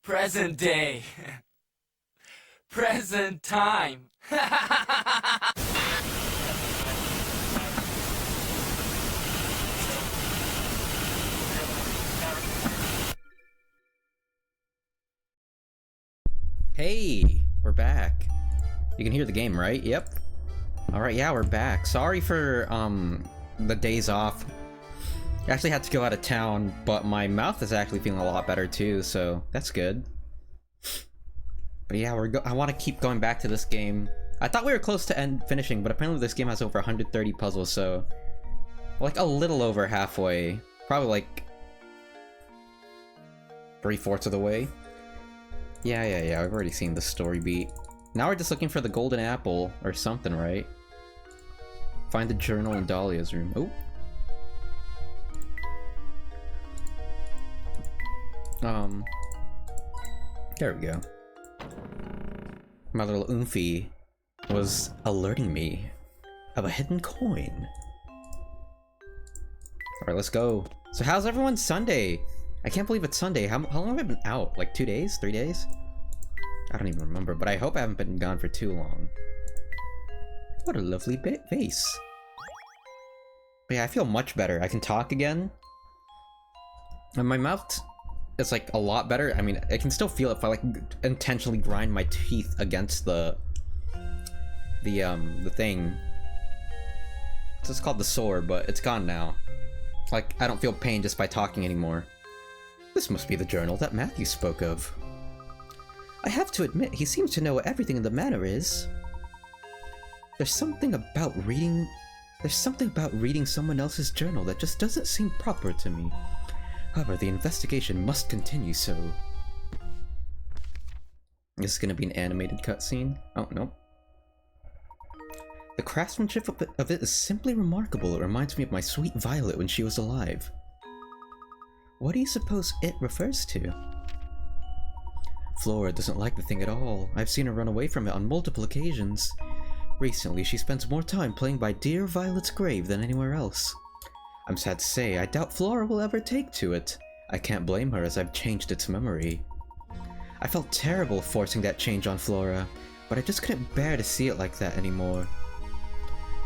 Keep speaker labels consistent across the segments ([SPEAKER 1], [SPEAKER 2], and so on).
[SPEAKER 1] Present day. Present time.
[SPEAKER 2] Hey, we're back. You can hear the game, right? Yep. Alright, yeah, we're back. Sorry for, the days off. I actually had to go out of town, but my mouth is actually feeling a lot better too, so that's good. But yeah, I want to keep going back to this game. I thought we were close to finishing, but apparently this game has over 130 puzzles, so... like, a little over halfway. Probably like... 3/4 of the way. Yeah, I've already seen the story beat. Now we're just looking for the golden apple, or something, right? Find the journal in Dahlia's room. Oh! There we go. My little Oomphy was alerting me of a hidden coin. Alright, let's go. So how's everyone's Sunday? I can't believe it's Sunday. How long have I been out? Like 2 days? 3 days? I don't even remember, but I hope I haven't been gone for too long. What a lovely vase. But yeah, I feel much better. I can talk again. And my mouth is like a lot better. I mean, I can still feel it if I like intentionally grind my teeth against the thing. It's just called the sore, but it's gone now. Like, I don't feel pain just by talking anymore. This must be the journal that Matthew spoke of. I have to admit, he seems to know what everything in the manor is. There's something about reading someone else's journal that just doesn't seem proper to me. However, the investigation must continue, so... This is gonna be an animated cutscene? Oh, no. The craftsmanship of it is simply remarkable. It reminds me of my sweet Violet when she was alive. What do you suppose it refers to? Flora doesn't like the thing at all. I've seen her run away from it on multiple occasions. Recently, she spends more time playing by dear Violet's grave than anywhere else. I'm sad to say, I doubt Flora will ever take to it. I can't blame her as I've changed its memory. I felt terrible forcing that change on Flora, but I just couldn't bear to see it like that anymore.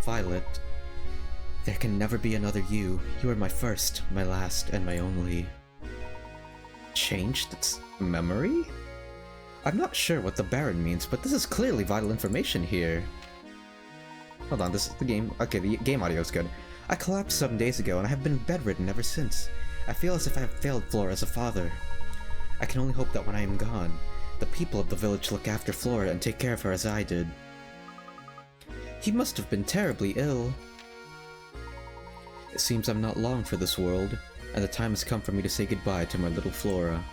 [SPEAKER 2] Violet, there can never be another you. You are my first, my last, and my only. Changed its memory? I'm not sure what the Baron means, but this is clearly vital information here. Hold on, this is the game. Okay, the game audio is good. I collapsed some days ago, and I have been bedridden ever since. I feel as if I have failed Flora as a father. I can only hope that when I am gone, the people of the village look after Flora and take care of her as I did. He must have been terribly ill. It seems I'm not long for this world, and the time has come for me to say goodbye to my little Flora.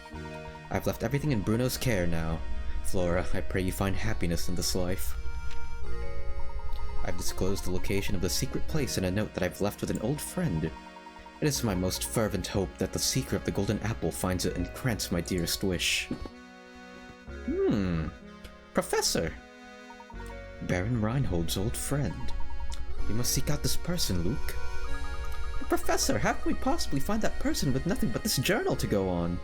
[SPEAKER 2] I've left everything in Bruno's care now. Flora, I pray you find happiness in this life. I've disclosed the location of the secret place in a note that I've left with an old friend. It is my most fervent hope that the seeker of the golden apple finds it and grants my dearest wish. Professor! Baron Reinhold's old friend. We must seek out this person, Luke. Professor, how can we possibly find that person with nothing but this journal to go on?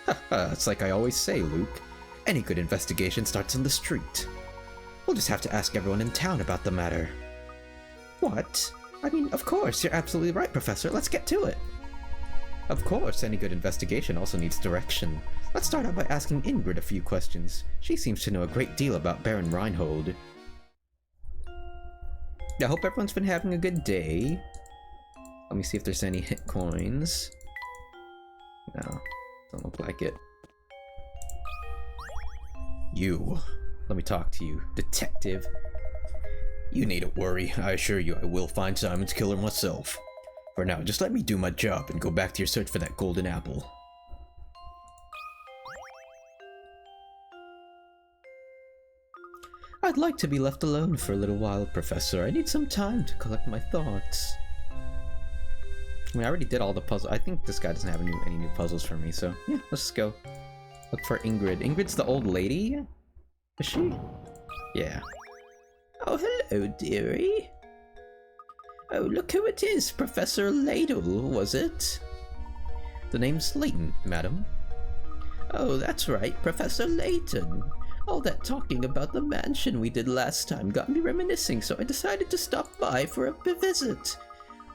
[SPEAKER 2] Haha, it's like I always say, Luke. Any good investigation starts on the street. We'll just have to ask everyone in town about the matter. What? I mean, of course, you're absolutely right, Professor. Let's get to it. Of course, any good investigation also needs direction. Let's start out by asking Ingrid a few questions. She seems to know a great deal about Baron Reinhold. I hope everyone's been having a good day. Let me see if there's any hit coins. No, don't look like it. You. Let me talk to you, detective. You needn't worry. I assure you I will find Simon's killer myself. For now, just let me do my job and go back to your search for that golden apple. I'd like to be left alone for a little while, Professor. I need some time to collect my thoughts. I mean, I already did all the puzzles. I think this guy doesn't have any new puzzles for me, so yeah, let's just go. Look for Ingrid. Ingrid's the old lady? Is she? Yeah. Oh, hello, dearie. Oh, look who it is, Professor Ladle, was it? The name's Layton, madam. Oh, that's right, Professor Layton. All that talking about the mansion we did last time got me reminiscing, so I decided to stop by for a visit.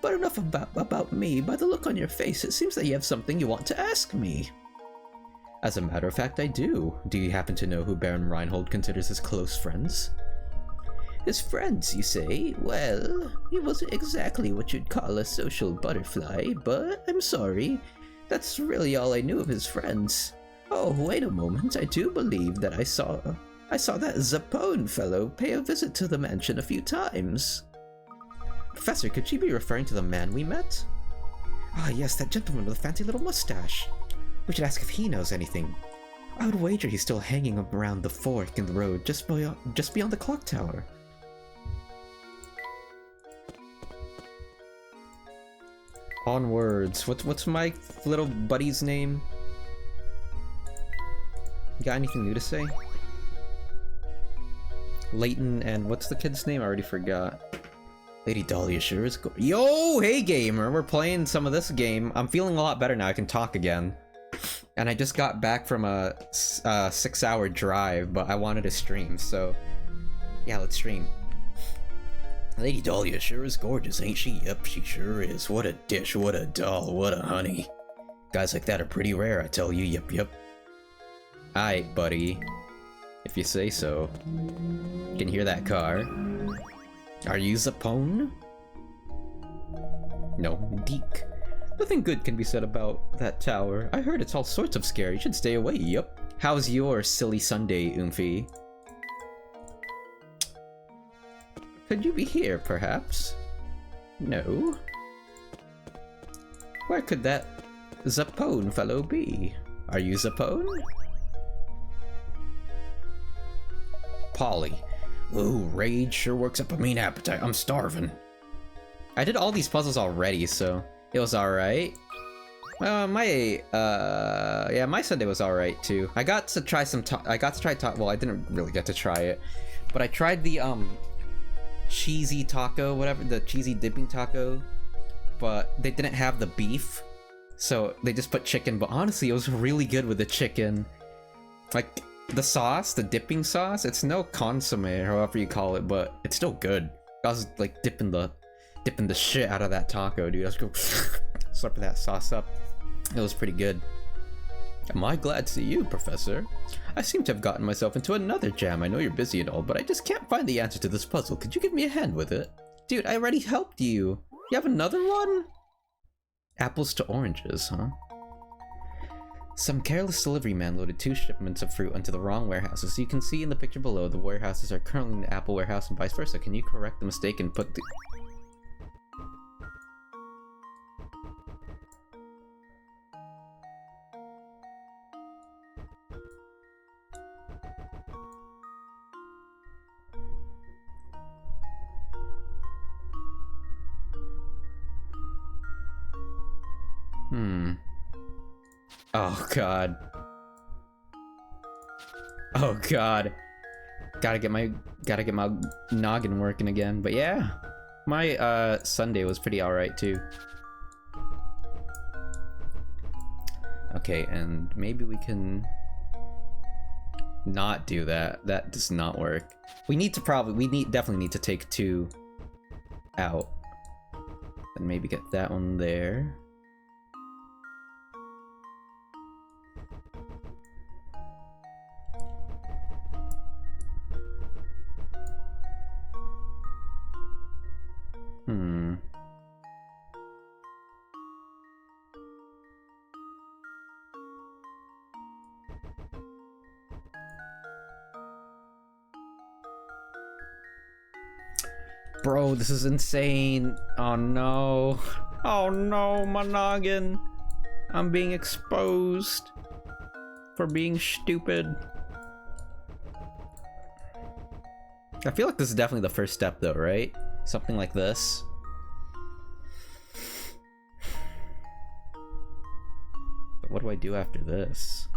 [SPEAKER 2] But enough about me. By the look on your face, it seems that you have something you want to ask me. As a matter of fact, I do. Do you happen to know who Baron Reinhold considers his close friends? His friends, you say? Well, he wasn't exactly what you'd call a social butterfly, but I'm sorry. That's really all I knew of his friends. Oh, wait a moment. I do believe that I saw that Zapone fellow pay a visit to the mansion a few times. Professor, could she be referring to the man we met? Ah, yes, that gentleman with a fancy little mustache. We should ask if he knows anything. I would wager he's still hanging around the fork in the road just beyond the clock tower. Onwards. What's my little buddy's name? You got anything new to say? Layton and what's the kid's name? I already forgot. Lady Dahlia sure is good. Yo, hey gamer, we're playing some of this game. I'm feeling a lot better now. I can talk again. And I just got back from a 6-hour drive, but I wanted to stream, so yeah, let's stream. Lady Dahlia sure is gorgeous, ain't she? Yep, she sure is. What a dish, what a doll, what a honey. Guys like that are pretty rare, I tell you. Yep. Aight, buddy. If you say so. You can hear that car. Are you Zapone? No, Deke. Nothing good can be said about that tower. I heard it's all sorts of scary. You should stay away, yep. How's your silly Sunday, Oomphy? Could you be here, perhaps? No. Where could that Zapone fellow be? Are you Zapone? Polly. Ooh, rage sure works up a mean appetite. I'm starving. I did all these puzzles already, so it was alright. My Sunday was alright too. I got to try well, I didn't really get to try it, but I tried the cheesy taco, whatever, the cheesy dipping taco, but they didn't have the beef, so they just put chicken. But honestly, it was really good with the chicken. Like the sauce, the dipping sauce, it's no consomme or however you call it, but it's still good. I was like dipping the shit out of that taco, dude. I was going slurping that sauce up. It was pretty good. Am I glad to see you, Professor? I seem to have gotten myself into another jam. I know you're busy and all, but I just can't find the answer to this puzzle. Could you give me a hand with it? Dude, I already helped you. You have another one? Apples to oranges, huh? Some careless delivery man loaded 2 shipments of fruit onto the wrong warehouses. You can see in the picture below, the warehouses are currently in the Apple warehouse and vice versa. Can you correct the mistake and put the... Oh god. Oh god. Gotta get my noggin working again. But yeah, my Sunday was pretty alright too. Okay, and maybe we can not do that. That does not work. We definitely need to take 2 out. And maybe get that one there. Bro, this is insane. Oh no. Oh no, my noggin. I'm being exposed for being stupid. I feel like this is definitely the first step though, right? Something like this. But what do I do after this?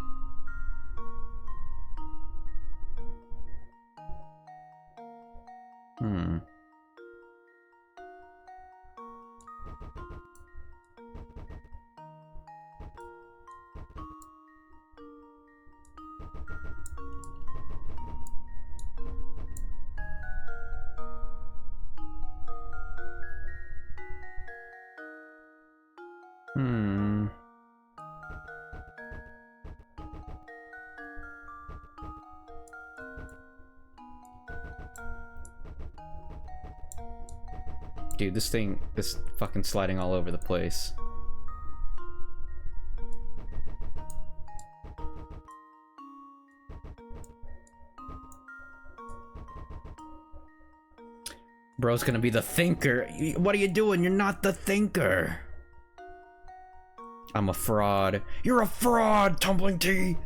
[SPEAKER 2] Dude, this thing is fucking sliding all over the place. Bro's gonna be the thinker. What are you doing? You're not the thinker. I'm a fraud. You're a fraud, Tumbling Tea!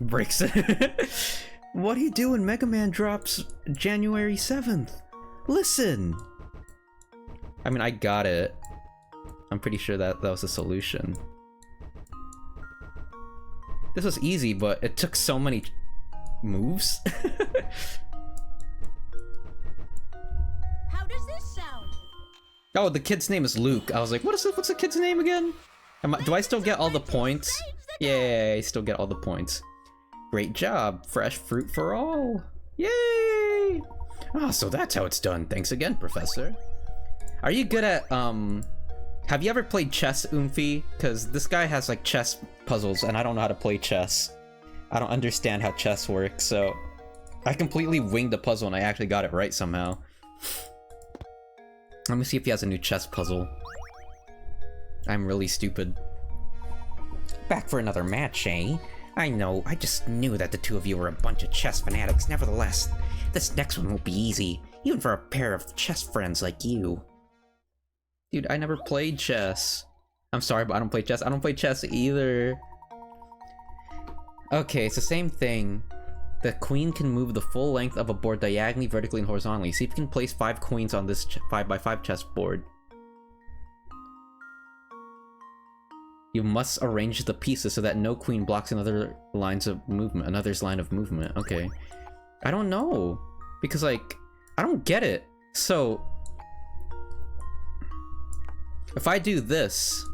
[SPEAKER 2] Breaks it. What are you doing? Mega Man drops January 7th. Listen. I mean, I got it. I'm pretty sure that was the solution. This was easy, but it took so many moves.
[SPEAKER 3] How does this sound?
[SPEAKER 2] Oh, the kid's name is Luke. I was like, what's the kid's name again? Do I still get all the points? Yeah, I still get all the points. Great job. Fresh fruit for all. Yay! Ah, so that's how it's done. Thanks again, Professor. Are you good at, have you ever played chess, Oomphy? Because this guy has, like, chess puzzles, and I don't know how to play chess. I don't understand how chess works, so... I completely winged the puzzle, and I actually got it right somehow. Let me see if he has a new chess puzzle. I'm really stupid. Back for another match, eh? I know, I just knew that the two of you were a bunch of chess fanatics. Nevertheless, this next one won't be easy, even for a pair of chess friends like you. Dude, I never played chess. I'm sorry, but I don't play chess. I don't play chess either. Okay, it's the same thing. The queen can move the full length of a board diagonally, vertically, and horizontally. See if you can place 5 queens on this 5x5 chessboard. You must arrange the pieces so that no queen blocks another's line of movement. Okay. I don't know. Because, like, I don't get it. So, if I do this...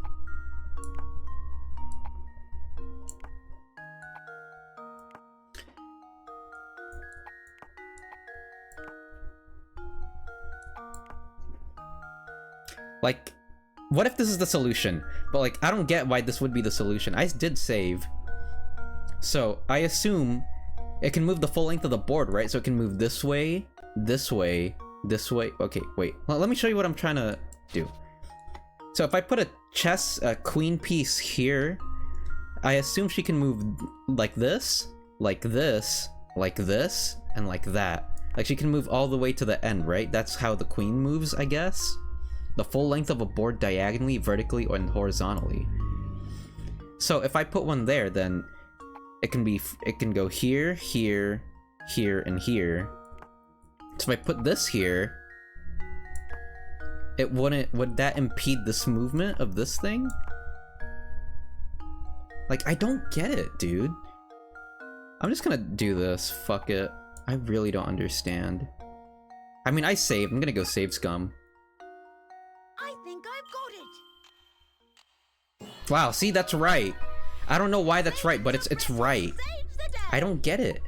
[SPEAKER 2] Like... What if this is the solution? But like, I don't get why this would be the solution. I did save. So, I assume it can move the full length of the board, right? So it can move this way, this way, this way. Okay, wait. Well, let me show you what I'm trying to do. So if I put a queen piece here, I assume she can move like this, like this, like this, and like that. Like she can move all the way to the end, right? That's how the queen moves, I guess. The full length of a board diagonally, vertically, or horizontally. So if I put one there, then it can go here, here, here, and here. So if I put this here, it wouldn't, would that impede this movement of this thing? Like, I don't get it, dude. I'm just gonna do this, fuck it. I really don't understand. I mean, I saved, I'm gonna go save scum.
[SPEAKER 3] I think I've got it.
[SPEAKER 2] Wow, see, that's right. I don't know why that's right, but it's right.
[SPEAKER 3] Saves the day.
[SPEAKER 2] I don't get it.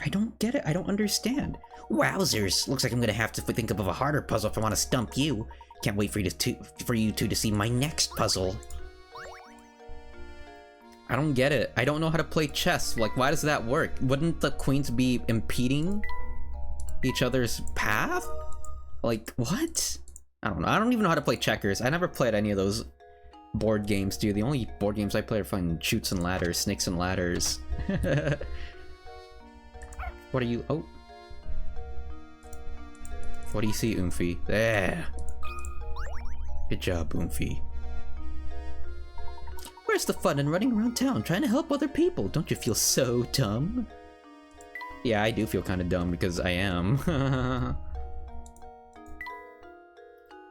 [SPEAKER 2] I don't get it. I don't understand. Wowzers! Looks like I'm gonna have to think of a harder puzzle if I want to stump you. Can't wait for you two to see my next puzzle. I don't get it. I don't know how to play chess. Like, why does that work? Wouldn't the queens be impeding each other's path? Like, what? I don't know. I don't even know how to play checkers. I never played any of those board games, dude. The only board games I play are fucking Chutes and Ladders, Snakes and Ladders. What are you? Oh. What do you see, Oomphy? There. Good job, Oomphy. Where's the fun in running around town trying to help other people? Don't you feel so dumb? Yeah, I do feel kind of dumb because I am.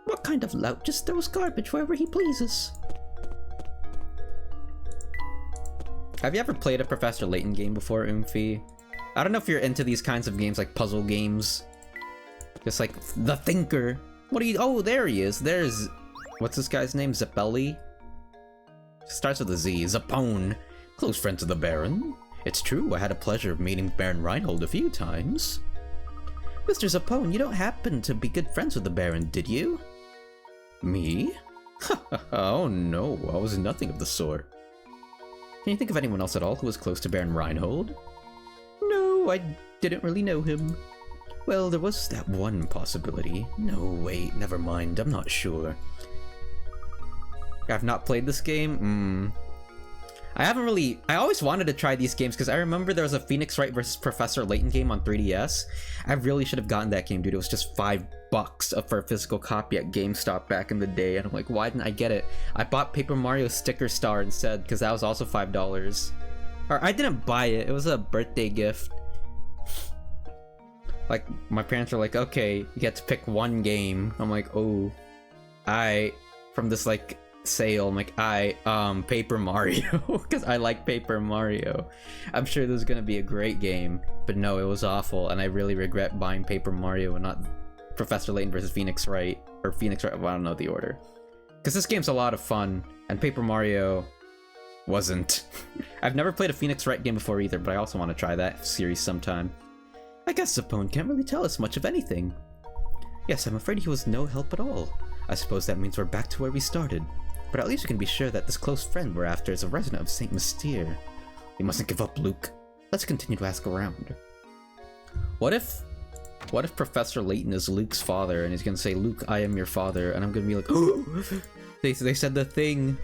[SPEAKER 2] What kind of lout just throws garbage wherever he pleases? Have you ever played a Professor Layton game before, Oomphy? I don't know if you're into these kinds of games, like puzzle games. Just like, The Thinker. What are you- oh, there he is. There's- what's this guy's name? Zeppeli? Starts with a Z. Zapone. Close friend to the Baron. It's true, I had a pleasure of meeting Baron Reinhold a few times. Mr. Zapone, you don't happen to be good friends with the Baron, did you? Me? Oh no, I was nothing of the sort. Can you think of anyone else at all who was close to Baron Reinhold? No, I didn't really know him. Well, there was that one possibility. No, wait, never mind, I'm not sure. I've not played this game? I always wanted to try these games because I remember there was a Phoenix Wright versus Professor Layton game on 3DS. I really should have gotten that game, dude. It was just $5 for a physical copy at GameStop back in the day, and I'm like, why didn't I get it? I bought Paper Mario Sticker Star instead because that was also $5. Or I didn't buy it, it was a birthday gift. Like, my parents were like, okay, you get to pick one game. I'm like, oh, from this, like, sale, I'm like, Paper Mario, because I like Paper Mario. I'm sure this is gonna be a great game, but no, it was awful, and I really regret buying Paper Mario and not Professor Layton versus Phoenix Wright, or Phoenix Wright, well, I don't know the order. Because this game's a lot of fun, and Paper Mario wasn't. I've never played a Phoenix Wright game before either, but I also want to try that series sometime. I guess Zapone can't really tell us much of anything. Yes, I'm afraid he was no help at all. I suppose that means we're back to where we started. But at least we can be sure that this close friend we're after is a resident of St. Mystere. We mustn't give up, Luke. Let's continue to ask around. What if Professor Layton is Luke's father and he's gonna say, Luke, I am your father, and I'm gonna be like, oh, they said the thing.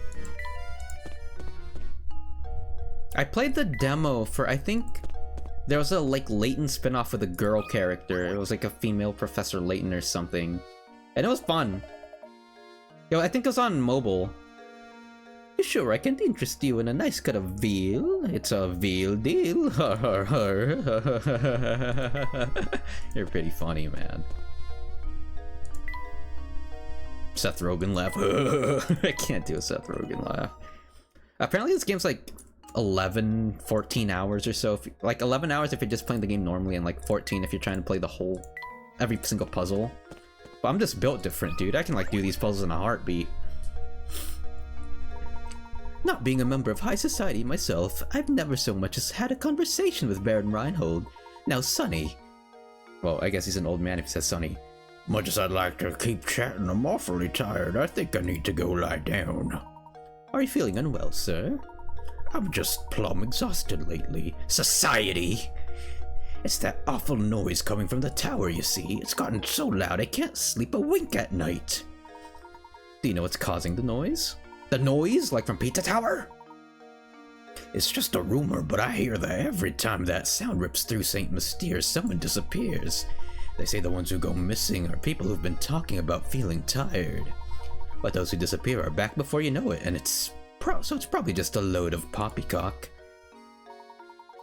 [SPEAKER 2] I played the demo for, I think, there was a, like, Layton spin-off with a girl character. It was like a female Professor Layton or something. And it was fun. Yo, I think it was on mobile. Sure, I can interest you in a nice cut of veal. It's a veal deal. You're pretty funny, man. Seth Rogen laugh. I can't do a Seth Rogen laugh. Apparently this game's like 14 hours or so. Like 11 hours if you're just playing the game normally, and like 14 if you're trying to play every single puzzle. But I'm just built different, dude. I can like do these puzzles in a heartbeat. Not being a member of high society myself, I've never so much as had a conversation with Baron Reinhold. Now, Sonny. Well, I guess he's an old man if he says Sonny. Much as I'd like to keep chatting, I'm awfully tired. I think I need to go lie down. Are you feeling unwell, sir? I'm just plumb exhausted lately. Society! It's that awful noise coming from the tower, you see. It's gotten so loud I can't sleep a wink at night. Do you know what's causing the noise? The noise? Like from Pizza Tower? It's just a rumor, but I hear that every time that sound rips through St. Mystere, someone disappears. They say the ones who go missing are people who've been talking about feeling tired. But those who disappear are back before you know it, and it's probably just a load of poppycock.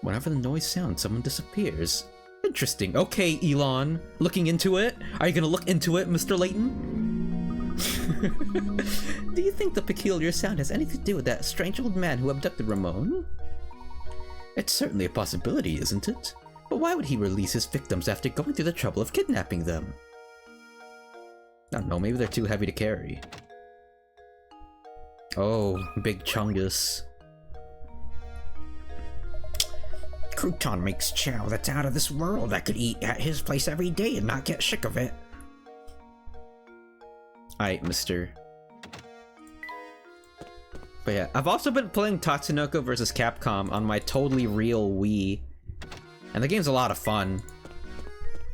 [SPEAKER 2] Whenever the noise sounds, someone disappears. Interesting. Okay, Elon. Looking into it? Are you gonna look into it, Mr. Layton? Do you think the peculiar sound has anything to do with that strange old man who abducted Ramon? It's certainly a possibility, isn't it? But why would he release his victims after going through the trouble of kidnapping them? I don't know, maybe they're too heavy to carry. Oh, Big Chungus. Crouton makes chow that's out of this world. I could eat at his place every day and not get sick of it. Alright, mister. But yeah, I've also been playing Tatsunoko vs. Capcom on my totally real Wii. And the game's a lot of fun.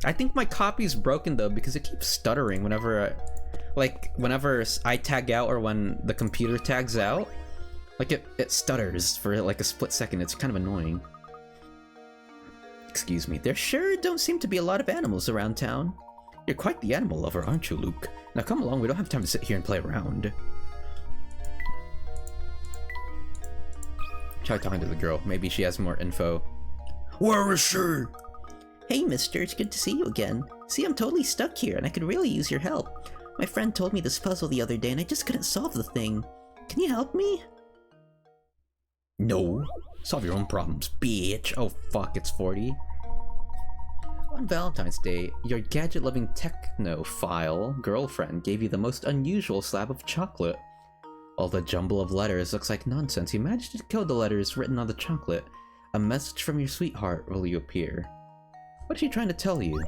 [SPEAKER 2] I think my copy's broken though because it keeps stuttering whenever I tag out or when the computer tags out. Like it stutters for like a split second. It's kind of annoying. Excuse me, there sure don't seem to be a lot of animals around town. You're quite the animal lover, aren't you, Luke? Now come along, we don't have time to sit here and play around. Try talking to the girl, maybe she has more info. Where is she? Hey mister, it's good to see you again. See, I'm totally stuck here and I could really use your help. My friend told me this puzzle the other day and I just couldn't solve the thing. Can you help me? No. Solve your own problems, bitch. Oh fuck, it's 40. On Valentine's Day, your gadget-loving technophile girlfriend gave you the most unusual slab of chocolate. All the jumble of letters looks like nonsense. You managed to code the letters written on the chocolate. A message from your sweetheart will you appear. What is she trying to tell you?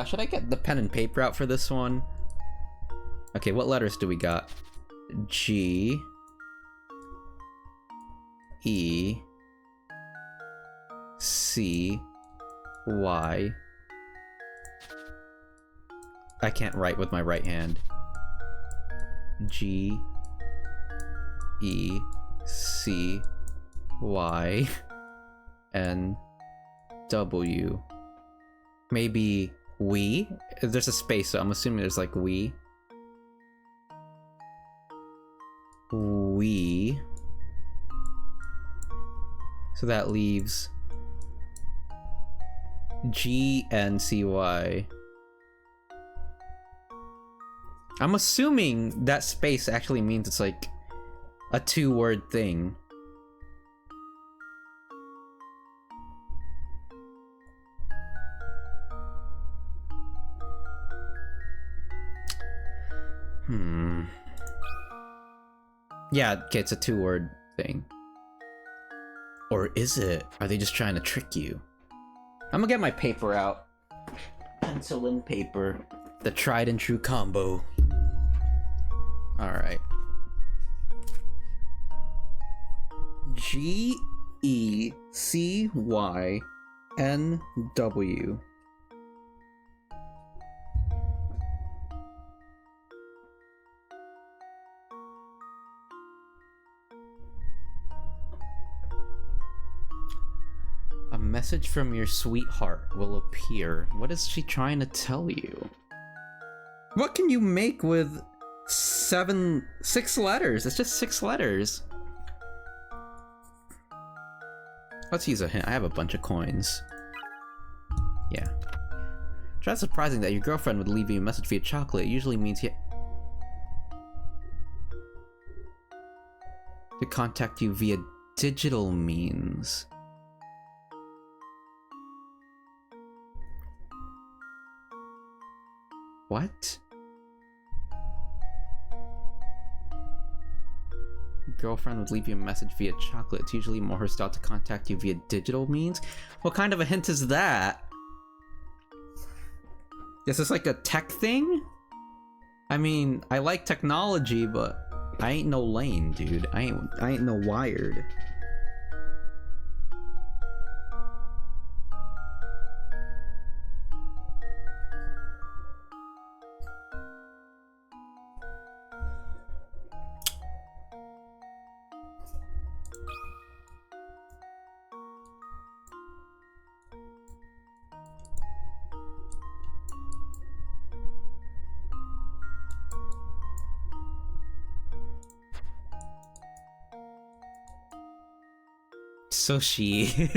[SPEAKER 2] Should I get the pen and paper out for this one? Okay, what letters do we got? G, E, C, Y. I can't write with my right hand. G, E, C, Y, N, W. Maybe we? There's a space, so I'm assuming there's like we. We. So that leaves G, N, C, Y. I'm assuming that space actually means it's like a two-word thing. Yeah, okay, it's a two-word thing. Or is it? Are they just trying to trick you? I'm gonna get my paper out. Pencil and paper. The tried and true combo. Alright. G, E, C, Y, N, W. A message from your sweetheart will appear. What is she trying to tell you? What can you make with 6 letters? It's just 6 letters. Let's use a hint. I have a bunch of coins. Yeah. It's not surprising that your girlfriend would leave you a message via chocolate. It usually means to contact you via digital means. What? Girlfriend would leave you a message via chocolate. It's usually more her style to contact you via digital means. What kind of a hint is that? Is this like a tech thing? I mean, I like technology, but I ain't no lane, dude. I ain't no wired. So she.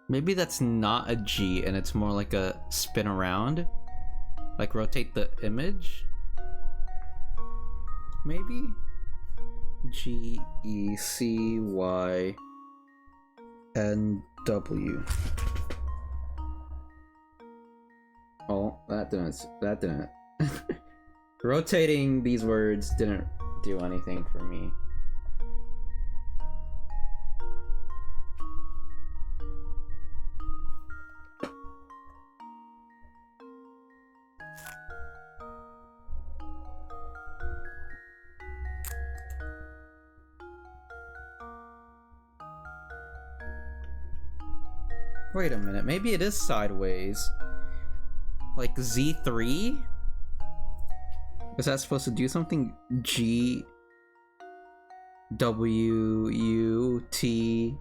[SPEAKER 2] Maybe that's not a G and it's more like a spin around. Like rotate the image? Maybe? G, E, C, Y, N, W. Oh, that didn't. Rotating these words didn't do anything for me. Wait a minute, maybe it is sideways. Like Z3? Is that supposed to do something? G W U T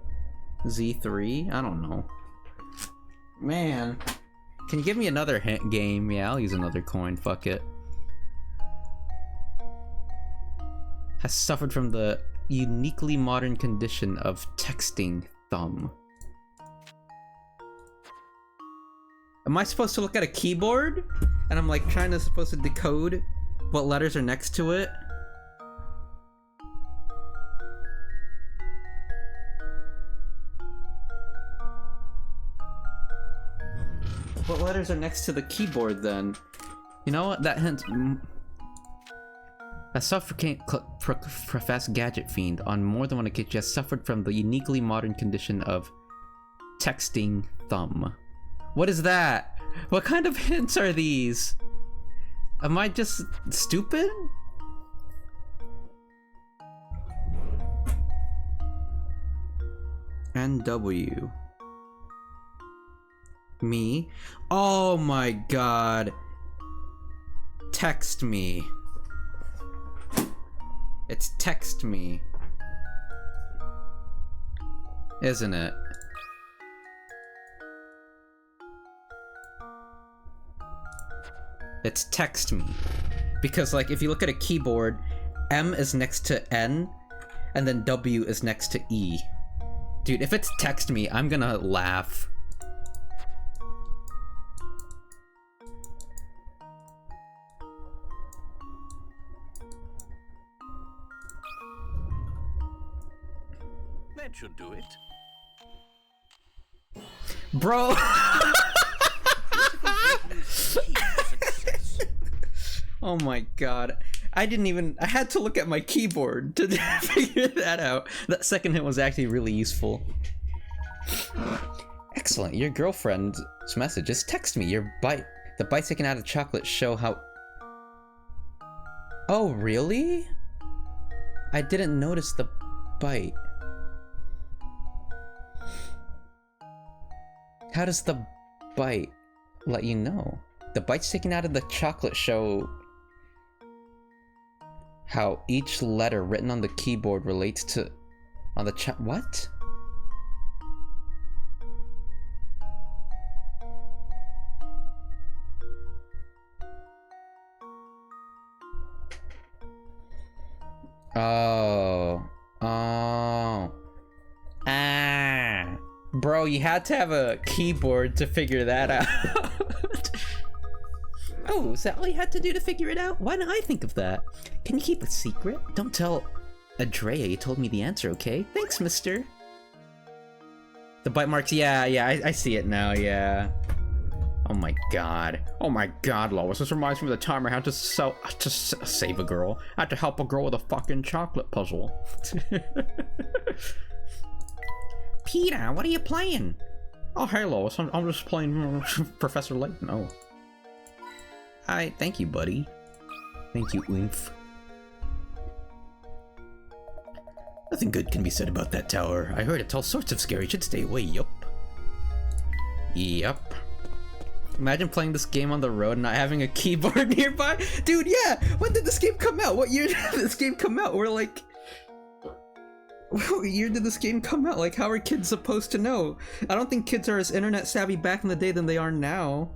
[SPEAKER 2] Z3? I don't know. Man. Can you give me another hint game? Yeah, I'll use another coin, fuck it. Has suffered from the uniquely modern condition of texting thumb. Am I supposed to look at a keyboard? And I'm like supposed to decode what letters are next to it? What letters are next to the keyboard then? You know what? That hint. A self-professed gadget fiend on more than one occasion has suffered from the uniquely modern condition of texting thumb. What is that? What kind of hints are these? Am I just stupid? NW. Me? Oh my god. Text me. It's text me. Isn't it? It's text me. Because like if you look at a keyboard, M is next to N and then W is next to E. Dude, if it's text me, I'm gonna laugh.
[SPEAKER 4] That should do it.
[SPEAKER 2] Bro! Oh my god. I had to look at my keyboard to figure that out. That second hint was actually really useful. Excellent, your girlfriend's message is text me. The bites taken out of chocolate show how... Oh, really? I didn't notice the bite. How does the bite let you know? The bites taken out of the chocolate show how each letter written on the keyboard relates to on the what? Oh. Bro, you had to have a keyboard to figure that out. Oh, is that all you had to do to figure it out? Why didn't I think of that? Can you keep it secret? Don't tell Andrea you told me the answer, okay? Thanks, mister. The bite marks, yeah, I see it now, yeah. Oh my god. Oh my god, Lois, this reminds me of the time I had to save a girl. I had to help a girl with a fucking chocolate puzzle. Peter, what are you playing? Oh, hey, Lois, I'm just playing Professor Layton. Oh. Thank you, buddy. Thank you, Oomph. Nothing good can be said about that tower. I heard it's all sorts of scary. Should stay away, yup. Yup. Imagine playing this game on the road and not having a keyboard nearby. Dude, yeah! When did this game come out? What year did this game come out? We're like... What year did this game come out? Like, how are kids supposed to know? I don't think kids are as internet savvy back in the day than they are now.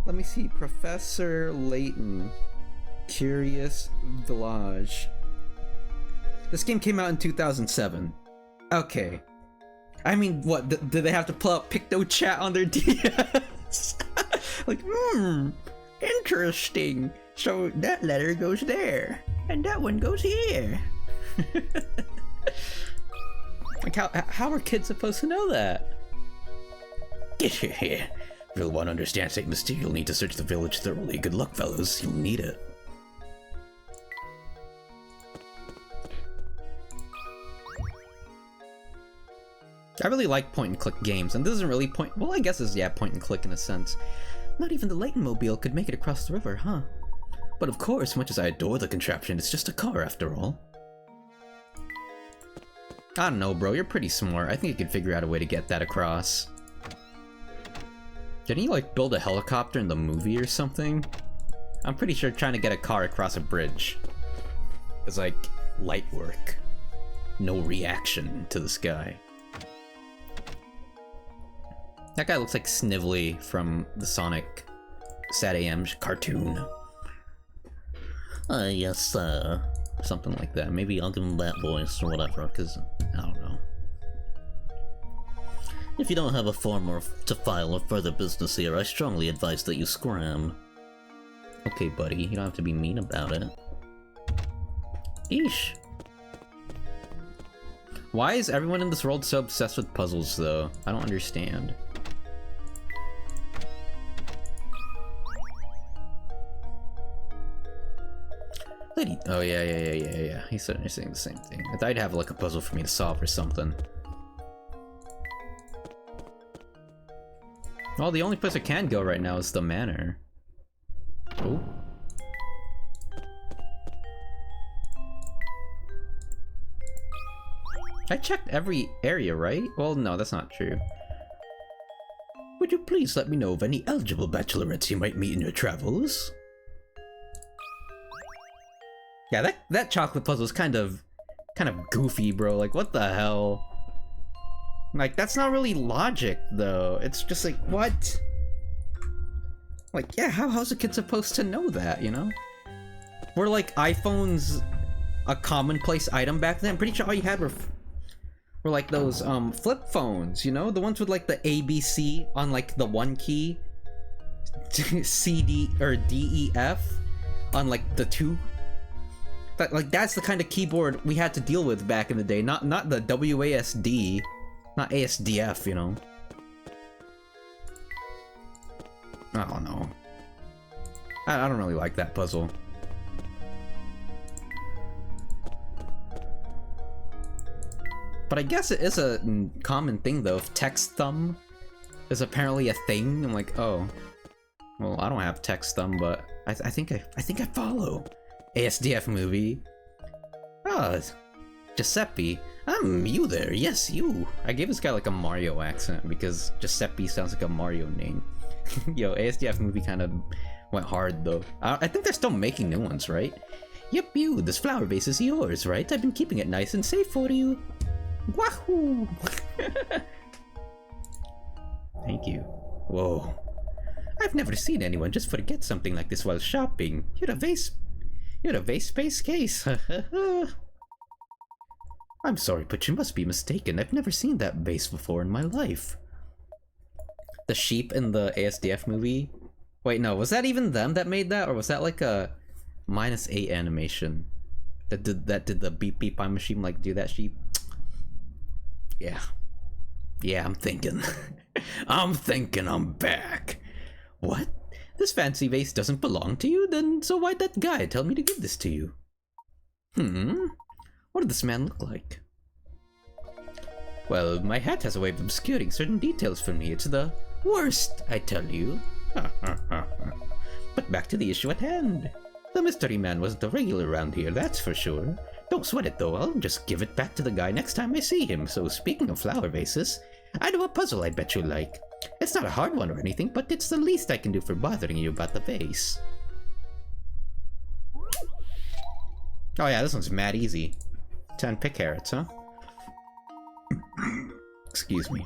[SPEAKER 2] Let me see. Professor Layton. Curious Village. This game came out in 2007. Okay. I mean, what? Did they have to pull out PictoChat on their DS? Like, interesting. So that letter goes there, and that one goes here. Like, how are kids supposed to know that? Get here. If you'll want to understand St. Mystere, you'll need to search the village thoroughly. Good luck, fellows. You'll need it. I really like point-and-click games, and this isn't really well, I guess it's, yeah, point-and-click in a sense. Not even the Layton Mobile could make it across the river, huh? But of course, much as I adore the contraption, it's just a car after all. I don't know, bro, you're pretty smart. I think you could figure out a way to get that across. Didn't you, like, build a helicopter in the movie or something? I'm pretty sure trying to get a car across a bridge is, like, light work. No reaction to the sky. That guy looks like Snively from the Sonic Sad AM cartoon. Yes, sir. Something like that. Maybe I'll give him that voice or whatever, because I don't know. If you don't have a form to file or further business here, I strongly advise that you scram. Okay, buddy, you don't have to be mean about it. Eesh. Why is everyone in this world so obsessed with puzzles, though? I don't understand. Lady. Oh, yeah. He's certainly saying the same thing. I thought he'd have like a puzzle for me to solve or something. Well, the only place I can go right now is the manor. Oh. I checked every area, right? Well, no, that's not true. Would you please let me know of any eligible bachelorettes you might meet in your travels? Yeah, that chocolate puzzle is kind of goofy, bro. Like, what the hell? Like, that's not really logic, though. It's just like, what? Like, yeah, how's a kid supposed to know that, you know? Were, like, iPhones a commonplace item back then? I'm pretty sure all you had were like those, flip phones, you know? The ones with, like, the ABC on, like, the one key. C, D, or D, E, F on, like, the two. Like, that's the kind of keyboard we had to deal with back in the day. Not the WASD. Not ASDF, you know. I don't know. I don't really like that puzzle. But I guess it is a common thing, though. If text thumb is apparently a thing, I'm like, oh. Well, I don't have text thumb, but I think I follow. ASDF movie. Ah, Giuseppe. You there. Yes, you. I gave this guy like a Mario accent because Giuseppe sounds like a Mario name. Yo, ASDF movie kind of went hard though. I think they're still making new ones, right? Yep, you. This flower vase is yours, right? I've been keeping it nice and safe for you. Wahoo! Thank you. Whoa. I've never seen anyone just forget something like this while shopping. You're a vase-based case. I'm sorry, but you must be mistaken. I've never seen that vase before in my life. The sheep in the ASDF movie? Wait, no, was that even them that made that? Or was that like a -8 animation? That did the beep beep on machine like do that sheep? Yeah. Yeah, I'm thinking. I'm back. What? This fancy vase doesn't belong to you? Then so why'd that guy tell me to give this to you? What did this man look like? Well, my hat has a way of obscuring certain details for me. It's the worst, I tell you. But back to the issue at hand. The mystery man wasn't a regular around here, that's for sure. Don't sweat it though, I'll just give it back to the guy next time I see him. So speaking of flower vases, I know a puzzle I bet you like. It's not a hard one or anything, but it's the least I can do for bothering you about the vase. Oh yeah, this one's mad easy. 10 pick carrots, huh? Excuse me.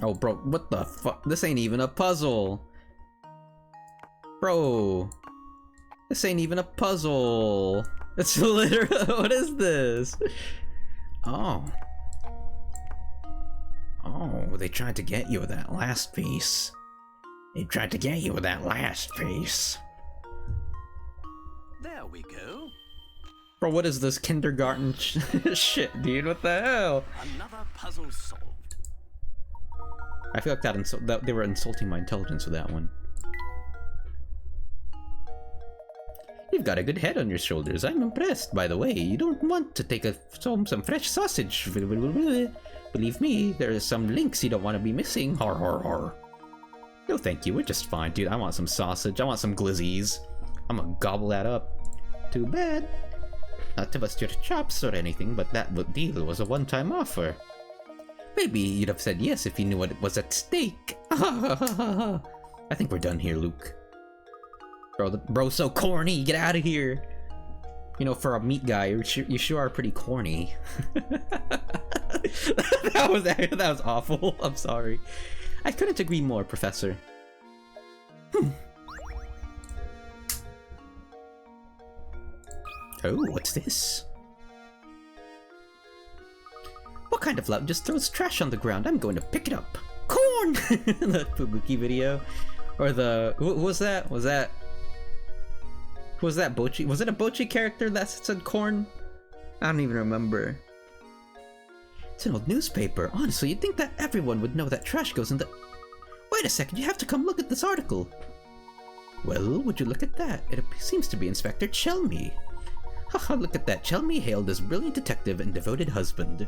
[SPEAKER 2] Oh, bro, what the fuck? This ain't even a puzzle! Bro! This ain't even a puzzle! It's literally- what is this? Oh. Oh, they tried to get you with that last piece. They tried to get you with that last piece.
[SPEAKER 4] There we go.
[SPEAKER 2] Bro, what is this kindergarten shit, dude? What the hell?
[SPEAKER 4] Another puzzle solved.
[SPEAKER 2] I feel like that they were insulting my intelligence with that one. You've got a good head on your shoulders. I'm impressed, by the way. You don't want to take some fresh sausage. Believe me, there are some links you don't want to be missing. Har har har. No thank you, we're just fine, dude. I want some sausage. I want some glizzies. I'm gonna gobble that up. Too bad. Not to bust your chops or anything, but that deal was a one-time offer. Maybe you'd have said yes if you knew what was at stake. I think we're done here, Luke. Bro, bro's so corny. Get out of here. You know, for a meat guy, you sure are pretty corny. that was awful. I'm sorry. I couldn't agree more, Professor. Oh, what's this? What kind of lout just throws trash on the ground? I'm going to pick it up. Corn! The Fubuki video. Or the... Who was that? Who was that Bochi? Was it a Bochi character that said corn? I don't even remember. It's an old newspaper. Honestly, you'd think that everyone would know that trash goes in the... Wait a second, you have to come look at this article. Well, would you look at that? It seems to be Inspector Chelmy. Haha, look at that. Chelmy hailed as brilliant detective and devoted husband.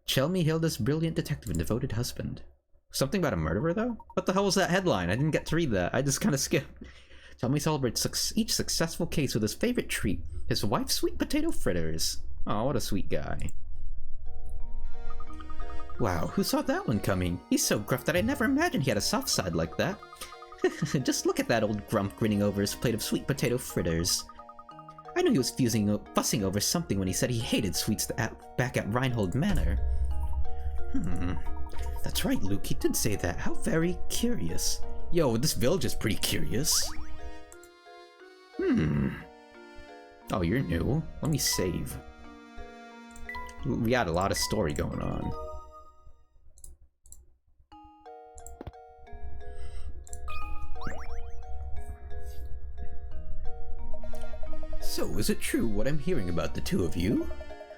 [SPEAKER 2] Chelmy hailed as brilliant detective and devoted husband. Something about a murderer, though? What the hell was that headline? I didn't get to read that. I just kind of skipped. Chelmy celebrates each successful case with his favorite treat, his wife's sweet potato fritters. Oh, what a sweet guy. Wow, who saw that one coming? He's so gruff that I never imagined he had a soft side like that. Just look at that old grump grinning over his plate of sweet potato fritters. I knew he was fussing over something when he said he hated sweets back at Reinhold Manor. That's right, Luke, he did say that. How very curious. Yo, this village is pretty curious. Oh, you're new. Let me save. We got a lot of story going on. So, is it true what I'm hearing about the two of you?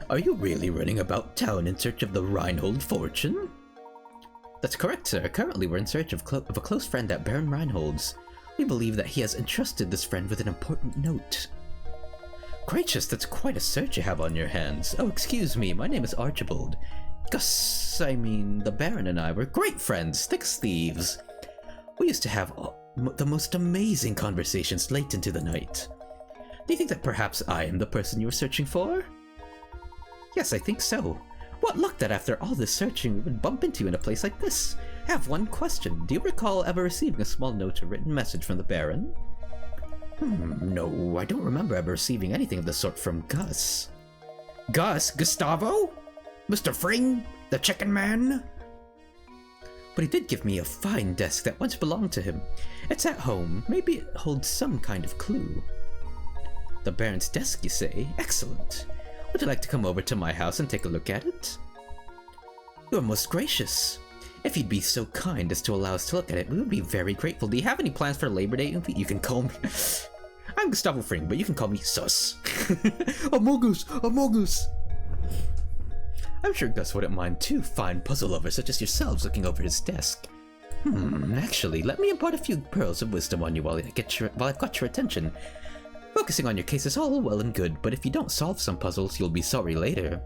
[SPEAKER 2] Are you really running about town in search of the Reinhold fortune? That's correct, sir. Currently, we're in search of a close friend at Baron Reinhold's. We believe that he has entrusted this friend with an important note. Gracious, that's quite a search you have on your hands. Oh, excuse me, my name is Archibald. The Baron and I were great friends, thick as thieves. We used to have the most amazing conversations late into the night. Do you think that perhaps I am the person you were searching for? Yes, I think so. What luck that after all this searching we would bump into you in a place like this. I have one question. Do you recall ever receiving a small note or written message from the Baron? No, I don't remember ever receiving anything of the sort from Gus. Gus? Gustavo? Mr. Fring? The Chicken Man? But he did give me a fine desk that once belonged to him. It's at home. Maybe it holds some kind of clue. The Baron's desk, you say? Excellent. Would you like to come over to my house and take a look at it? You are most gracious. If you'd be so kind as to allow us to look at it, we would be very grateful. Do you have any plans for Labor Day? You can call me... I'm Gustavo Fring, but you can call me Sus. Among Us! I'm sure Gus wouldn't mind two fine puzzle lovers such as yourselves looking over his desk. Actually, let me impart a few pearls of wisdom on you while I've got your attention. Focusing on your case is all well and good, but if you don't solve some puzzles, you'll be sorry later.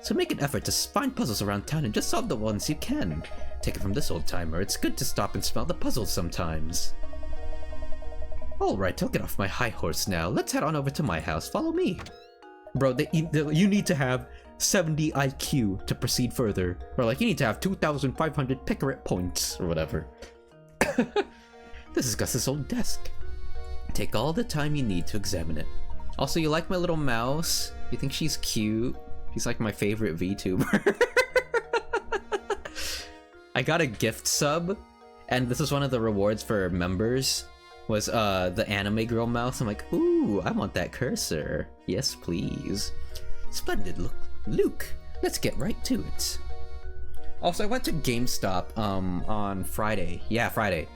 [SPEAKER 2] So make an effort to find puzzles around town and just solve the ones you can. Take it from this old timer, it's good to stop and smell the puzzles sometimes. Alright, I'll get off my high horse now. Let's head on over to my house. Follow me. Bro, you need to have 70 IQ to proceed further. Or like, you need to have 2,500 Picaret points, or whatever. This is Gus's old desk. Take all the time you need to examine it. Also, you like my little mouse? You think she's cute? She's like my favorite VTuber. I got a gift sub, and this was one of the rewards for members, was the anime girl mouse. I'm like, ooh, I want that cursor. Yes, please. Splendid. Luke, let's get right to it. Also, I went to GameStop on Friday. Yeah, Friday.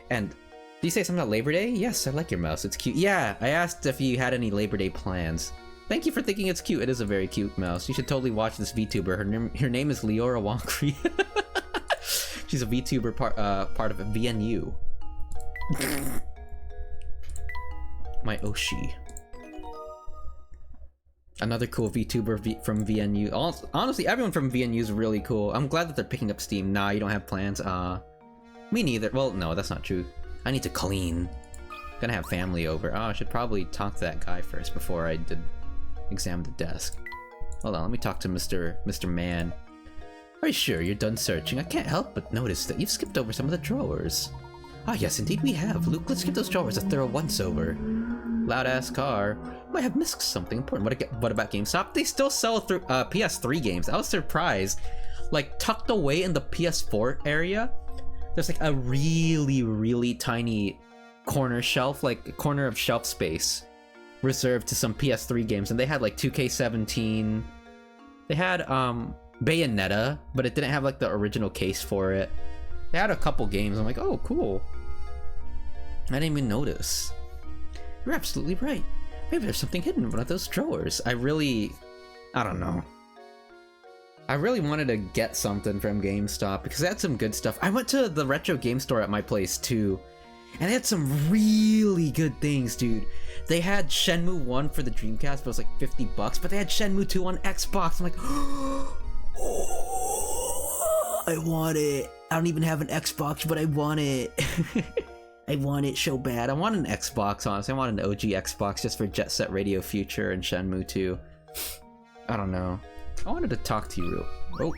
[SPEAKER 2] And did you say something about Labor Day? Yes, I like your mouse. It's cute. Yeah, I asked if you had any Labor Day plans. Thank you for thinking it's cute. It is a very cute mouse. You should totally watch this VTuber. Her name is Leora Wonkry. She's a VTuber part of VNU. My Oshi. Another cool VTuber from VNU. Honestly, everyone from VNU is really cool. I'm glad that they're picking up steam. Nah, you don't have plans. Me neither. Well, no, that's not true. I need to clean. Gonna have family over. Oh, I should probably talk to that guy first before I did examine the desk. Hold on, let me talk to Mr. Man. Are you sure you're done searching? I can't help but notice that you've skipped over some of the drawers. Ah, yes, indeed we have. Luke, let's give those drawers a thorough once-over. Loud-ass car. Might have missed something important. What about GameStop? They still sell through PS3 games. I was surprised. Like, tucked away in the PS4 area, there's like a really, really tiny corner shelf, like a corner of shelf space reserved to some PS3 games, and they had like 2K17. They had Bayonetta, but it didn't have like the original case for it. They had a couple games. I'm like, oh, cool. I didn't even notice. You're absolutely right. Maybe there's something hidden in one of those drawers. I don't know. I really wanted to get something from GameStop because they had some good stuff. I went to the retro game store at my place too, and they had some really good things, dude. They had Shenmue 1 for the Dreamcast, but it was like $50, but they had Shenmue 2 on Xbox. I'm like, oh, I want it. I don't even have an Xbox, but I want it. I want it so bad. I want an Xbox, honestly. I want an OG Xbox just for Jet Set Radio Future and Shenmue 2. I don't know. I wanted to talk to you real... Oh.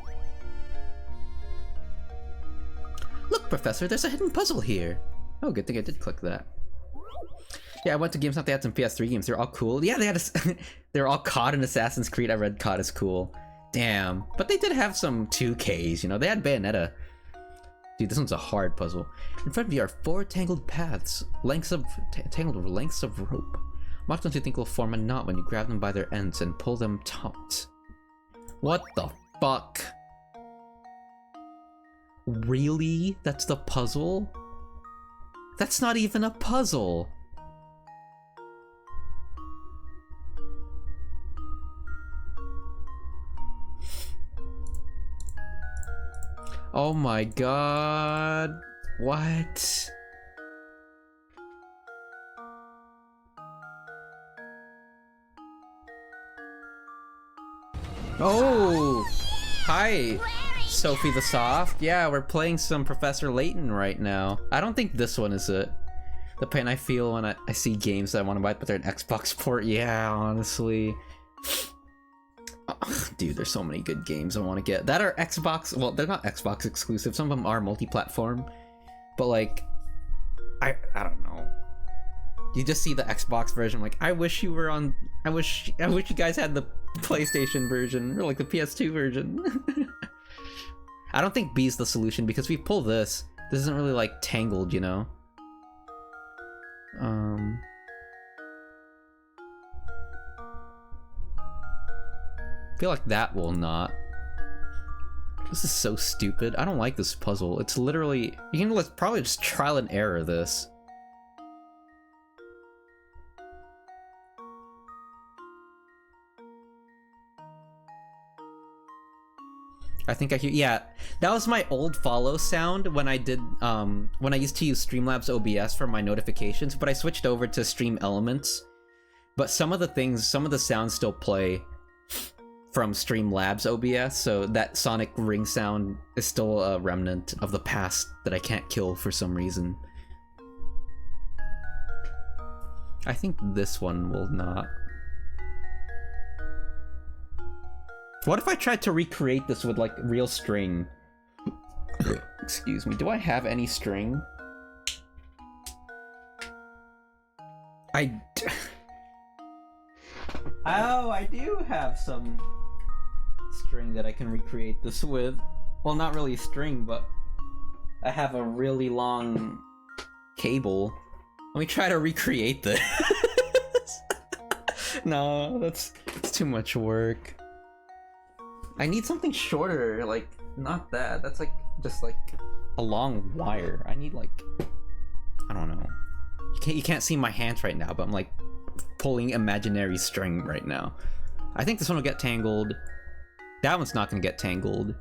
[SPEAKER 2] Look, Professor, there's a hidden puzzle here. Oh, good thing I did click that. Yeah, I went to GameStop, they had some PS3 games. They're all cool. Yeah, they had they're all COD and Assassin's Creed. I read COD is cool. Damn. But they did have some 2Ks, you know? They had Bayonetta. Dude, this one's a hard puzzle. In front of you are 4 tangled paths, tangled lengths of rope. Mark ones you think will form a knot when you grab them by their ends and pull them taut. What the fuck? Really? That's the puzzle? That's not even a puzzle! Oh my god. What? Oh! Hi, Sophie the Soft. Yeah, we're playing some Professor Layton right now. I don't think this one is it. The pain I feel when I see games that I want to buy, but they're an Xbox port. Yeah, honestly. Oh, dude, there's so many good games I want to get that are Xbox. Well, they're not Xbox exclusive. Some of them are multi-platform, but like, I don't know. You just see the Xbox version. Like, I wish you were on. I wish you guys had the PlayStation version or like the PS2 version. I don't think B's the solution because if we pull this isn't really like tangled, you know. I feel like that will not. This is so stupid. I don't like this puzzle. It's literally... You can probably just trial and error this. I think I hear... Yeah, that was my old follow sound when I did... when I used to use Streamlabs OBS for my notifications, but I switched over to Stream Elements. But some of the sounds still play from Streamlabs OBS, so that sonic ring sound is still a remnant of the past that I can't kill for some reason. I think this one will not. What if I tried to recreate this with like real string? Excuse me, do I have any string? Oh, I do have some string that I can recreate this with. Well, not really string, but I have a really long cable. Let me try to recreate this. No, it's too much work. I need something shorter, like, not that. That's like, just like a long wire. I need like, I don't know. You can't see my hands right now, but I'm like pulling imaginary string right now. I think this one will get tangled. That one's not gonna get tangled.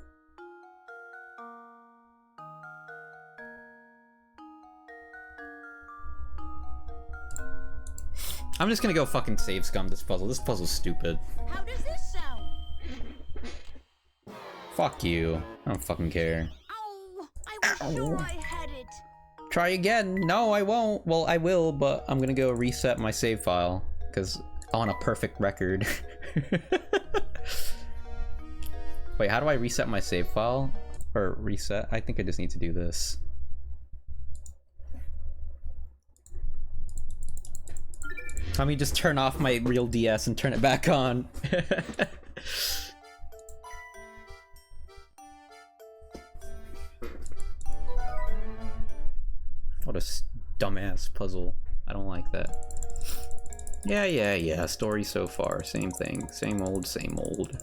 [SPEAKER 2] I'm just gonna go fucking save scum this puzzle. This puzzle's stupid.
[SPEAKER 3] How does this sound?
[SPEAKER 2] Fuck you. I don't fucking care.
[SPEAKER 3] Oh, I was sure I had it.
[SPEAKER 2] Try again. No, I won't. Well, I will, but I'm gonna go reset my save file because I want a perfect record. Wait, how do I reset my save file? Or reset? I think I just need to do this. Let me just turn off my real DS and turn it back on. What a dumbass puzzle. I don't like that. Yeah. Story so far. Same thing. Same old, same old.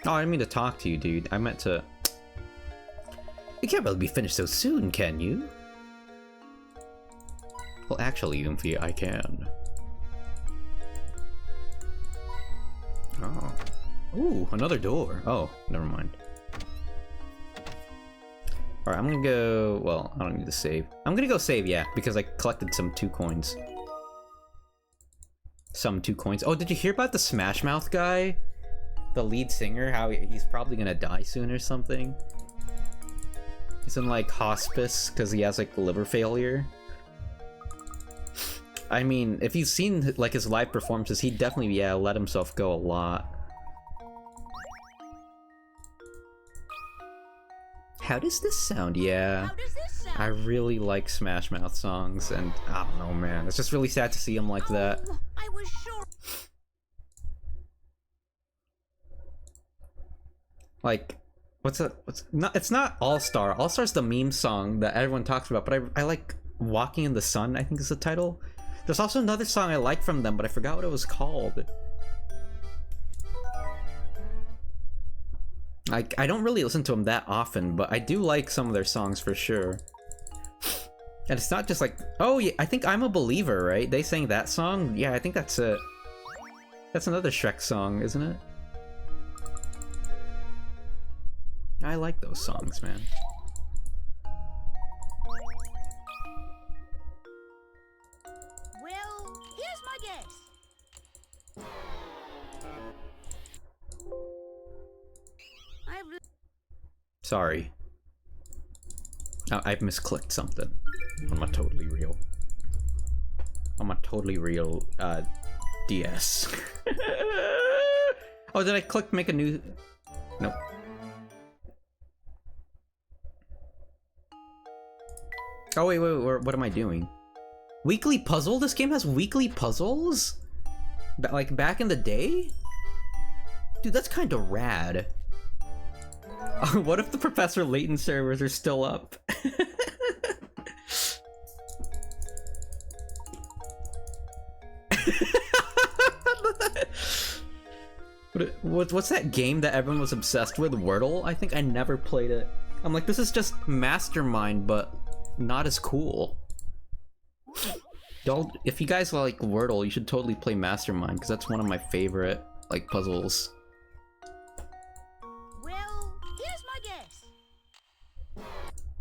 [SPEAKER 2] Oh, I didn't mean to talk to you, dude. I meant to... You can't really be finished so soon, can you? Well, actually, Oomphy, I can. Oh. Ooh, another door. Oh, never mind. Alright, I'm gonna go... Well, I don't need to save. I'm gonna go save, yeah, because I collected some 2 coins. Some 2 coins. Oh, did you hear about the Smash Mouth guy? The lead singer? How he's probably gonna die soon or something? He's in, like, hospice because he has, like, liver failure. I mean, if you've seen, like, his live performances, he definitely, yeah, let himself go a lot. How does this sound? Yeah.
[SPEAKER 3] How does this sound?
[SPEAKER 2] I really like Smash Mouth songs, and I don't know, man. It's just really sad to see him like that.
[SPEAKER 3] Oh, I was sure.
[SPEAKER 2] Like, it's not All-Star. All-Star's the meme song that everyone talks about, but I like Walking in the Sun, I think is the title. There's also another song I like from them, but I forgot what it was called. Like, I don't really listen to them that often, but I do like some of their songs for sure. And it's not just like, oh yeah, I think I'm a Believer, right? They sang that song? Yeah, I think that's it. That's another Shrek song, isn't it? I like those songs, man.
[SPEAKER 3] Well, here's my guess.
[SPEAKER 2] Sorry. I've misclicked something. On my totally real. On my totally real, DS. Oh, did I click make a new... Nope. Oh, wait, what am I doing? Weekly puzzle? This game has weekly puzzles? Like, back in the day? Dude, that's kinda rad. What if the Professor Layton servers are still up? What's that game that everyone was obsessed with? Wordle? I think I never played it. I'm like, this is just Mastermind, but not as cool. If you guys like Wordle, you should totally play Mastermind, because that's one of my favorite, like, puzzles.
[SPEAKER 3] Well, here's my guess.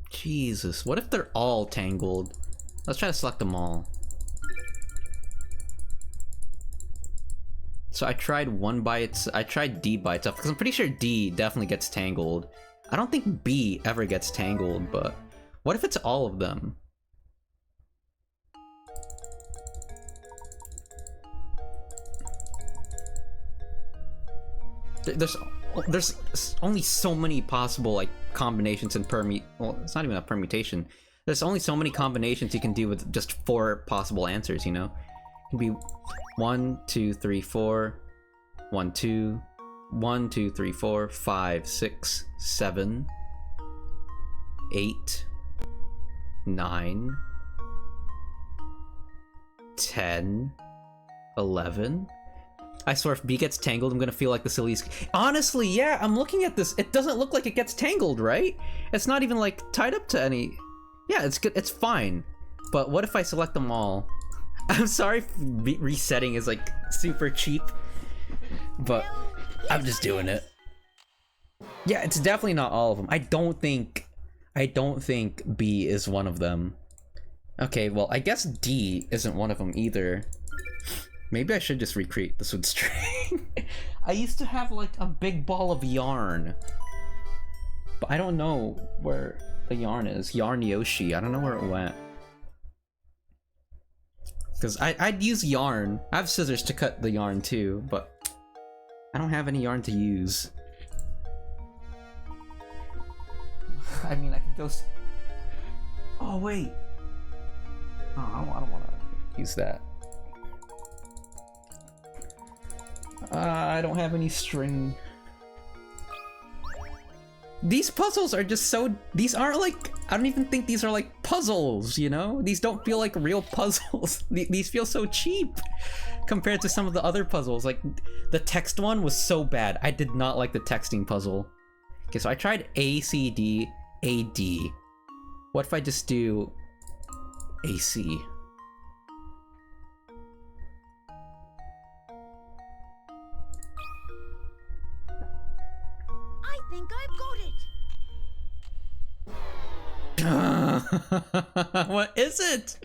[SPEAKER 2] Jesus, what if they're all tangled? Let's try to select them all. So I tried I tried D by itself, because I'm pretty sure D definitely gets tangled. I don't think B ever gets tangled, but what if it's all of them? There's only so many possible, like, combinations and well, it's not even a permutation. There's only so many combinations you can do with just 4 possible answers, you know? It can be 1, 2, 3, 4, 1, 2, 1, 2, 3, 4, 5, 6, 7, 8, 9, 10, 11. I swear if B gets tangled, I'm gonna feel like the silliest. Honestly, yeah, I'm looking at this. It doesn't look like it gets tangled, right? It's not even, like, tied up to any... Yeah, it's good. It's fine. But what if I select them all? I'm sorry if resetting is, like, super cheap. But I'm just doing it. Yeah, it's definitely not all of them. I don't think B is one of them. Okay, well, I guess D isn't one of them either. Maybe I should just recreate this with string. I used to have, like, a big ball of yarn. But I don't know where the yarn is. Yarn Yoshi. I don't know where it went. Because I'd use yarn. I have scissors to cut the yarn too, but I don't have any yarn to use. I mean, I could go... Oh, wait. Oh, I don't want to use that. I don't have any string. these puzzles are just so... These aren't like... I don't even think these are like puzzles, you know? These don't feel like real puzzles. These feel so cheap compared to some of the other puzzles. Like, the text one was so bad. I did not like the texting puzzle. Okay, so I tried A, C, D, A, D. What if I just do A, C?
[SPEAKER 3] I think I've got it.
[SPEAKER 2] What is it?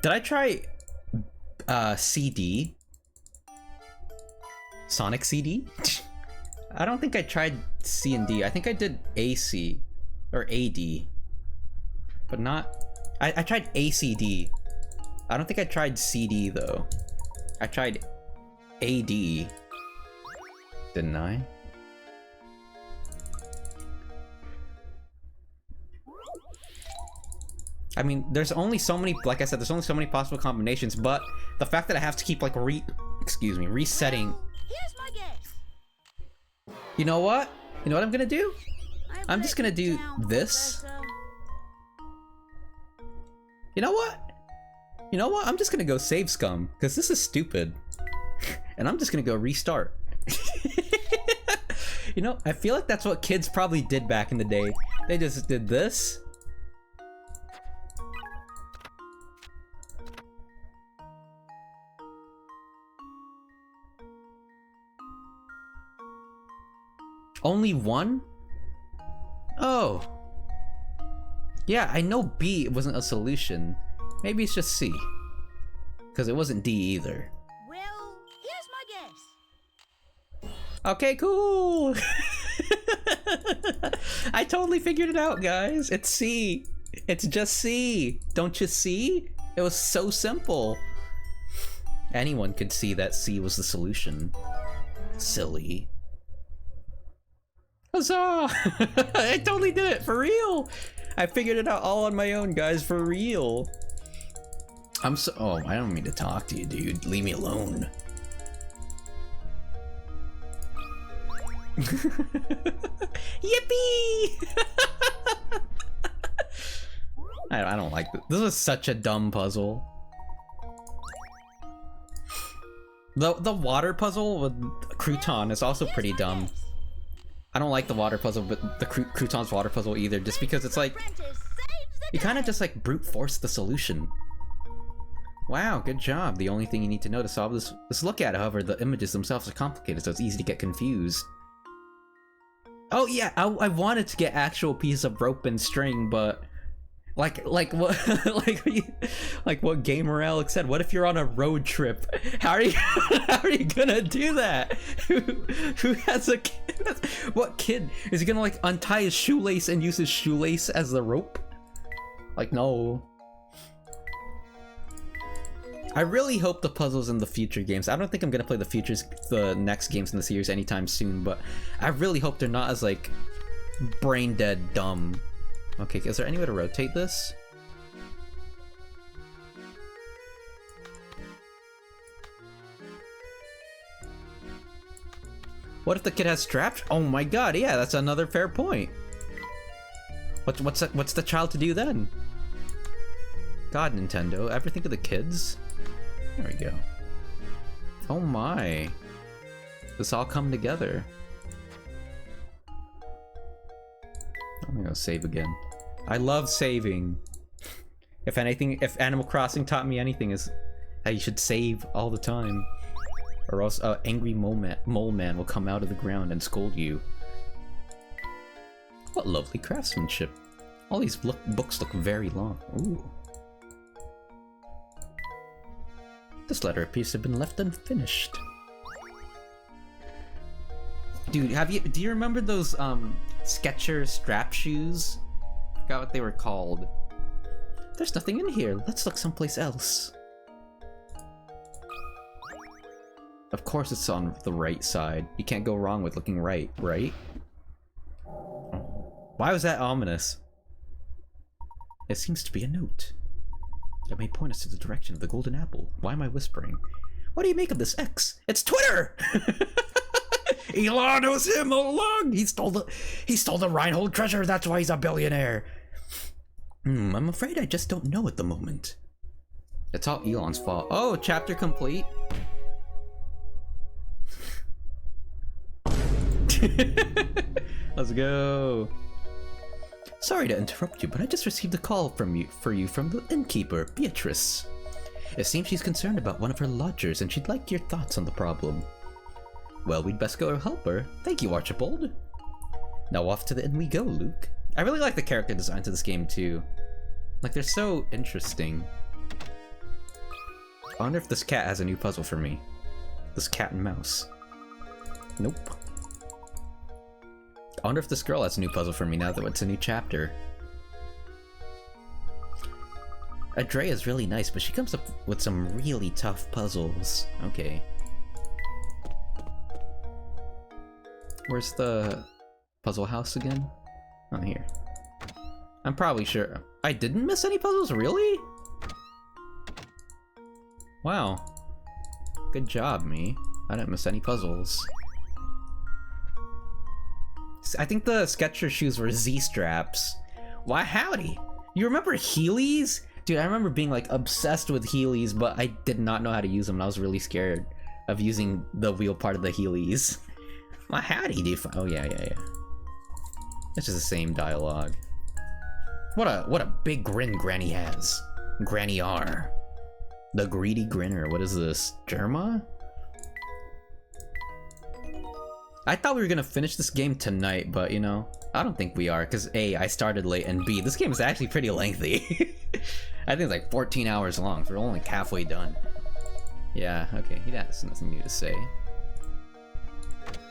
[SPEAKER 2] Did I try CD? Sonic CD? I don't think I tried C and D. I think I did AC or AD, but not. I tried ACD. I don't think I tried CD though. I tried AD. Didn't I? I mean, there's only so many, like I said, there's only so many possible combinations, but the fact that I have to keep like resetting.
[SPEAKER 3] Here's my guess.
[SPEAKER 2] You know what? You know what I'm gonna do? I'm just gonna
[SPEAKER 3] let you
[SPEAKER 2] do
[SPEAKER 3] down,
[SPEAKER 2] this.
[SPEAKER 3] Professor.
[SPEAKER 2] You know what? You know what? I'm just gonna go save scum, because this is stupid. And I'm just gonna go restart. You know, I feel like that's what kids probably did back in the day. They just did this. Only one? Oh. Yeah, I know B wasn't a solution. Maybe it's just C. Because it wasn't D either.
[SPEAKER 3] Well, here's my guess.
[SPEAKER 2] Okay, cool! I totally figured it out, guys. It's C. It's just C. Don't you see? It was so simple. Anyone could see that C was the solution. Silly. Huzzah! I totally did it, for real! I figured it out all on my own, guys, for real. I'm so- oh, I don't mean to talk to you, dude. Leave me alone. Yippee! I don't like this. This is such a dumb puzzle. The water puzzle with Crouton is also pretty dumb. I don't like the water puzzle, but the Crouton's water puzzle either, just because it's like, you kind of just like brute force the solution. Wow, good job. The only thing you need to know to solve this look at, however, the images themselves are complicated, so it's easy to get confused. Oh yeah, I wanted to get actual pieces of rope and string, but like what like what Gamer Alex said, what if you're on a road trip? How are you gonna do that? Who has a kid? What kid is he gonna like untie his shoelace and use his shoelace as the rope? Like, no. I really hope the puzzles in the future games, I don't think I'm gonna play the next games in the series anytime soon, but I really hope they're not as like brain dead dumb. Okay, is there any way to rotate this? What if the kid has straps? Oh my god, yeah, that's another fair point. What's the child to do then? God, Nintendo, ever think of the kids? There we go. Oh my. This all come together. I'm gonna save again. I love saving. If anything, if Animal Crossing taught me anything, is that you should save all the time. Or else an angry mole man will come out of the ground and scold you. What lovely craftsmanship. All these books look very long. Ooh. This letter appears to have been left unfinished. Dude, do you remember those Skechers strap shoes? Forgot what they were called. There's nothing in here. Let's look someplace else. Of course it's on the right side. You can't go wrong with looking right, right? Why was that ominous? It seems to be a note. It may point us to the direction of the golden apple. Why am I whispering? What do you make of this X? It's Twitter! Elon, it was him all along. He stole the Reinhold treasure. That's why he's a billionaire. I'm afraid I just don't know at the moment. It's all Elon's fault. Oh, chapter complete. Let's go. Sorry to interrupt you, but I just received a call from the innkeeper, Beatrice. It seems she's concerned about one of her lodgers and she'd like your thoughts on the problem. Well, we'd best go help her. Thank you, Archibald. Now off to the inn we go, Luke. I really like the character design to this game too. Like, they're so interesting. I wonder if this cat has a new puzzle for me. This cat and mouse. Nope. I wonder if this girl has a new puzzle for me now that it's a new chapter. Adrea's really nice, but she comes up with some really tough puzzles. Okay. Where's the puzzle house again? Oh, here. I'm probably sure. I didn't miss any puzzles? Really? Wow. Good job, me. I didn't miss any puzzles. I think the Skechers shoes were Z-straps. Why, howdy. You remember Heelys? Dude, I remember being like obsessed with Heelys, but I did not know how to use them and I was really scared of using the wheel part of the Heelys. Why, howdy, dude. Oh, yeah. This is the same dialogue. What a big grin Granny has. Granny R. The greedy grinner. What is this? Germa? I thought we were gonna finish this game tonight, but you know, I don't think we are, because A, I started late, and B, this game is actually pretty lengthy. I think it's like 14 hours long, so we're only like halfway done. Yeah, okay, he has nothing new to say.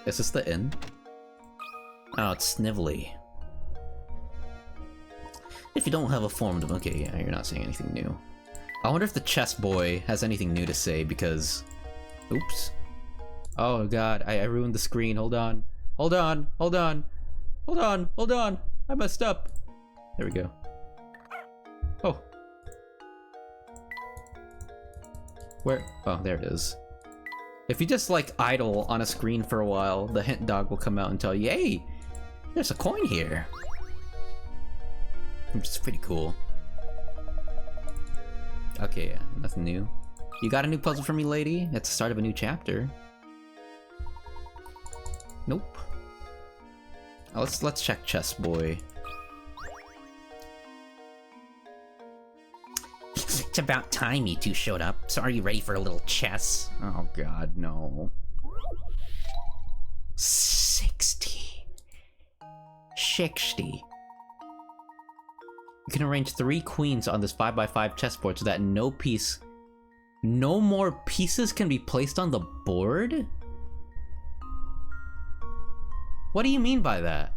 [SPEAKER 2] Is this the inn? Oh, it's Snively. If you don't have a form to... Okay, yeah, you're not saying anything new. I wonder if the chess boy has anything new to say, because... Oops. Oh god, I ruined the screen. Hold on. Hold on. I messed up. There we go. Oh. Where? Oh, there it is. If you just like idle on a screen for a while, the hint dog will come out and tell you, hey, there's a coin here. Which is pretty cool. Okay, yeah, nothing new. You got a new puzzle for me, lady? It's the start of a new chapter. Nope. Oh, let's check Chess Boy. It's about time you two showed up. So are you ready for a little chess? Oh god, no. 60. 60. You can arrange 3 queens on this 5x5 chessboard so that no more pieces can be placed on the board? What do you mean by that?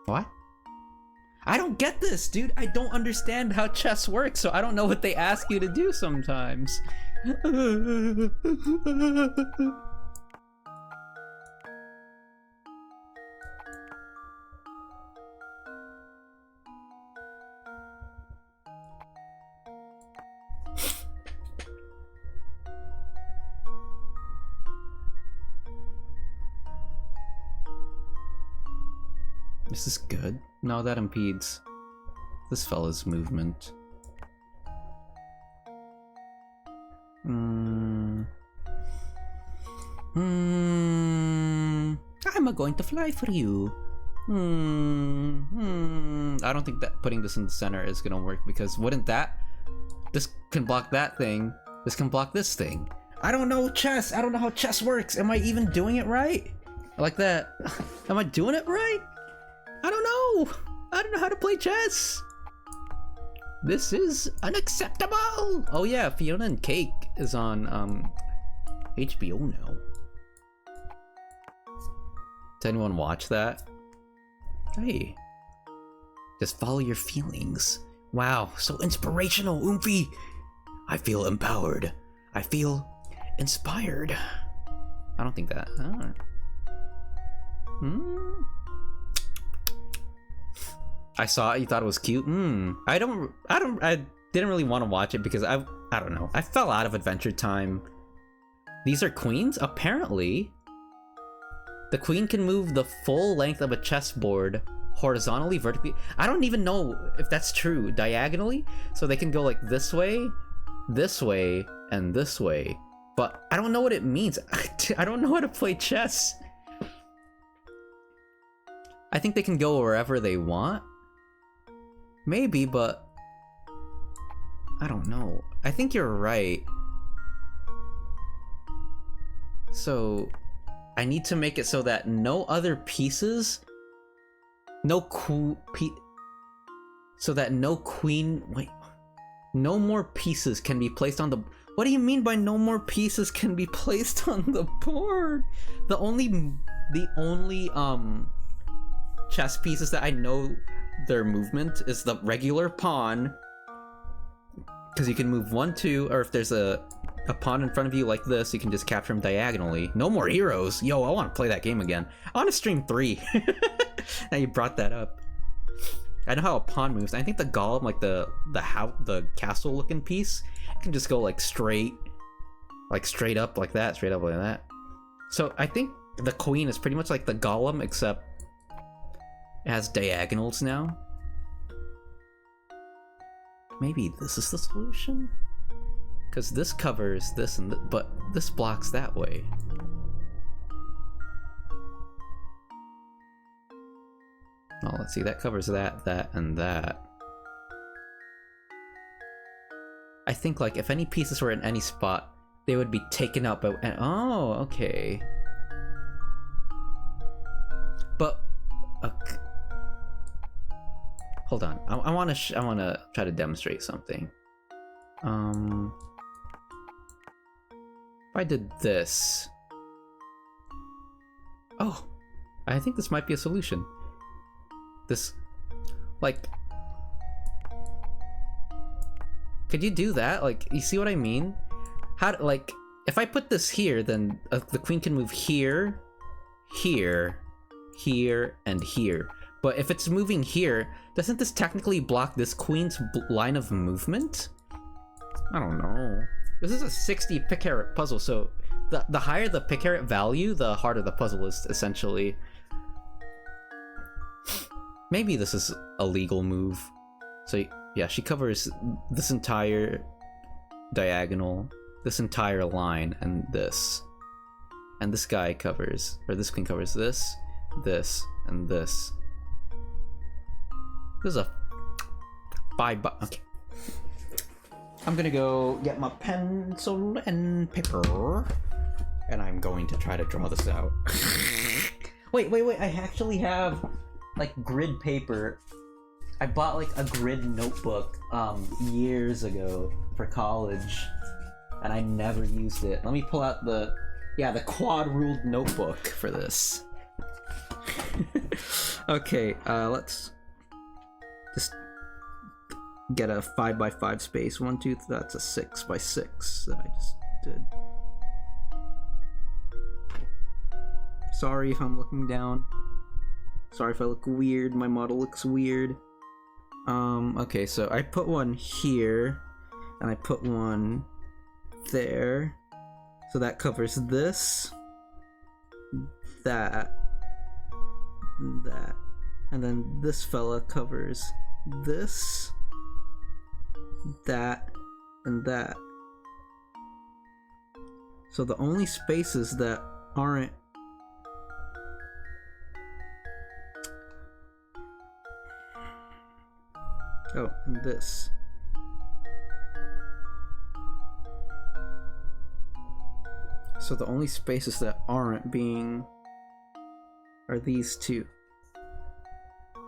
[SPEAKER 2] What? I don't get this, dude. I don't understand how chess works, so I don't know what they ask you to do sometimes. Is this good? No, that impedes this fella's movement. I'm going to fly for you. I don't think that putting this in the center is gonna work, because wouldn't that... This can block that thing. This can block this thing. I don't know chess. I don't know how chess works. Am I even doing it right? Like that. Am I doing it right? I don't know. I don't know how to play chess. This is unacceptable. Oh yeah, Fiona and Cake is on HBO now. Did anyone watch that? Hey. Just follow your feelings. Wow, so inspirational, Oomphy. I feel empowered. I feel inspired. I don't think that. I saw it, you thought it was cute? I didn't really want to watch it because I don't know. I fell out of Adventure Time. These are queens? Apparently. The queen can move the full length of a chessboard horizontally, vertically. I don't even know if that's true. Diagonally? So they can go like this way, and this way. But I don't know what it means. I don't know how to play chess. I think they can go wherever they want. Maybe, but I don't know. I think you're right. So I need to make it so that no other pieces, no more pieces can be placed on the. What do you mean by no more pieces can be placed on the board? The only chess pieces that I know their movement is the regular pawn, because you can move 1, 2, or if there's a pawn in front of you like this, you can just capture him diagonally. No more heroes. Yo, I want to play that game again. I want to stream 3. Now you brought that up. I know how a pawn moves. I think the golem, like the castle looking piece, can just go like straight up like that, straight up like that. So I think the queen is pretty much like the golem, except it has diagonals now. Maybe this is the solution? Because this covers this but this blocks that way. Oh, let's see, that covers that, and that. I think, like, if any pieces were in any spot, they would be taken out by... Oh, okay. But... hold on. I want to try to demonstrate something. If I did this... Oh! I think this might be a solution. This... Like... Could you do that? Like, you see what I mean? How, like, if I put this here, then the queen can move here, here, here, and here. But if it's moving here, doesn't this technically block this queen's line of movement? I don't know. This is a 60 picarat puzzle, so the higher the picarat value, the harder the puzzle is, essentially. Maybe this is a legal move. So yeah, she covers this entire diagonal, this entire line, and this. And this guy covers, or this queen covers this, this, and this. This is a bye-bye. Okay. I'm gonna go get my pencil and paper, and I'm going to try to draw this out. Wait, I actually have, like, grid paper. I bought, like, a grid notebook, years ago for college, and I never used it. Let me pull out the quad-ruled notebook for this. Okay, let's just get a 5x5 space. 1, 2, that's a 6x6 that I just did. Sorry if I'm looking down. Sorry if I look weird. My model looks weird. Okay, so I put one here, and I put one there. So that covers this, that, and then this fella covers this, that, and that. So the only spaces that aren't and this. So the only spaces that aren't being are these two.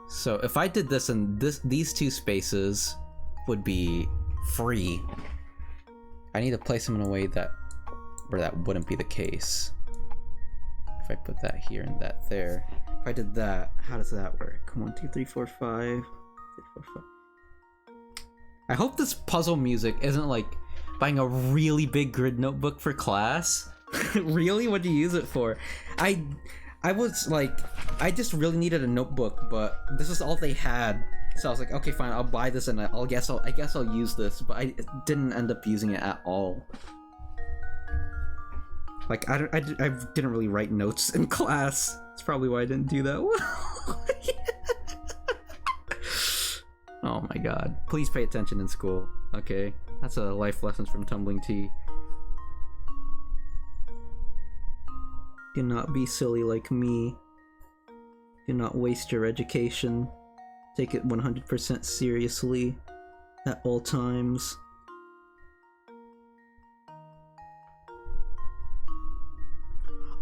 [SPEAKER 2] So if I did this, and these two spaces would be free. I need to place them in a way where that wouldn't be the case. If I put that here and that there. If I did that, how does that work? 1, 2, 3, 4, 5. 3, 4, 5. I hope this puzzle music isn't like buying a really big grid notebook for class. Really? What do you use it for? I was like, I just really needed a notebook, but this is all they had. So I was like, okay, fine, I'll buy this and I guess I'll use this, but I didn't end up using it at all. Like, I didn't really write notes in class. That's probably why I didn't do that well. Oh my god. Please pay attention in school, okay? That's a life lessons from Tumbling Tea. Do not be silly like me. Do not waste your education. Take it 100% seriously at all times.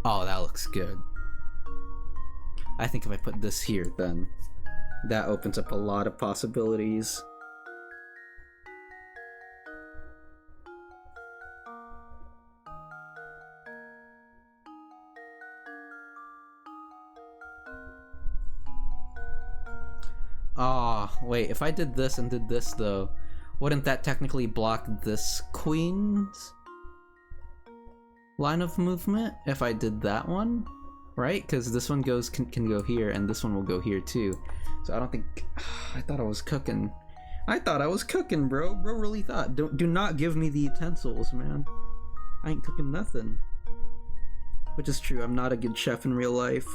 [SPEAKER 2] Oh, that looks good. I think if I put this here, then that opens up a lot of possibilities. Ah, oh, wait, if I did this and did this though, wouldn't that technically block this queen's line of movement if I did that one? Right? Because this one can go here and this one will go here too. So I don't think... I thought I was cooking. I thought I was cooking, bro. Bro really thought. Do not give me the utensils, man. I ain't cooking nothing. Which is true, I'm not a good chef in real life.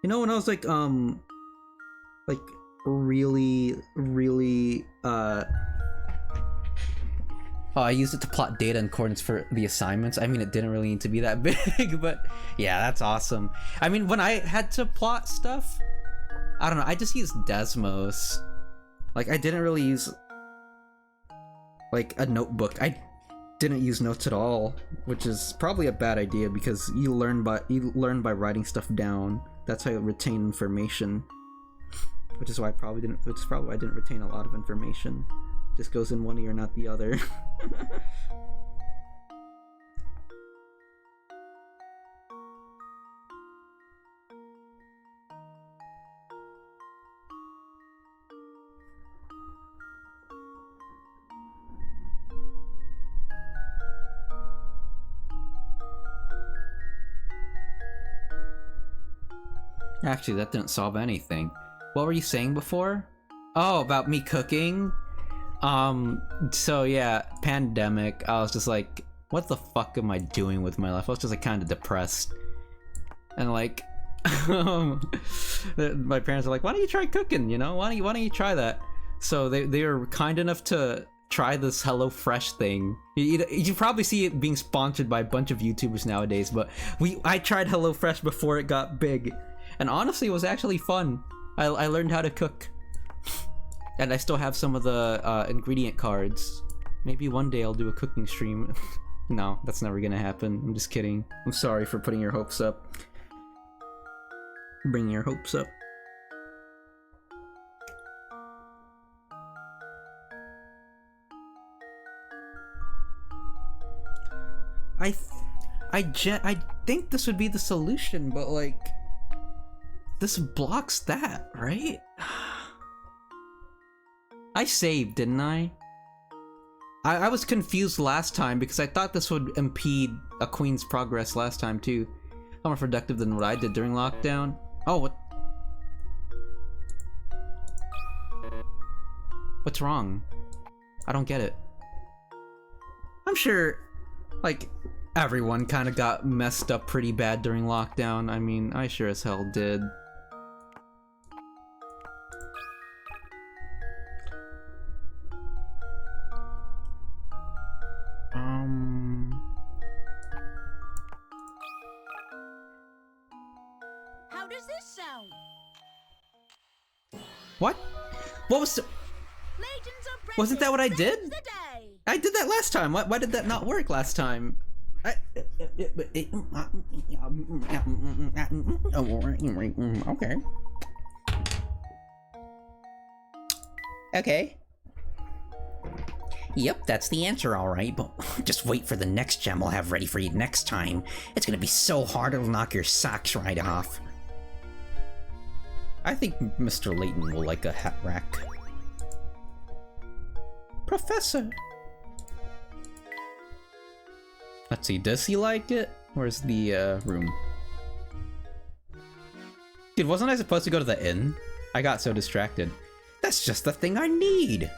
[SPEAKER 2] You know, when I was like really oh, I used it to plot data in accordance for the assignments. I mean, it didn't really need to be that big, but yeah, that's awesome. I mean, when I had to plot stuff, I don't know, I just used Desmos. Like, I didn't really use like a notebook. I didn't use notes at all, which is probably a bad idea because you learn by writing stuff down. That's how you retain information. Which is why I probably didn't retain a lot of information. Just goes in one ear, not the other. Actually, that didn't solve anything. What were you saying before? Oh, about me cooking? So yeah, pandemic, I was just like, what the fuck am I doing with my life? I was just like kind of depressed. And like, my parents are like, why don't you try cooking, you know? Why don't you try that? So they were kind enough to try this HelloFresh thing. You probably see it being sponsored by a bunch of YouTubers nowadays, but I tried HelloFresh before it got big. And honestly, it was actually fun. I learned how to cook. And I still have some of the ingredient cards. Maybe one day I'll do a cooking stream. No, that's never gonna happen. I'm just kidding. I'm sorry for putting your hopes up. Bring your hopes up. I think this would be the solution, but like, this blocks that, right? I saved, didn't I? I was confused last time because I thought this would impede a queen's progress last time too. I'm more productive than what I did during lockdown. Oh, what? What's wrong? I don't get it. I'm sure, like, everyone kind of got messed up pretty bad during lockdown. I mean, I sure as hell did.
[SPEAKER 3] How does this sound?
[SPEAKER 2] What? What was the...
[SPEAKER 3] Legends of
[SPEAKER 2] Wasn't that what I
[SPEAKER 3] Princess
[SPEAKER 2] did?
[SPEAKER 3] saves the day.
[SPEAKER 2] I did that last time. Why did that not work last time? Okay. Okay.
[SPEAKER 5] Yep, that's the answer, alright, but just wait for the next gem we'll have ready for you next time. It's gonna be so hard it'll knock your socks right off.
[SPEAKER 2] I think Mr. Layton will like a hat rack. Professor! Let's see, does he like it? Where's the room? Dude, wasn't I supposed to go to the inn? I got so distracted. That's just the thing I need!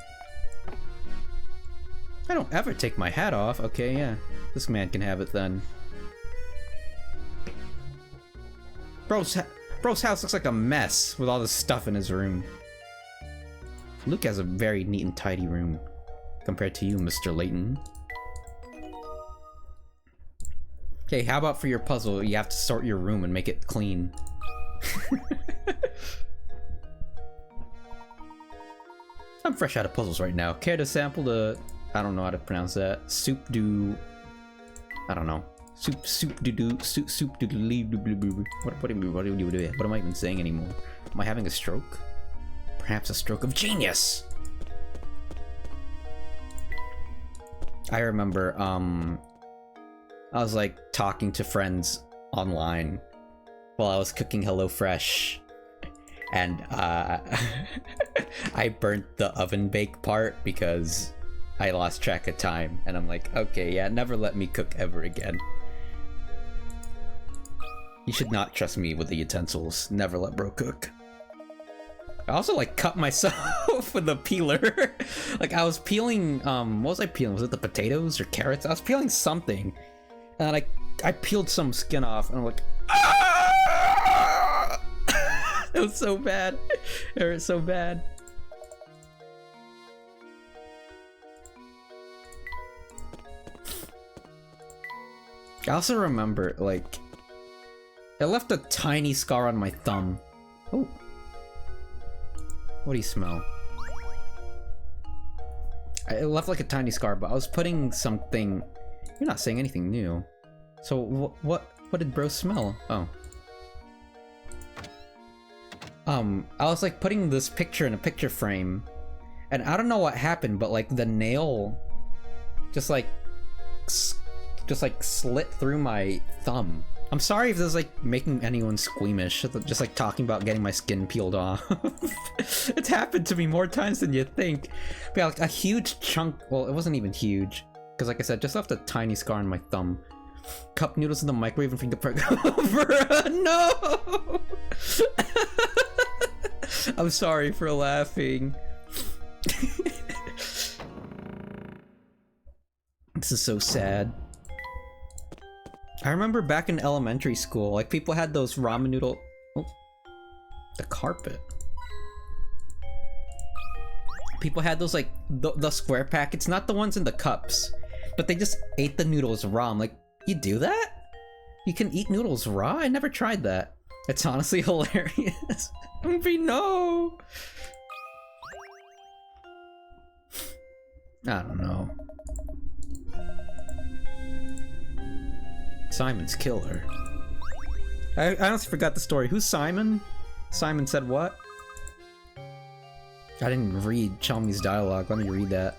[SPEAKER 2] I don't ever take my hat off. Okay, yeah. This man can have it then. Bro's house looks like a mess with all this stuff in his room. Luke has a very neat and tidy room compared to you, Mr. Layton. Okay, how about for your puzzle, you have to sort your room and make it clean. I'm fresh out of puzzles right now. Care to sample the... I don't know how to pronounce that. Soup do... I don't know. Soup do... What am I even saying anymore? Am I having a stroke? Perhaps a stroke of genius! I remember, I was like talking to friends online while I was cooking HelloFresh, and I burnt the oven bake part because I lost track of time, and I'm like, okay, yeah, never let me cook ever again. You should not trust me with the utensils. Never let bro cook. I also like cut myself with a peeler. Like I was peeling, what was I peeling? Was it the potatoes or carrots? I was peeling something, and I peeled some skin off, and I'm like, ah! It was so bad. It hurt so bad. I also remember, like, it left a tiny scar on my thumb. Oh. What do you smell? It left like a tiny scar, but I was putting something... You're not saying anything new. So what did bro smell? Oh. I was like putting this picture in a picture frame, and I don't know what happened, but like the nail just like slit through my thumb. I'm sorry if this is like making anyone squeamish, just like talking about getting my skin peeled off. It's happened to me more times than you think. But yeah, like a huge chunk, well, it wasn't even huge, because like I said, just left a tiny scar on my thumb. Cup noodles in the microwave and fingerprint over. No! I'm sorry for laughing. This is so sad. I remember back in elementary school, like people had those ramen noodle... Oh, the carpet. People had those like, the square packets, not the ones in the cups, but they just ate the noodles raw. I'm like, you do that? You can eat noodles raw? I never tried that. It's honestly hilarious. No! I don't know. Simon's killer. I honestly forgot the story. Who's Simon? Simon said what? I didn't read Chalmy's dialogue. Let me read that.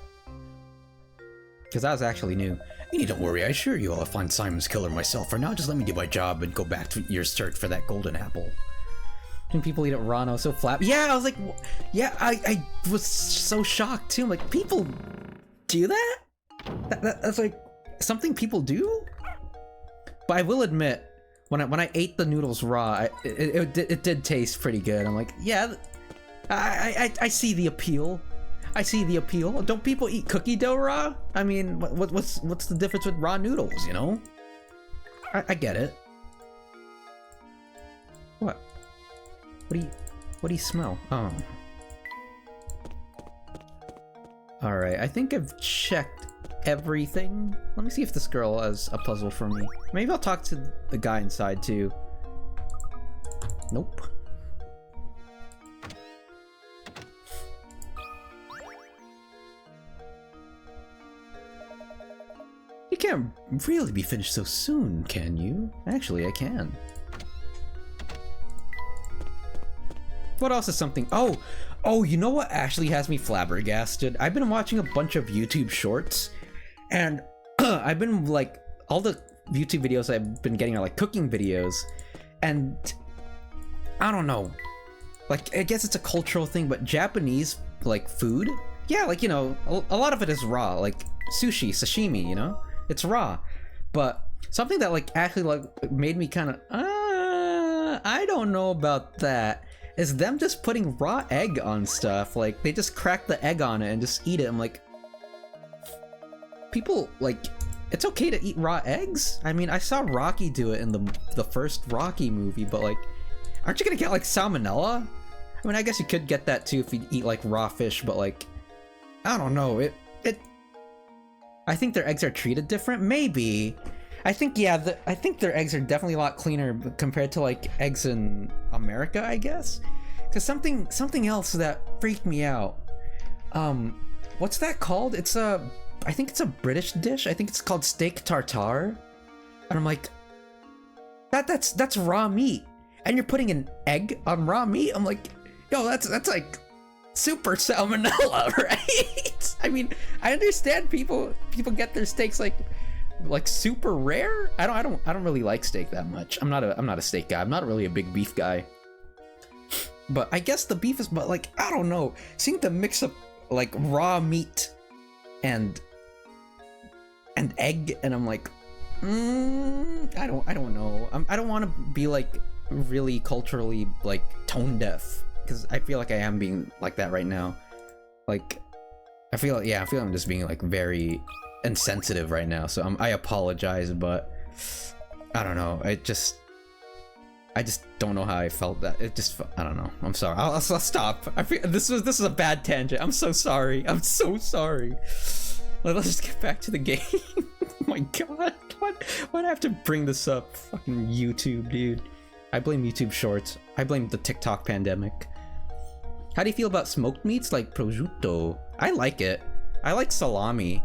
[SPEAKER 2] Because that was actually new. You needn't worry, I assure you I'll find Simon's killer myself. For now, just let me do my job and go back to your search for that golden apple. Can people eat it raw? No, so flat. Yeah, I was like, yeah, I was so shocked too. I'm like, people do that? That's like something people do? But I will admit, when I ate the noodles raw, it did taste pretty good. I'm like, yeah, I see the appeal. I see the appeal. Don't people eat cookie dough raw? I mean, what's the difference with raw noodles, you know? I get it. What? What do you smell? Oh. Alright, I think I've checked everything. Let me see if this girl has a puzzle for me. Maybe I'll talk to the guy inside too. Nope. You can't really be finished so soon, can you? Actually, I can. What else is something? Oh, you know what actually has me flabbergasted? I've been watching a bunch of YouTube shorts, and I've been like, all the YouTube videos I've been getting are like cooking videos, and I don't know, like, I guess it's a cultural thing, but Japanese, like, food, yeah, like, you know, a lot of it is raw, like sushi, sashimi, you know, it's raw, but something that like actually like made me kind of I don't know about that. Is them just putting raw egg on stuff? Like, they just crack the egg on it and just eat it. I'm like, people, like, it's okay to eat raw eggs? I mean, I saw Rocky do it in the first Rocky movie, but like, aren't you gonna get like salmonella? I mean, I guess you could get that too if you eat like raw fish, but like, I don't know. I think their eggs are treated different. Maybe. I think, yeah, I think their eggs are definitely a lot cleaner compared to like eggs in America, I guess. Cause something else that freaked me out. What's that called? I think it's a British dish. I think it's called steak tartare. And I'm like, that's raw meat. And you're putting an egg on raw meat? I'm like, yo, that's like super salmonella, right? I mean, I understand people get their steaks like super rare. I don't really like steak that much. I'm not a steak guy. I'm not really a big beef guy. But I guess the beef is, but like, I don't know. Seeing the mix of like raw meat and egg, and I'm like, I don't know. I don't want to be like really culturally like tone deaf, because I feel like I am being like that right now. Like, I feel I'm just being like very insensitive right now. So I apologize, but I don't know. I just don't know how I felt that. I don't know. I'm sorry. I'll stop. I feel this is a bad tangent. I'm so sorry. I'm so sorry. Let's just get back to the game. Oh my god. Why'd I have to bring this up? Fucking YouTube, dude. I blame YouTube Shorts. I blame the TikTok pandemic. How do you feel about smoked meats like prosciutto? I like it. I like salami.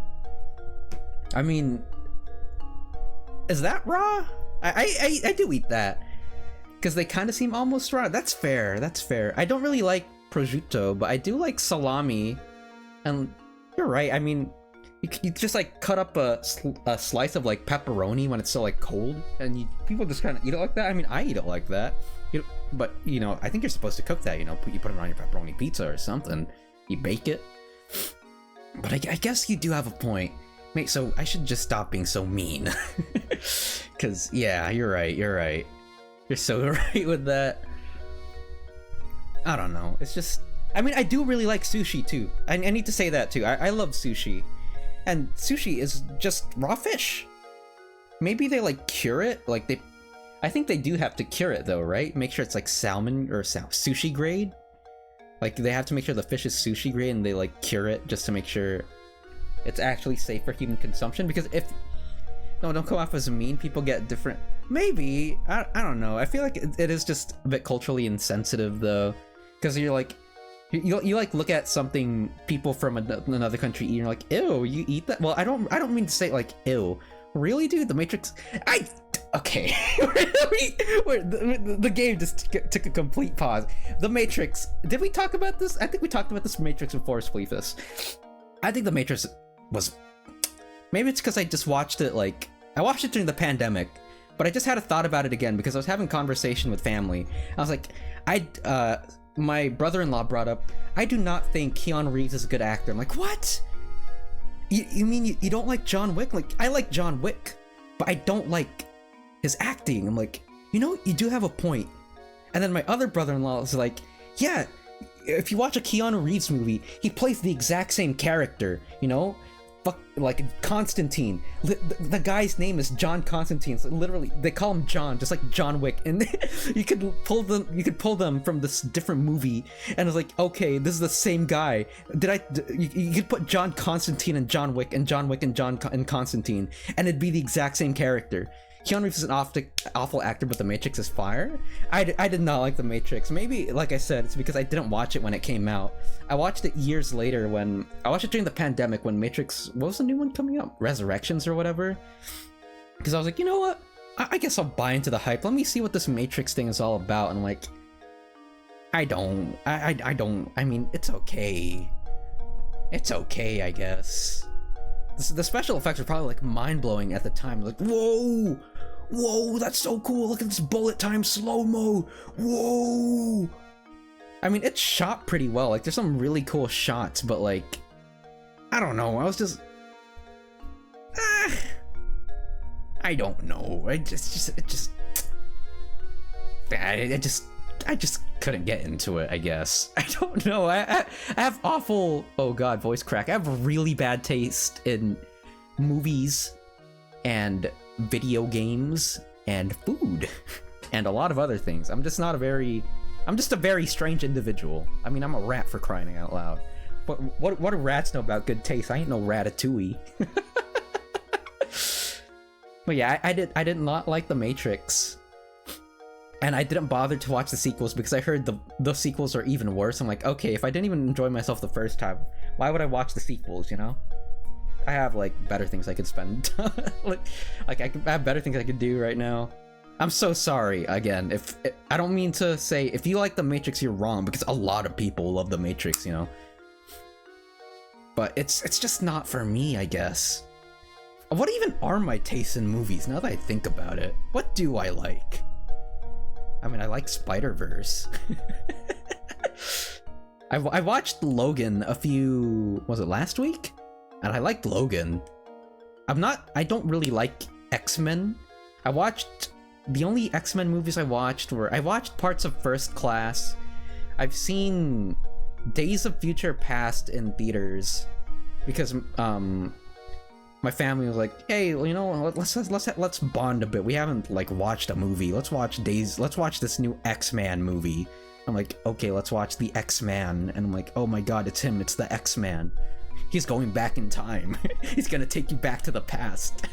[SPEAKER 2] I mean, is that raw? I do eat that. Because they kind of seem almost raw. That's fair. That's fair. I don't really like prosciutto, but I do like salami. And you're right. I mean, you just like cut up a slice of like pepperoni when it's still like cold, and people just kind of eat it like that. I mean, I eat it like that. But you know, I think you're supposed to cook that. You know, you put it on your pepperoni pizza or something. You bake it. But I guess you do have a point, mate. So I should just stop being so mean. Cause yeah, you're right. You're so right with that. I don't know. It's just, I mean, I do really like sushi too. I need to say that too. I love sushi. And sushi is just raw fish. Maybe they like cure it. Like I think they do have to cure it though, right? Make sure it's like salmon or sushi grade. Like they have to make sure the fish is sushi grade, and they like cure it just to make sure it's actually safe for human consumption. Because don't come off as mean. People get different. Maybe I don't know. I feel like it is just a bit culturally insensitive though, because you're like. You like look at something people from another country eat, and you're like, ew, you eat that? Well, I don't mean to say like ew. Really, dude? The Matrix. Okay. The game just took a complete pause. The Matrix. Did we talk about this? I think we talked about this Matrix before, Spleefus. I think the Matrix was. Maybe it's because I just watched it I watched it during the pandemic, but I just had a thought about it again because I was having conversation with family. I was like, my brother-in-law brought up, I do not think Keanu Reeves is a good actor. I'm like, what? You mean you don't like John Wick? Like, I like John Wick, but I don't like his acting. I'm like, you do have a point. And then my other brother-in-law is like, yeah, if you watch a Keanu Reeves movie, he plays the exact same character, Fuck, like Constantine. The guy's name is John Constantine. So literally, they call him John, just like John Wick. And you could pull them from this different movie. And it's like, okay, this is the same guy. You could put John Constantine and John Wick and John Wick and and Constantine, and it'd be the exact same character. Keanu Reeves is an awful actor, but The Matrix is fire. I did not like The Matrix. Maybe, like I said, it's because I didn't watch it when it came out. I watched it years later I watched it during the pandemic when Matrix, what was the new one coming out? Resurrections or whatever? Because I was like, you know what? I guess I'll buy into the hype. Let me see what this Matrix thing is all about. And like, I mean, it's okay. It's okay, I guess. The special effects are probably like mind-blowing at the time. Like, whoa, that's so cool. Look at this bullet time slow-mo. Whoa. I mean, it's shot pretty well. Like, there's some really cool shots, but like, I don't know. I was just, I don't know. It just, I just couldn't get into it, I guess. I don't know. I have awful, oh god, voice crack. I have really bad taste in movies and video games and food and a lot of other things. I'm just a very strange individual. I mean, I'm a rat, for crying out loud. What do rats know about good taste? I ain't no ratatouille. But yeah, I did not like The Matrix. And I didn't bother to watch the sequels because I heard the sequels are even worse. I'm like, okay, if I didn't even enjoy myself the first time, why would I watch the sequels, you know? I have, like, better things I could spend. like I have better things I could do right now. I'm so sorry, again. I don't mean to say, if you like The Matrix, you're wrong, because a lot of people love The Matrix, you know? But it's just not for me, I guess. What even are my tastes in movies, now that I think about it? What do I like? I mean, I like Spider-Verse. I watched Logan was it last week? And I liked Logan. I don't really like X-Men. The only X-Men movies I watched parts of First Class. I've seen Days of Future Past in theaters because my family was like, hey, you know, let's bond a bit. We haven't like watched a movie. Let's watch this new X-Man movie. I'm like, okay, let's watch the X-Man. And I'm like, oh my god, it's him, it's the X-Man. He's going back in time. He's gonna take you back to the past.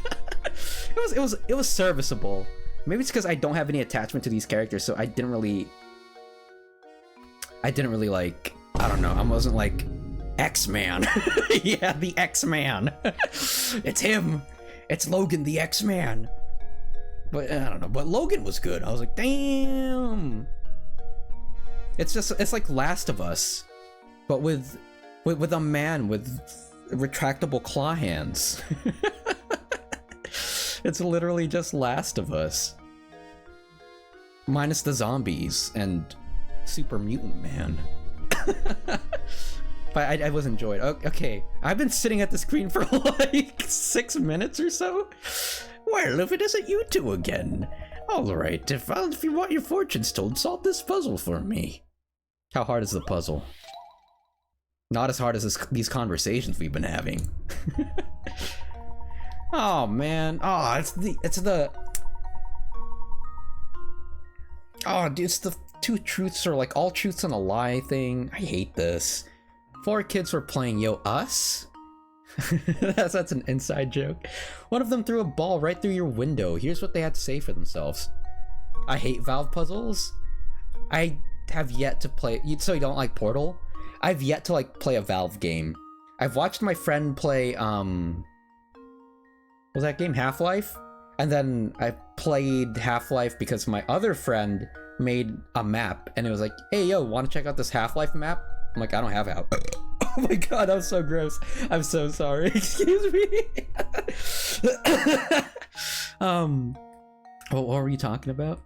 [SPEAKER 2] It was serviceable. Maybe it's because I don't have any attachment to these characters, so I didn't really like, I don't know, I wasn't like, X-Man. Yeah, the X-Man. It's him. It's Logan the X-Man. But I don't know, but Logan was good. I was like, damn. It's like Last of Us, but with a man with retractable claw hands. It's literally just Last of Us. Minus the zombies and Super Mutant Man. But I was enjoyed. Okay, I've been sitting at the screen for like 6 minutes or so. Well, if it isn't you two again. Alright, if you want your fortunes told, solve this puzzle for me. How hard is the puzzle? Not as hard as these conversations we've been having. Oh man. Oh, it's the oh dude, it's the two truths or like all truths and a lie thing. I hate this. 4 kids were playing Yo Us. that's an inside joke. One of them threw a ball right through your window. Here's what they had to say for themselves. I hate Valve puzzles. I have yet to play. So you don't like Portal? I've yet to like play a Valve game. I've watched my friend play was that game Half-Life? And then I played Half-Life because my other friend made a map and it was like, hey yo, want to check out this Half-Life map? I'm like, I don't have Half. Oh my god, that was so gross. I'm so sorry. Excuse me. What were you talking about?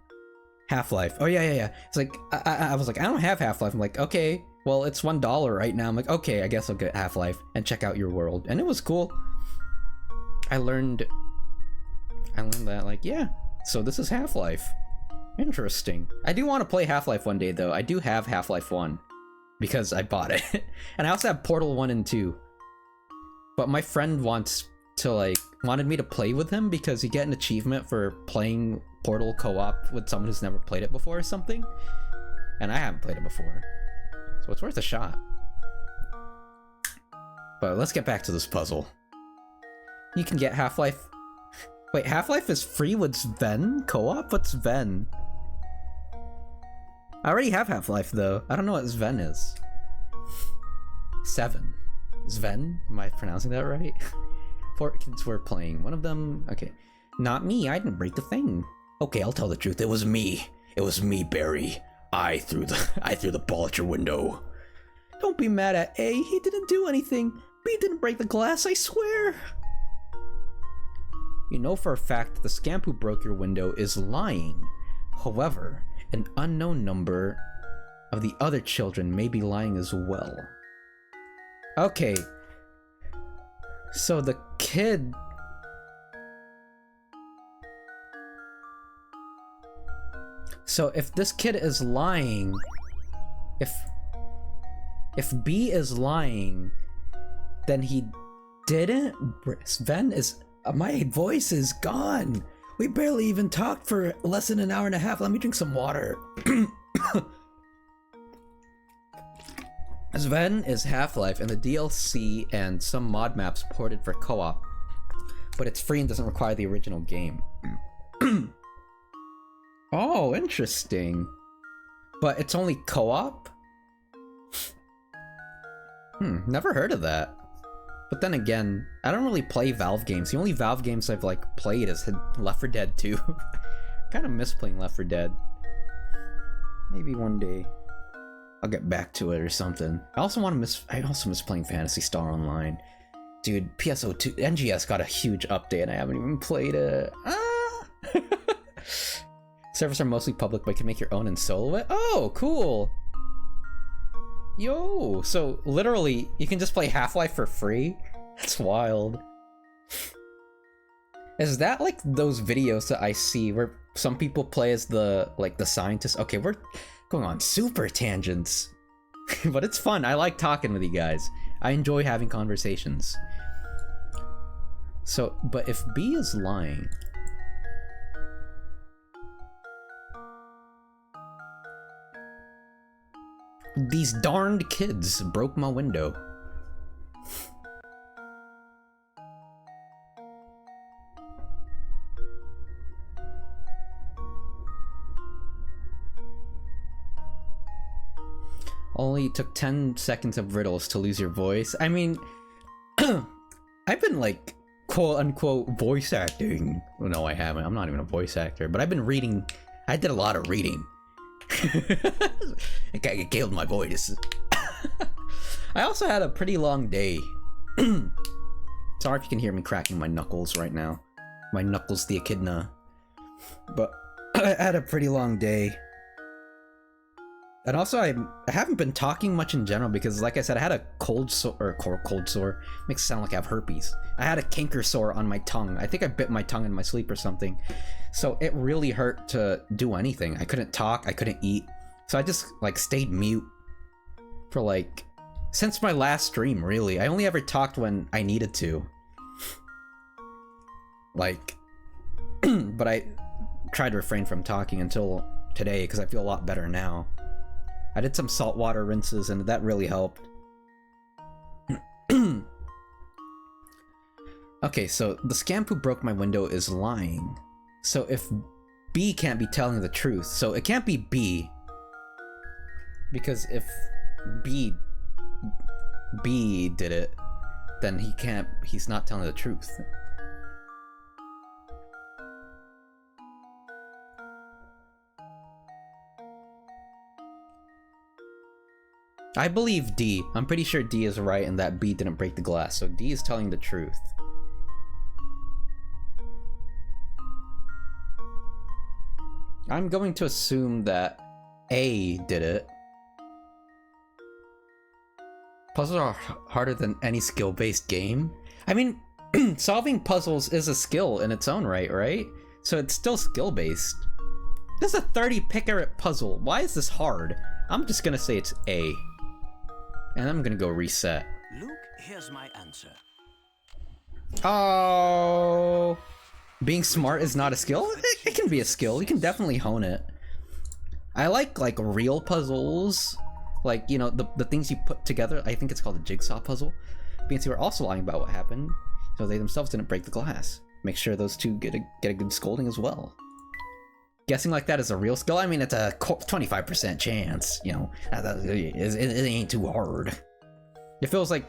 [SPEAKER 2] Half-Life. Oh yeah. It's like I was like, I don't have Half-Life. I'm like, okay, well it's $1 right now. I'm like, okay, I guess I'll get Half-Life and check out your world. And it was cool. I learned that like, yeah, so this is Half-Life. Interesting. I do want to play Half-Life one day though. I do have Half-Life 1 because I bought it. And I also have Portal 1 and 2. But my friend wanted me to play with him because you get an achievement for playing Portal co-op with someone who's never played it before or something. And I haven't played it before. So it's worth a shot. But let's get back to this puzzle. You can get Half-Life. Wait, Half-Life is free with Sven co-op? What's Sven? I already have Half-Life though. I don't know what Sven is. 7. Sven? Am I pronouncing that right? 4 kids were playing. One of them... Okay. Not me. I didn't break the thing. Okay, I'll tell the truth. It was me. It was me, Barry. I threw the ball at your window. Don't be mad at A. He didn't do anything. B didn't break the glass, I swear. You know for a fact that the scamp who broke your window is lying. However, an unknown number of the other children may be lying as well. Okay. So the kid... So if this kid is lying, if B is lying, then he didn't. Sven is. My voice is gone. We barely even talked for less than an hour and a half. Let me drink some water. Sven is Half-Life and the DLC and some mod maps ported for co-op, but it's free and doesn't require the original game. Oh, interesting. But it's only co-op? Never heard of that. But then again, I don't really play Valve games. The only Valve games I've like played is Left 4 Dead 2. Kind of miss playing Left 4 Dead. Maybe one day I'll get back to it or something. I also miss playing Phantasy Star Online. Dude, PSO2 NGS got a huge update and I haven't even played it. Servers are mostly public, but you can make your own and solo it. Oh, cool. Yo, so literally you can just play Half-Life for free? That's wild. Is that like those videos that I see where some people play as the scientist? Okay, we're going on super tangents. But it's fun. I like talking with you guys. I enjoy having conversations. So, but if B is lying, these darned kids broke my window. Only took 10 seconds of riddles to lose your voice. I mean, I've been like, quote unquote, voice acting. Well, no, I haven't. I'm not even a voice actor, but I've been reading. I did a lot of reading. It killed my voice. I also had a pretty long day. Sorry if you can hear me cracking my knuckles right now. My knuckles the echidna. But I had a pretty long day. And also, I haven't been talking much in general because, like I said, I had a cold sore. Makes it sound like I have herpes. I had a canker sore on my tongue. I think I bit my tongue in my sleep or something. So it really hurt to do anything. I couldn't talk. I couldn't eat. So I just, like, stayed mute for, like, since my last stream, really. I only ever talked when I needed to. Like, but I tried to refrain from talking until today because I feel a lot better now. I did some saltwater rinses and that really helped. Okay, so the scamp who broke my window is lying. So if B can't be telling the truth, so it can't be B. Because if B did it, then he's not telling the truth. I believe D. I'm pretty sure D is right and that B didn't break the glass, so D is telling the truth. I'm going to assume that A did it. Puzzles are harder than any skill-based game. I mean, solving puzzles is a skill in its own right, right? So it's still skill-based. This is a 30 picaret puzzle. Why is this hard? I'm just gonna say it's A. And I'm gonna go reset.
[SPEAKER 4] Luke, here's my answer.
[SPEAKER 2] Oh, being smart is not a skill? It can be a skill. You can definitely hone it. I like real puzzles. Like, you know, the things you put together. I think it's called a jigsaw puzzle. BNC were also lying about what happened, so they themselves didn't break the glass. Make sure those two get a good scolding as well. Guessing like that is a real skill? I mean, it's a 25% chance, you know. It ain't too hard. It feels like,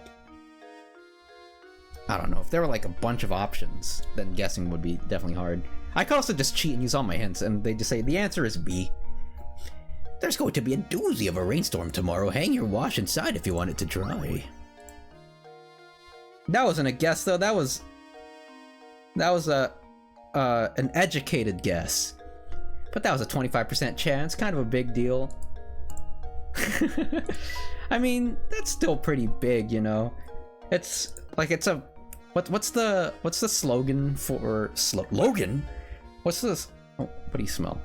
[SPEAKER 2] I don't know, if there were like a bunch of options, then guessing would be definitely hard. I could also just cheat and use all my hints, and they just say, the answer is B. There's going to be a doozy of a rainstorm tomorrow. Hang your wash inside if you want it to dry. That wasn't a guess, though. That was an educated guess. But that was a 25% chance, kind of a big deal. I mean, that's still pretty big, you know. It's like it's a what's the slogan for Logan? What's this? Oh, what do you smell?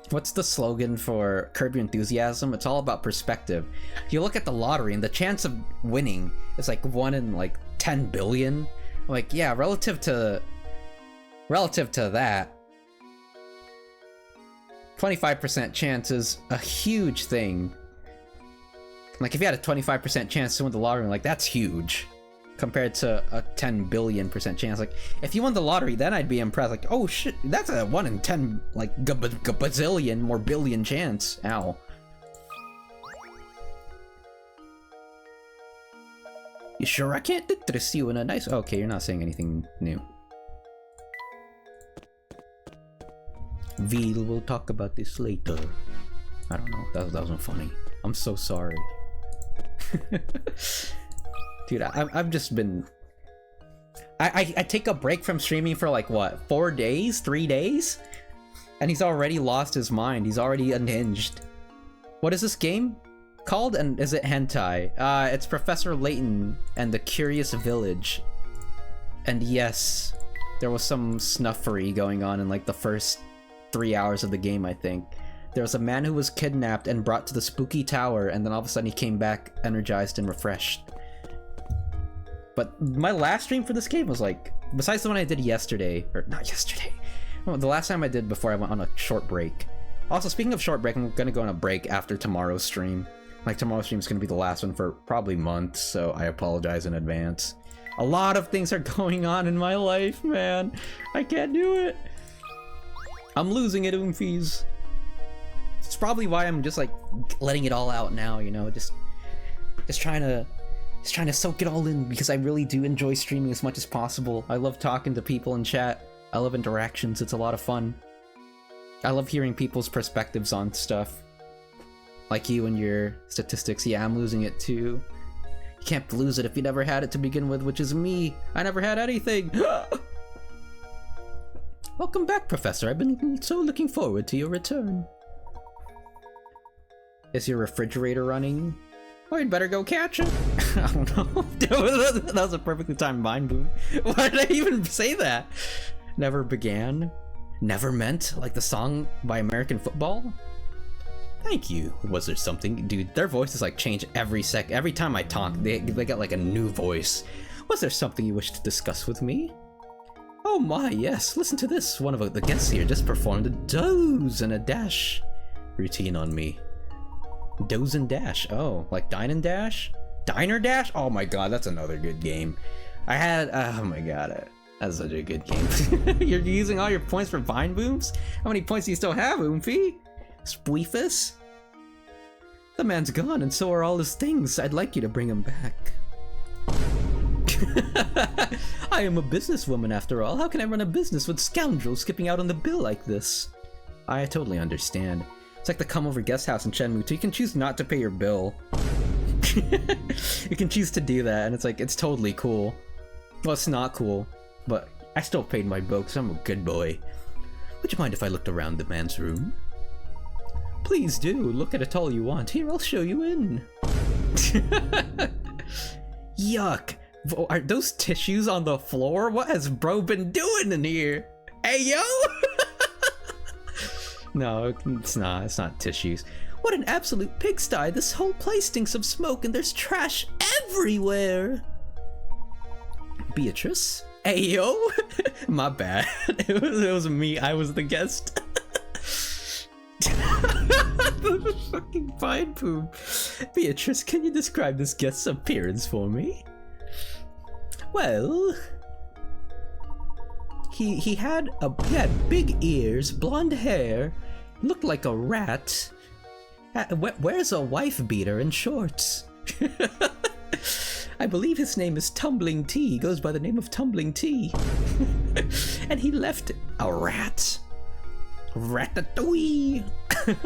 [SPEAKER 2] what's the slogan for Curb Your Enthusiasm? It's all about perspective. You look at the lottery and the chance of winning is like 1 in like 10 billion. Like, yeah, relative to that, 25% chance is a huge thing. Like, if you had a 25% chance to win the lottery, like, that's huge compared to a 10 billion% chance. Like, if you won the lottery, then I'd be impressed. Like, oh shit, that's a 1 in 10, like, bazillion more billion chance. Ow. You sure I can't interest you in a nice... Okay, you're not saying anything new. We'll talk about this later. I don't know, that wasn't funny. I'm so sorry. Dude, I've just been... I take a break from streaming for like, what, 4 days? 3 days? And he's already lost his mind. He's already unhinged. What is this game called? And is it hentai? It's Professor Layton and the Curious Village. And yes, there was some snuffery going on in like the first 3 hours of the game, I think. There was a man who was kidnapped and brought to the spooky tower, and then all of a sudden he came back energized and refreshed. But my last stream for this game was like, besides the one I did yesterday, or not yesterday, well, the last time I did before I went on a short break. Also, speaking of short break, I'm gonna go on a break after tomorrow's stream. Like, tomorrow's stream is gonna be the last one for probably months, so I apologize in advance. A lot of things are going on in my life, man. I can't do it. I'm losing it, Oomfies. It's probably why I'm just like letting it all out now, you know, just trying to soak it all in, because I really do enjoy streaming as much as possible. I love talking to people in chat. I love interactions. It's a lot of fun. I love hearing people's perspectives on stuff. Like you and your statistics. Yeah, I'm losing it too. You can't lose it if you never had it to begin with, which is me. I never had anything. Welcome back, Professor. I've been so looking forward to your return. Is your refrigerator running? Oh, you'd better go catch it. I don't know. That was a perfectly timed mind boom. Why did I even say that? Never began? Never meant? Like the song by American Football? Thank you. Was there something? Dude, their voices like change every sec. Every time I talk, they get like a new voice. Was there something you wish to discuss with me? Oh my, yes. Listen to this. One of the guests here just performed a doze and a dash routine on me. Doze and Dash. Oh, like Dine and Dash? Diner Dash? Oh my god, that's another good game. I had... oh my god, that's such a good game. You're using all your points for Vine Booms? How many points do you still have, Oomphy? Spweefus? The man's gone, and so are all his things. I'd like you to bring him back. I am a businesswoman, after all. How can I run a business with scoundrels skipping out on the bill like this? I totally understand. It's like the come over guest house in Shenmue 2. You can choose not to pay your bill. You can choose to do that, and it's like, it's totally cool. Well, it's not cool, but I still paid my bill because I'm a good boy. Would you mind if I looked around the man's room? Please do. Look at it all you want. Here, I'll show you in. Yuck. Are those tissues on the floor? What has bro been doing in here? Hey, yo! No, it's not tissues. What an absolute pigsty. This whole place stinks of smoke and there's trash everywhere. Beatrice? Ayo? My bad. It was me. I was the guest. Fucking fine poop. Beatrice, can you describe this guest's appearance for me? Well... He had big ears, blonde hair, looked like a rat. Wears a wife beater and shorts. I believe his name is Tumbling Tea. He goes by the name of Tumbling Tea. And he left a rat. Ratatouille.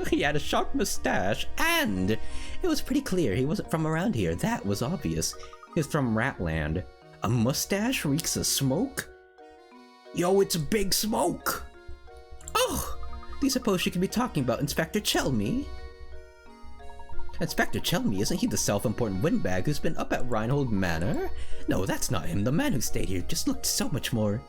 [SPEAKER 2] He had a sharp mustache, and it was pretty clear he wasn't from around here. That was obvious. He was from Ratland. A mustache reeks of smoke? Yo, it's Big Smoke! Oh! Do you suppose you could be talking about Inspector Chelmy? Inspector Chelmy, isn't he the self-important windbag who's been up at Reinhold Manor? No, that's not him. The man who stayed here just looked so much more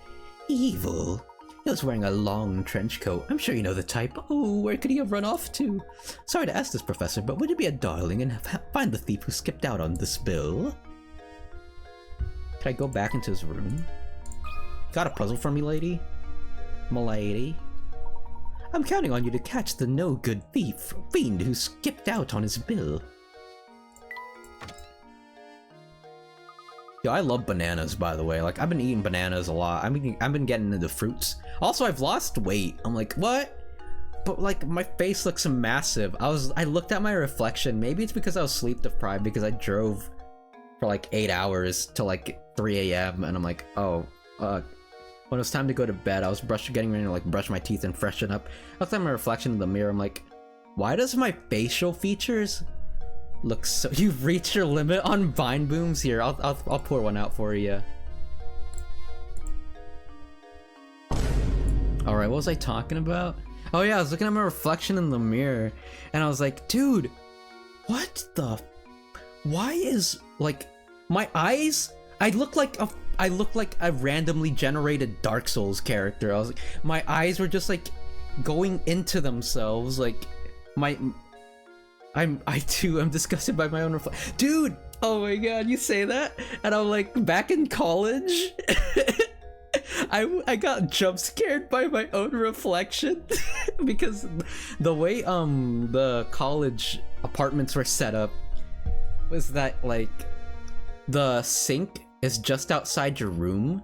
[SPEAKER 2] evil. He was wearing a long trench coat. I'm sure you know the type. Oh, where could he have run off to? Sorry to ask this, Professor, but would you be a darling and find the thief who skipped out on this bill? Can I go back into his room? Got a puzzle for me, lady? M'lady? I'm counting on you to catch the no-good thief, fiend who skipped out on his bill. Yo, I love bananas, by the way. Like, I've been eating bananas a lot. I've been getting into fruits. Also, I've lost weight. I'm like, what? But like, my face looks massive. I looked at my reflection. Maybe it's because I was sleep deprived because I drove for like 8 hours till like 3 a.m. and I'm like, oh, when it was time to go to bed, I was getting ready to like brush my teeth and freshen up. I looked at my reflection in the mirror. I'm like, why does my facial features look so... You've reached your limit on Vine Booms? Here, I'll pour one out for you. Alright, what was I talking about? Oh yeah, I was looking at my reflection in the mirror, and I was like, dude, what the... Why is, like, my eyes... I look like a randomly generated Dark Souls character. I was like, my eyes were just like going into themselves, like I'm disgusted by my own reflection. Dude, oh my god, you say that? And I'm like, back in college, I got jump scared by my own reflection because the way the college apartments were set up was that like the sink is just outside your room.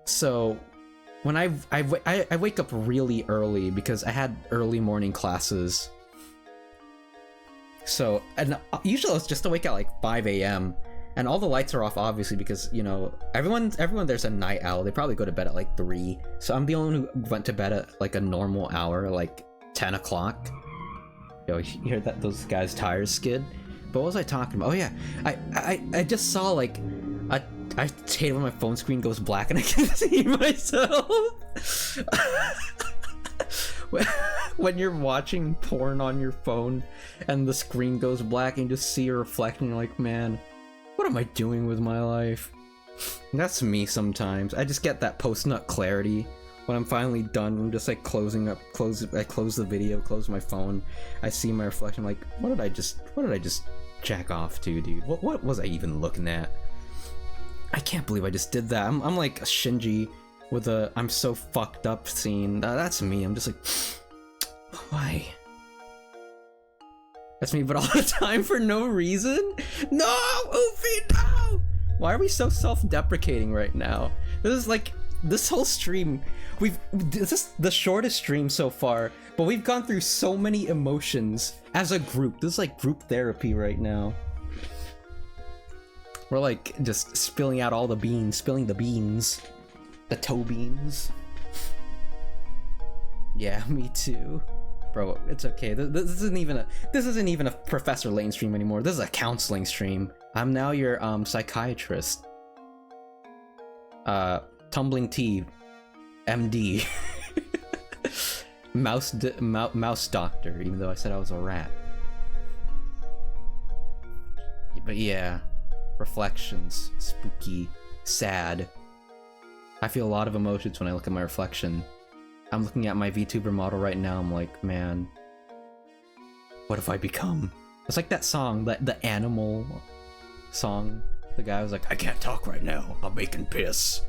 [SPEAKER 2] So when I wake up really early because I had early morning classes. So, and usually I was just awake at like 5 a.m. and all the lights are off obviously because, you know, everyone there's a night owl. They probably go to bed at like 3. So I'm the only one who went to bed at like a normal hour, like 10 o'clock. Yo, you hear that? Those guys' tires skid? But what was I talking about? Oh yeah, I just saw like I hate when my phone screen goes black and I can see myself. When you're watching porn on your phone and the screen goes black and you just see your reflection, you're like, man, what am I doing with my life? That's me sometimes. I just get that post-nut clarity when I'm finally done. I'm just like I close the video, close my phone. I see my reflection, I'm like, what did I just jack off to, dude? What was I even looking at? I can't believe I just did that. I'm like a Shinji with a I'm so fucked up scene. That's me. I'm just like, why? That's me, but all the time for no reason? No, Oofy, no! Why are we so self-deprecating right now? This is like, this whole stream, this is the shortest stream so far, but we've gone through so many emotions as a group. This is like group therapy right now. We're like just spilling out all the beans, spilling the beans. The toe beans. Yeah, me too. Bro, it's okay. This isn't even a Professor Layton stream anymore. This is a counseling stream. I'm now your psychiatrist. Tumbling Tea, MD. Mouse doctor, even though I said I was a rat. But yeah, reflections, spooky, sad. I feel a lot of emotions when I look at my reflection. I'm looking at my VTuber model right now, I'm like, man, what have I become? It's like that song, the Animal song. The guy was like, I can't talk right now, I'm making piss.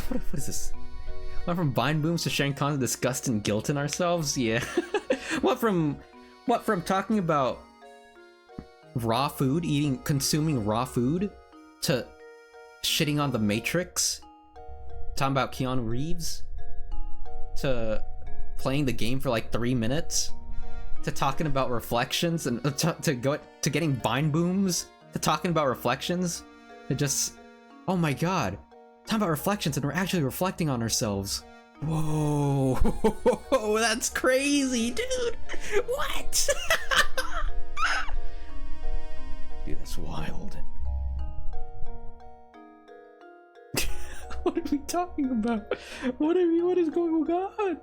[SPEAKER 2] What is this? Went from Vine Booms to sharing constant disgust and guilt in ourselves? Yeah. What from talking about raw food, consuming raw food, to shitting on the Matrix, talking about Keanu Reeves, to playing the game for like 3 minutes, to talking about reflections, and to getting Vine Booms, to talking about reflections. It just, oh my god, talking about reflections and we're actually reflecting on ourselves. Whoa, that's crazy, dude. What? Dude, that's wild. What are we talking about? What is going on?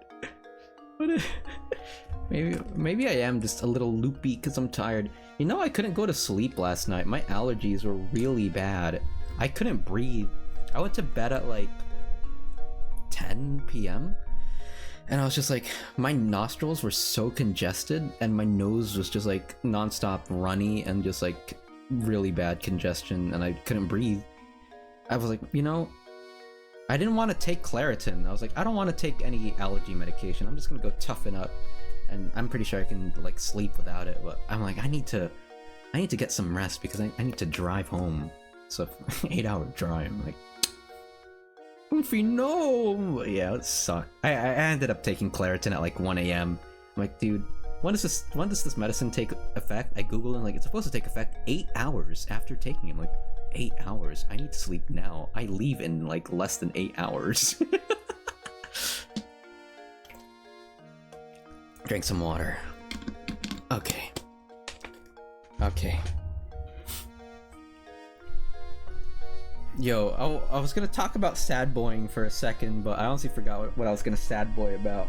[SPEAKER 2] Maybe I am just a little loopy because I'm tired. You know, I couldn't go to sleep last night. My allergies were really bad. I couldn't breathe. I went to bed at like 10 p.m. And I was just like, my nostrils were so congested and my nose was just like nonstop runny and just like really bad congestion and I couldn't breathe. I was like, you know, I didn't want to take Claritin. I was like, I don't want to take any allergy medication. I'm just gonna go toughen up, and I'm pretty sure I can like sleep without it. But I'm like, I need to get some rest because I need to drive home. So 8-hour drive. I'm like, Goofy, no. Yeah, it sucked. I ended up taking Claritin at like 1 a.m. I'm like, dude, when does this medicine take effect? I Googled and like it's supposed to take effect 8 hours after taking it. I'm like, 8 hours? I need to sleep now. I leave in like less than 8 hours. Drink some water. Okay. Yo, I was gonna talk about sad boying for a second, but I honestly forgot what I was gonna sad boy about.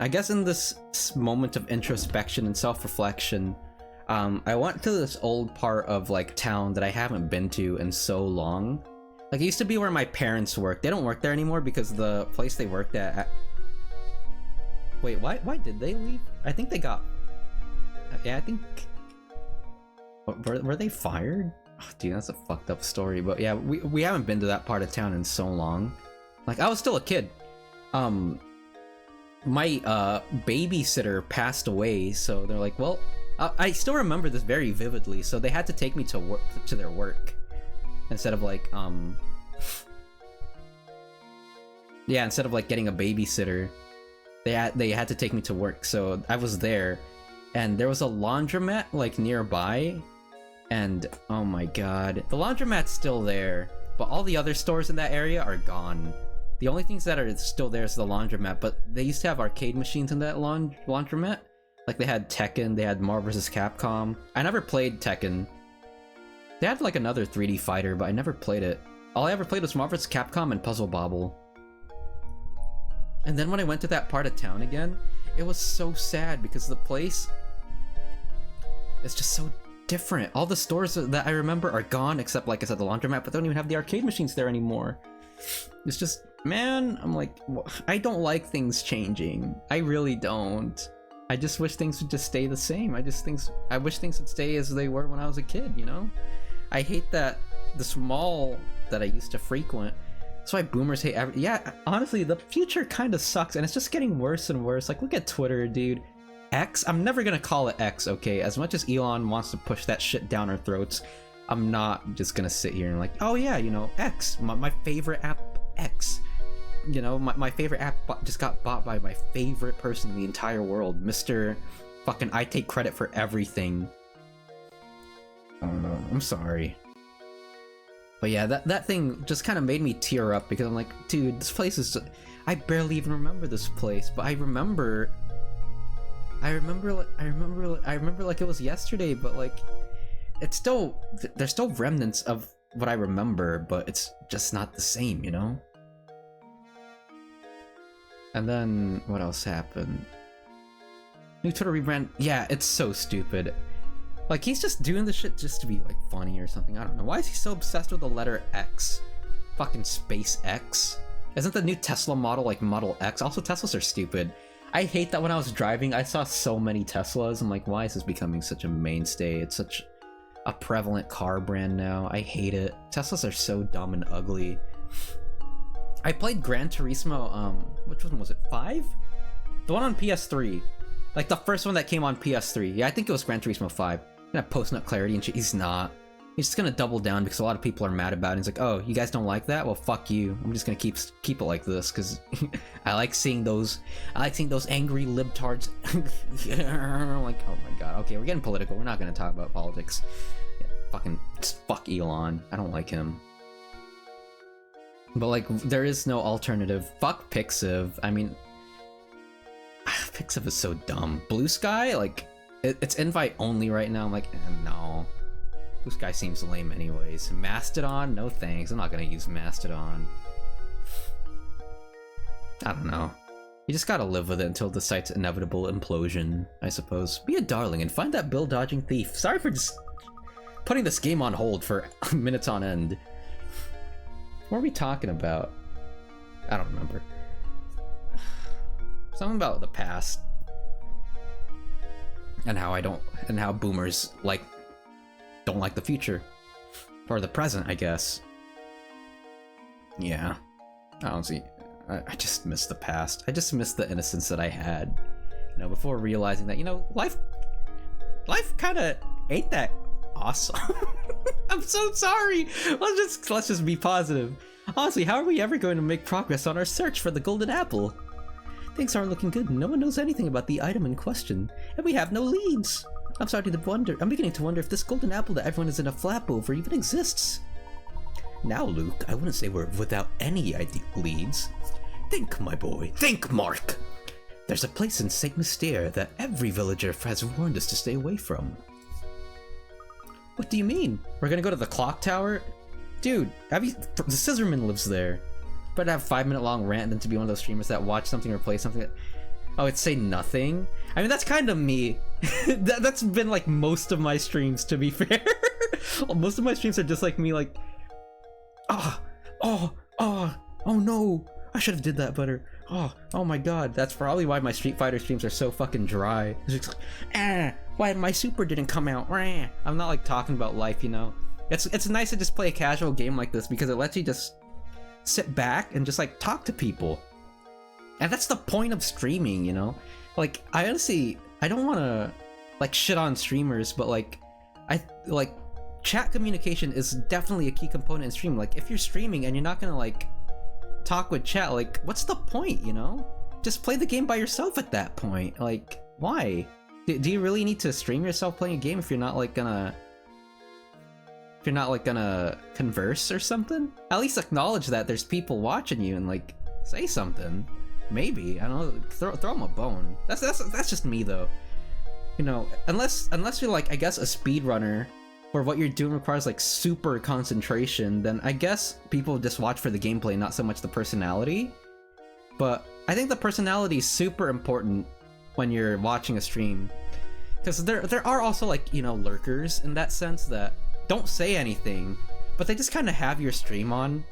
[SPEAKER 2] I guess in this moment of introspection and self-reflection, I went to this old part of like town that I haven't been to in so long. Like it used to be where my parents worked. They don't work there anymore because the place they worked at Wait, why did they leave? I think they got... Yeah, I think... Were they fired? Oh, dude, that's a fucked up story. But yeah, we haven't been to that part of town in so long. Like, I was still a kid. My babysitter passed away, so they're like, well... I still remember this very vividly, so they had to take me to their work. Instead of like, Yeah, instead of like getting a babysitter, they had to take me to work, so I was there. And there was a laundromat like nearby, and oh my god, the laundromat's still there, but all the other stores in that area are gone. The only things that are still there is the laundromat, but they used to have arcade machines in that laundromat. Like they had Tekken, they had Marvel vs. Capcom. I never played Tekken. They had like another 3D fighter, but I never played it. All I ever played was Marvel vs. Capcom and Puzzle Bobble. And then when I went to that part of town again, it was so sad because the place is just so different. All the stores that I remember are gone, except like I said, the laundromat, but they don't even have the arcade machines there anymore. It's just, man, I'm like, I don't like things changing. I really don't. I just wish things would just stay the same. I wish things would stay as they were when I was a kid, you know? I hate that this mall that I used to frequent, that's why boomers hate yeah, honestly, the future kind of sucks, and it's just getting worse and worse. Like, look at Twitter, dude. X? I'm never gonna call it X, okay? As much as Elon wants to push that shit down our throats, I'm not just gonna sit here and like, oh yeah, you know, X, my favorite app, X. You know, my favorite app just got bought by my favorite person in the entire world, Mr. Fucking I take credit for everything. I don't know, I'm sorry. But yeah, that thing just kind of made me tear up because I'm like, dude, this place is... I barely even remember this place, but I remember like it was yesterday, but like, it's still... There's still remnants of what I remember, but it's just not the same, you know? And then, what else happened? New Twitter rebrand. Yeah, it's so stupid. Like, he's just doing this shit just to be, like, funny or something. I don't know. Why is he so obsessed with the letter X? Fucking Space X? Isn't the new Tesla model, like, Model X? Also, Teslas are stupid. I hate that when I was driving, I saw so many Teslas. I'm like, why is this becoming such a mainstay? It's such a prevalent car brand now. I hate it. Teslas are so dumb and ugly. I played Gran Turismo, which one was it? 5? The one on PS3. Like, the first one that came on PS3. Yeah, I think it was Gran Turismo 5. Gonna post nut clarity and shit. He's not. He's just gonna double down because a lot of people are mad about it. He's like, oh, you guys don't like that? Well, fuck you. I'm just gonna keep it like this because I like seeing those angry libtards. Like, oh my god. Okay, we're getting political. We're not gonna talk about politics. Yeah, fuck Elon. I don't like him. But like, there is no alternative. Fuck Pixiv. I mean, Pixiv is so dumb. Blue Sky, like, it's invite only right now. I'm like, no. Blue Sky seems lame anyways. Mastodon? No thanks. I'm not gonna use Mastodon. I don't know. You just gotta live with it until the site's inevitable implosion, I suppose. Be a darling and find that bill-dodging thief. Sorry for just putting this game on hold for minutes on end. What are we talking about? I don't remember. Something about the past. And how boomers don't like the future. Or the present, I guess. Yeah. I don't see. I just miss the past. I just miss the innocence that I had. You know, before realizing that, you know, life kinda ain't that awesome. I'm so sorry. Let's just be positive. Honestly, how are we ever going to make progress on our search for the golden apple? Things aren't looking good. No one knows anything about the item in question, and we have no leads. I'm beginning to wonder if this golden apple that everyone is in a flap over even exists. Now, Luke, I wouldn't say we're without any leads. Think, my boy. Think, Mark. There's a place in Saint Mystere that every villager has warned us to stay away from. What do you mean? We're gonna go to the clock tower? Dude, the Scissorman lives there. Better have a 5-minute long rant than to be one of those streamers that watch something or play something that... Oh, it's say nothing? I mean, that's kind of me. That's been like most of my streams, to be fair. Most of my streams are just like me, like... Oh no! I should have did that better. Oh my god, that's probably why my Street Fighter streams are so fucking dry. It's just like, why my super didn't come out? I'm not like talking about life, you know? It's nice to just play a casual game like this because it lets you just sit back and just like talk to people. And that's the point of streaming, you know? Like, I don't want to like shit on streamers, but like, chat communication is definitely a key component in streaming. Like, if you're streaming and you're not gonna like talk with chat, like, what's the point, you know? Just play the game by yourself at that point. Like, why? Do you really need to stream yourself playing a game if you're not like gonna converse or something? At least acknowledge that there's people watching you and like say something. Maybe, I don't know, throw them a bone. That's just me though. You know, unless you're like, I guess, a speedrunner where what you're doing requires like super concentration, then I guess people just watch for the gameplay, not so much the personality. But I think the personality is super important when you're watching a stream, because there are also like, you know, lurkers in that sense that don't say anything, but they just kind of have your stream on.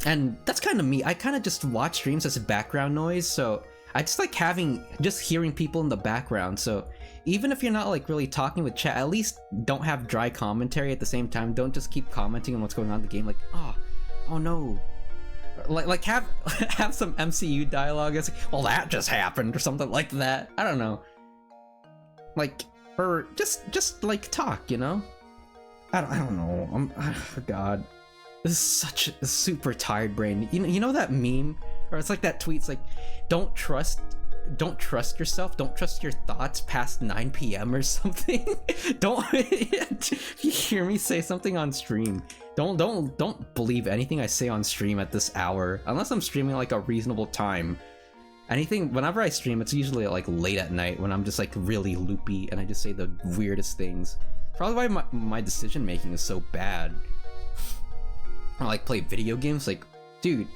[SPEAKER 2] And that's kind of me. I kind of just watch streams as background noise, so I just like hearing people in the background. So even if you're not like really talking with chat, at least don't have dry commentary at the same time. Don't just keep commenting on what's going on in the game, like, oh no. Like have some MCU dialogue. It's like, well, that just happened or something like that. I don't know. Like, or just like talk, you know? I don't know. God. This is such a super tired brain. You know that meme? Or it's like that tweet, it's like, don't trust yourself, don't trust your thoughts past 9 p.m. or something. Don't if you hear me say something on stream, don't believe anything I say on stream at this hour, unless I'm streaming like a reasonable time. Whenever I stream, it's usually like late at night when I'm just like really loopy and I just say the weirdest things. Probably why my decision making is so bad. I like play video games, like, dude,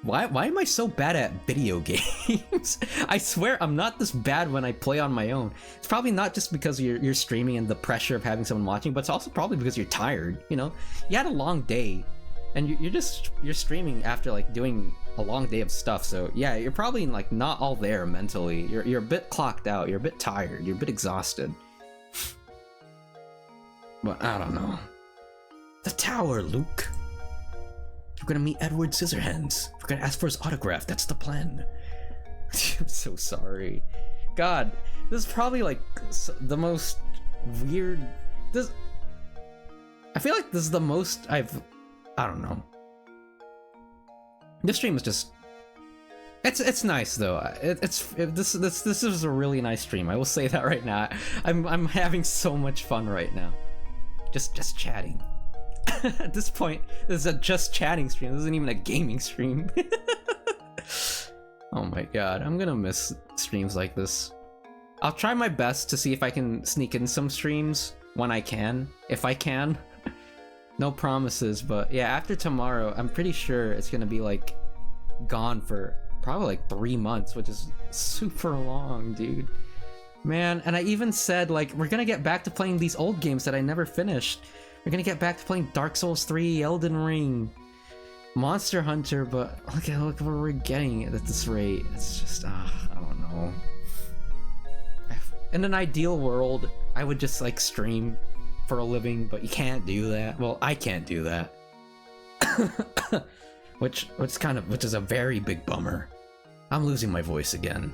[SPEAKER 2] why am I so bad at video games? I swear I'm not this bad when I play on my own. It's probably not just because you're streaming and the pressure of having someone watching, but it's also probably because you're tired, you know? You had a long day, and you're streaming after like doing a long day of stuff, so yeah, you're probably like not all there mentally. You're a bit clocked out, you're a bit tired, you're a bit exhausted. But I don't know. The tower, Luke. We're gonna meet Edward Scissorhands. We're gonna ask for his autograph. That's the plan. I'm so sorry. God, this is probably like the most weird. I feel like this is the most I don't know. This stream is just. It's nice though. This is a really nice stream. I will say that right now. I'm having so much fun right now. Just chatting. At this point, this is a just chatting stream. This isn't even a gaming stream. Oh my god, I'm gonna miss streams like this. I'll try my best to see if I can sneak in some streams when I can, if I can. No promises, but yeah, after tomorrow, I'm pretty sure it's gonna be like gone for probably like 3 months, which is super long, dude. Man, and I even said like, we're gonna get back to playing these old games that I never finished. We're gonna get back to playing Dark Souls 3, Elden Ring, Monster Hunter, but look where we're getting at this rate. It's just, I don't know. In an ideal world, I would just like stream for a living, but you can't do that. Well, I can't do that. which is a very big bummer. I'm losing my voice again.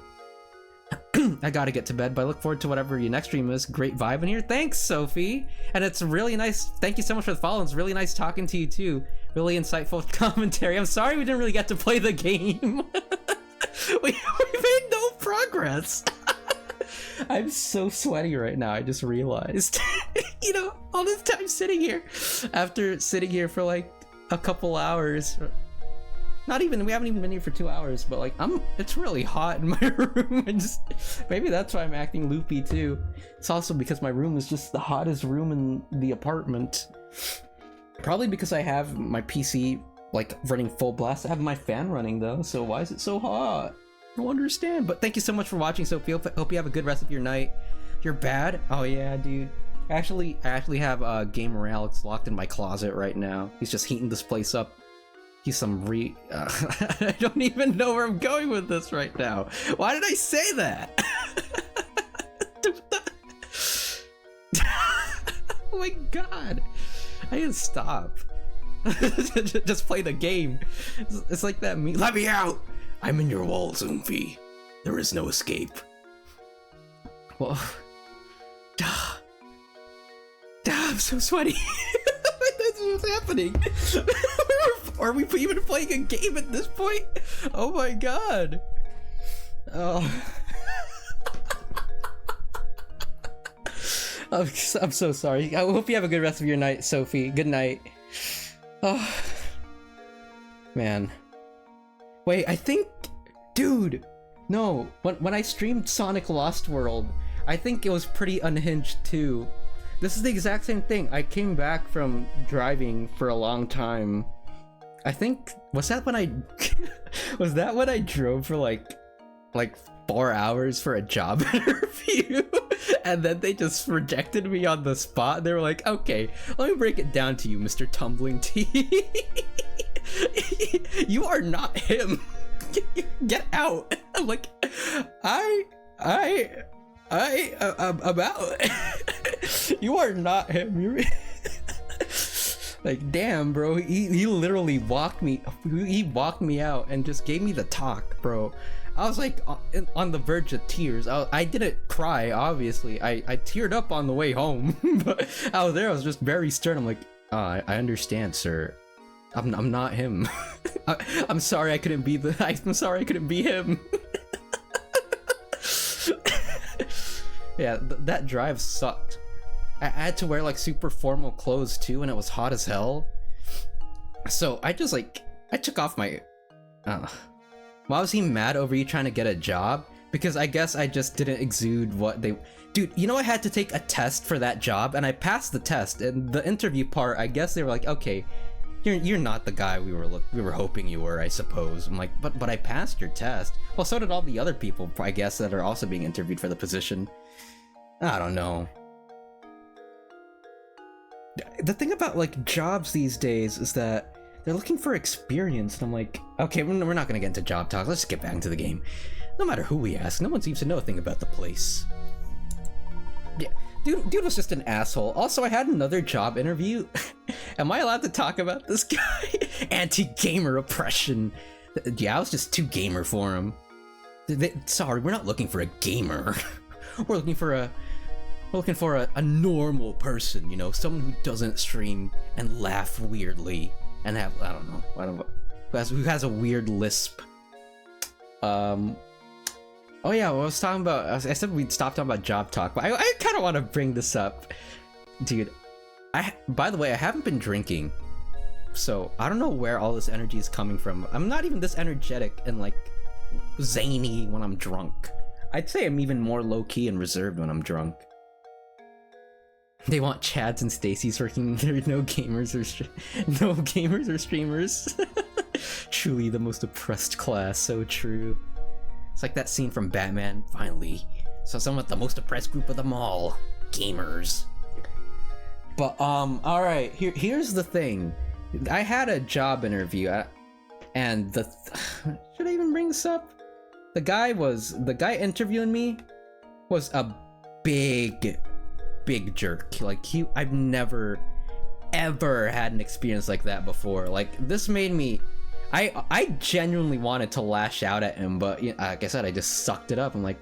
[SPEAKER 2] I gotta get to bed, but I look forward to whatever your next stream is. Great vibe in here. Thanks, Sophie. And it's really nice. Thank you so much for the follow. It's really nice talking to you too. Really insightful commentary. I'm sorry we didn't really get to play the game. we made no progress. I'm so sweaty right now. I just realized. You know, all this time sitting here, after sitting here for like a couple hours. We haven't even been here for 2 hours, but like it's really hot in my room. And just, maybe that's why I'm acting loopy too. It's also because my room is just the hottest room in the apartment. Probably because I have my PC like running full blast. I have my fan running though, so why is it so hot? I don't understand. But thank you so much for watching, Sophie. Hope you have a good rest of your night. You're bad? Oh yeah, dude. I actually have Gamer Alex locked in my closet right now. He's just heating this place up. He's some I don't even know where I'm going with this right now. Why did I say that? Oh my god. I need to stop. Just play the game. It's like that meme. Let me out! I'm in your walls, Umfi. There is no escape. Well, I'm so sweaty. That's what's happening. Are we even playing a game at this point? Oh my god. Oh. I'm so sorry. I hope you have a good rest of your night, Sophie. Good night. Oh. Man. Wait, I think... Dude! No, when I streamed Sonic Lost World, I think it was pretty unhinged too. This is the exact same thing. I came back from driving for a long time. I think... Was that when I... was that when I drove for like 4 hours for a job interview? And then they just rejected me on the spot. They were like, okay, let me break it down to you, Mr. Tumbling Tea. You are not him. Get out. I'm like, I'm out. You are not him. You're like, damn, bro. He literally walked me. He walked me out and just gave me the talk, bro. I was like on the verge of tears. I didn't cry, obviously. I teared up on the way home, but I was there. I was just very stern. I'm like, I understand, sir. I'm not him. I'm sorry I couldn't be I'm sorry I couldn't be him. Yeah, that drive sucked. I had to wear like super formal clothes too, and it was hot as hell. So I just I took off my... Why was he mad over you trying to get a job? Because I guess I just didn't exude what they... Dude, you know I had to take a test for that job, and I passed the test, and the interview part, I guess they were like, okay, you're not the guy we were hoping you were, I suppose. I'm like, but I passed your test. Well, so did all the other people, I guess, that are also being interviewed for the position. I don't know. The thing about like jobs these days is that they're looking for experience, and I'm like, okay, we're not gonna get into job talk. Let's just get back into the game. No matter who we ask, no one seems to know a thing about the place. Yeah, dude was just an asshole. Also, I had another job interview. Am I allowed to talk about this guy? Anti-gamer oppression. Yeah, I was just too gamer for him. Sorry, we're not looking for a gamer. We're looking for a normal person, you know, someone who doesn't stream and laugh weirdly and have, I don't know, who has a weird lisp. Oh yeah, well, I was talking about, I said we'd stop talking about job talk, but I kind of want to bring this up. Dude, by the way, I haven't been drinking, so I don't know where all this energy is coming from. I'm not even this energetic and like zany when I'm drunk. I'd say I'm even more low-key and reserved when I'm drunk. They want Chads and Stacy's working. There are no gamers or streamers. Truly the most oppressed class. So true. It's like that scene from Batman. Finally, so someone with the most oppressed group of them all, gamers. But all right. Here's the thing. I had a job interview, and the should I even bring this up? The guy interviewing me was a big jerk. Like I've never ever had an experience like that before. Like this made me, I genuinely wanted to lash out at him, but like I said, I just sucked it up. I'm like,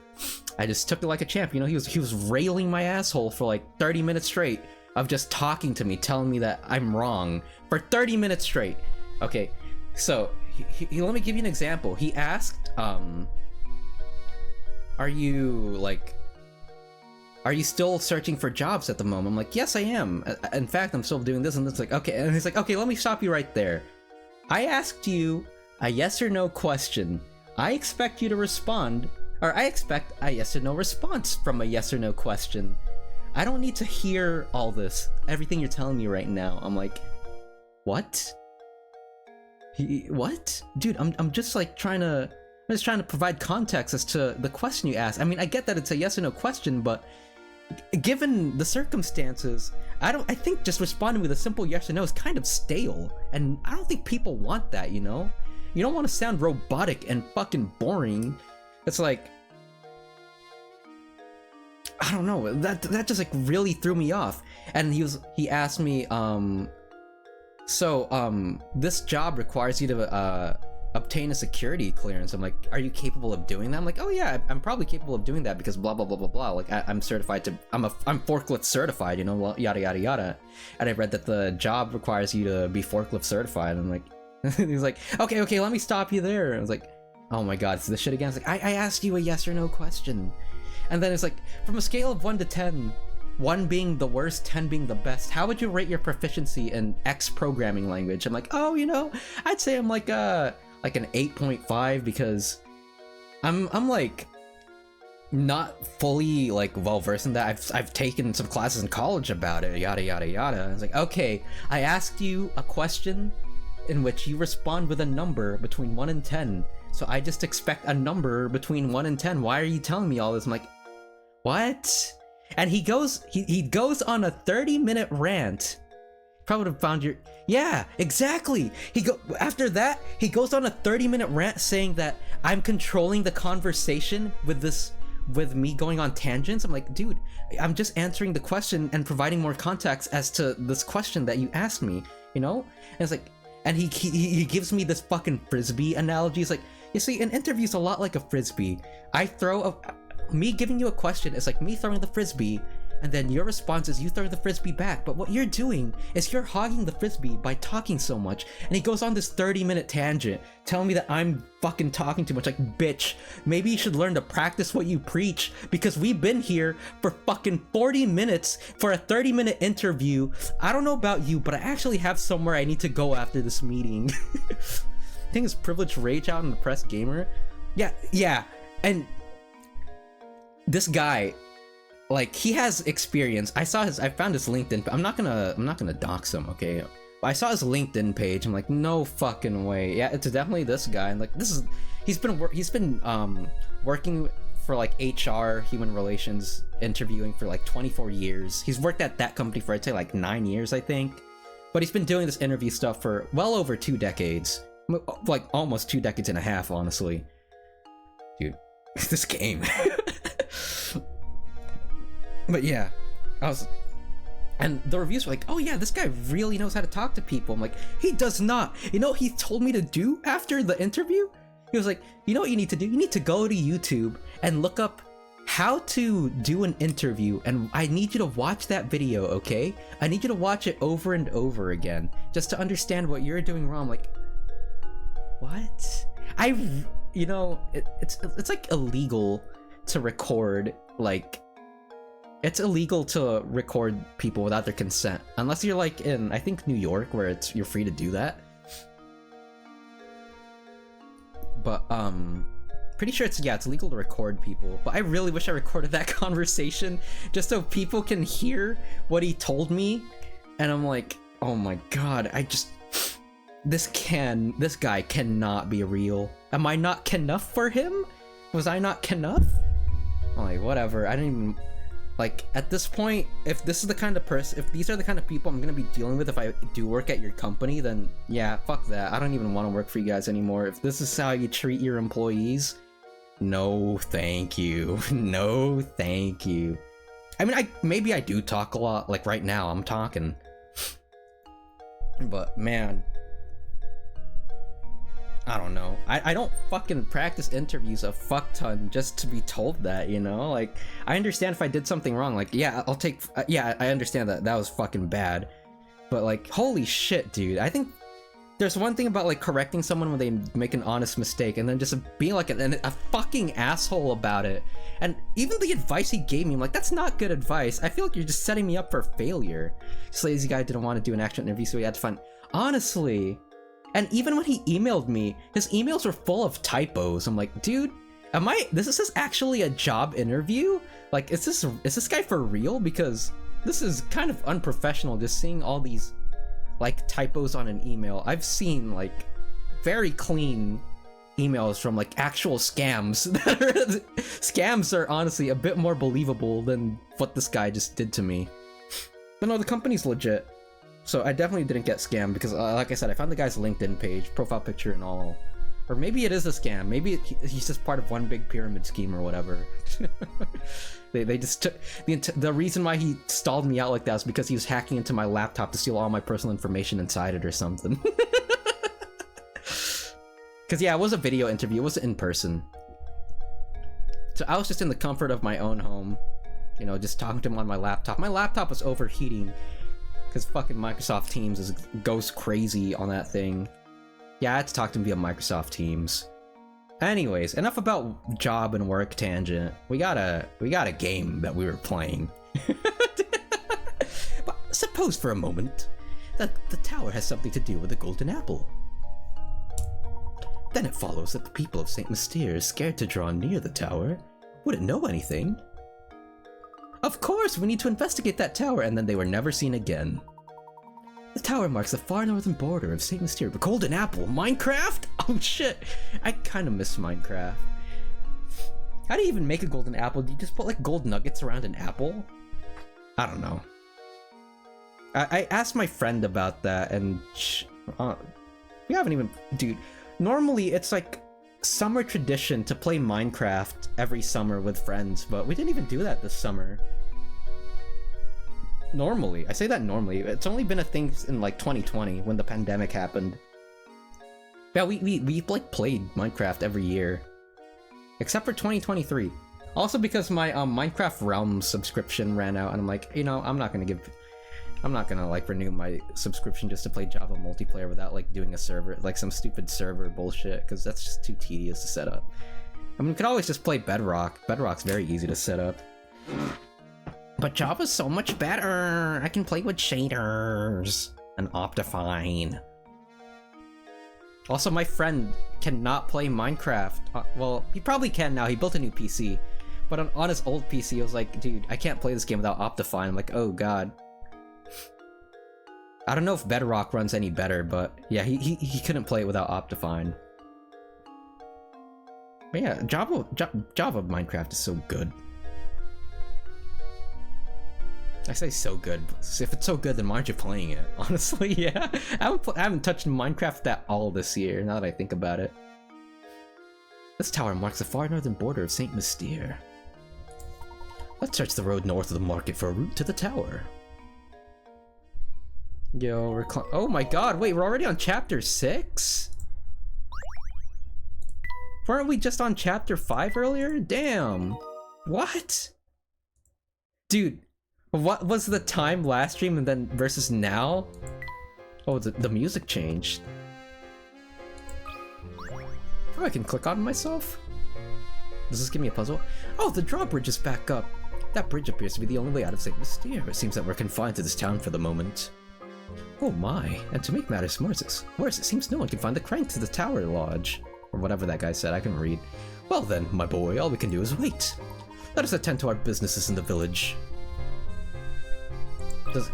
[SPEAKER 2] I just took it like a champ. He was railing my asshole for like 30 minutes straight of just talking to me, telling me that I'm wrong for 30 minutes straight. Okay, so he let me give you an example. He asked, are you still searching for jobs at the moment? I'm like, yes, I am. In fact, I'm still doing this. And it's like, okay. And he's like, okay, let me stop you right there. I asked you a yes or no question. I expect you to respond, or I expect a yes or no response from a yes or no question. I don't need to hear all this, everything you're telling me right now. I'm like, what? What? Dude, I'm just like trying to provide context as to the question you asked. I mean, I get that it's a yes or no question, but given the circumstances, I think just responding with a simple yes or no is kind of stale, and I don't think people want that, you know? You don't want to sound robotic and fucking boring. It's like, I don't know, that just like really threw me off. And he asked me, this job requires you to obtain a security clearance. I'm like, are you capable of doing that? I'm like, oh yeah, I'm probably capable of doing that because blah blah blah blah blah. Like I'm certified to, I'm forklift certified, you know, yada yada yada. And I read that the job requires you to be forklift certified. I'm like, he's like, okay, let me stop you there. I was like, oh my god, it's this shit again. It's like, I asked you a yes or no question. And then it's like, from a scale of 1 to 10, 1 being the worst, 10 being the best, how would you rate your proficiency in X programming language? I'm like, oh, you know, I'd say I'm like an 8.5 because I'm like not fully like well versed in that. I've taken some classes in college about it, yada yada yada. I was like, okay, I asked you a question in which you respond with a number between 1 and 10, so I just expect a number between 1 and 10. Why are you telling me all this? I'm like, what? And he goes on a 30-minute rant. Probably would have found your, yeah, exactly. After that, he goes on a 30-minute rant saying that I'm controlling the conversation with me going on tangents. I'm like, dude, I'm just answering the question and providing more context as to this question that you asked me, you know? And it's like, and he gives me this fucking frisbee analogy. It's like, you see, an interview's a lot like a frisbee. Me giving you a question is like me throwing the frisbee, and then your response is you throw the frisbee back. But what you're doing is you're hogging the frisbee by talking so much. And he goes on this 30-minute tangent telling me that I'm fucking talking too much. Like, bitch, maybe you should learn to practice what you preach, because we've been here for fucking 40 minutes for a 30-minute interview. I don't know about you, but I actually have somewhere I need to go after this meeting. I think it's Privileged Rage out in the Press Gamer. Yeah. And this guy, like, he has experience. I found his LinkedIn. I'm not gonna dox him, okay? But I saw his LinkedIn page. I'm like, no fucking way. Yeah, it's definitely this guy. And like, he's been working for like HR, human relations, interviewing for like 24 years. He's worked at that company for, I'd say, like 9 years, I think. But he's been doing this interview stuff for well over 2 decades. Like almost 2 decades and a half, honestly. Dude, this game. But yeah, and the reviews were like, oh yeah, this guy really knows how to talk to people. I'm like, he does not. You know what he told me to do after the interview? He was like, you know what you need to do? You need to go to YouTube and look up how to do an interview, and I need you to watch that video, okay? I need you to watch it over and over again just to understand what you're doing wrong. I'm like, what? You know, it's like illegal to record, like, it's illegal to record people without their consent, unless you're like in, I think, New York, where you're free to do that. But pretty sure it's legal to record people. But I really wish I recorded that conversation just so people can hear what he told me. And I'm like, oh my god, this guy cannot be real. Am I not enough for him? Was I not enough? I'm like, whatever. I didn't even. Like, at this point, if this is the kind of if these are the kind of people I'm gonna be dealing with if I do work at your company, then yeah, fuck that. I don't even want to work for you guys anymore. If this is how you treat your employees, no thank you. No thank you. I mean, maybe I do talk a lot, like right now I'm talking. But man, I don't know. I don't fucking practice interviews a fuck ton just to be told that, you know? Like, I understand if I did something wrong, like, yeah, I'll take, yeah, I understand that was fucking bad. But like, holy shit, dude. I think there's one thing about like correcting someone when they make an honest mistake and then just being like a fucking asshole about it. And even the advice he gave me, I'm like, that's not good advice. I feel like you're just setting me up for failure. This lazy guy didn't want to do an actual interview, so he had to find, honestly. And even when he emailed me, his emails were full of typos. I'm like, dude, this is actually a job interview? Like, is this guy for real? Because this is kind of unprofessional, just seeing all these like typos on an email. I've seen like very clean emails from like actual scams. Scams are honestly a bit more believable than what this guy just did to me. But no, the company's legit. So I definitely didn't get scammed because like I said, I found the guy's LinkedIn page, profile picture and all. Or maybe it is a scam. Maybe he's just part of one big pyramid scheme or whatever. They just took the reason why he stalled me out like that was because he was hacking into my laptop to steal all my personal information inside it or something. Because yeah, it was a video interview. It wasn't in person. So I was just in the comfort of my own home, you know, just talking to him on my laptop. My laptop was overheating because fucking Microsoft Teams goes crazy on that thing. Yeah, I had to talk to him via Microsoft Teams. Anyways, enough about job and work tangent. We got a game that we were playing. But suppose for a moment that the tower has something to do with the golden apple. Then it follows that the people of Saint Mystere, scared to draw near the tower, wouldn't know anything. Of course, we need to investigate that tower, and then they were never seen again. The tower marks the far northern border of Saint Mystere. Golden apple? Minecraft? Oh shit! I kind of miss Minecraft. How do you even make a golden apple? Do you just put like gold nuggets around an apple? I don't know. I asked my friend about that, and we haven't even... Dude, normally it's like summer tradition to play Minecraft every summer with friends, but we didn't even do that this summer. Normally. I say that normally. It's only been a thing in like 2020 when the pandemic happened. Yeah, we like played Minecraft every year. Except for 2023. Also because my Minecraft Realms subscription ran out and I'm like, you know, I'm not gonna like renew my subscription just to play Java multiplayer without like doing a server, like some stupid server bullshit, because that's just too tedious to set up. I mean, we could always just play Bedrock. Bedrock's very easy to set up. But Java's so much better! I can play with shaders and Optifine. Also, my friend cannot play Minecraft. Well, he probably can now. He built a new PC. But on his old PC, I was like, dude, I can't play this game without Optifine. I'm like, oh god. I don't know if Bedrock runs any better, but yeah, he couldn't play it without Optifine. But yeah, Java Minecraft is so good. I say so good, but if it's so good, then why aren't you playing it? Honestly, yeah. I haven't touched Minecraft at all this year, now that I think about it. This tower marks the far northern border of Saint Mystere. Let's search the road north of the market for a route to the tower. Yo, we're oh my god, wait, we're already on chapter 6? Weren't we just on chapter 5 earlier? Damn. What? Dude. What was the time last stream and then versus now? Oh, the music changed. Oh, I can click on myself? Does this give me a puzzle? Oh, the drawbridge is back up. That bridge appears to be the only way out of Saint Mystere. It seems that we're confined to this town for the moment. Oh my, and to make matters worse, it seems no one can find the crank to the tower lodge. Or whatever that guy said, I couldn't read. Well then, my boy, all we can do is wait. Let us attend to our businesses in the village.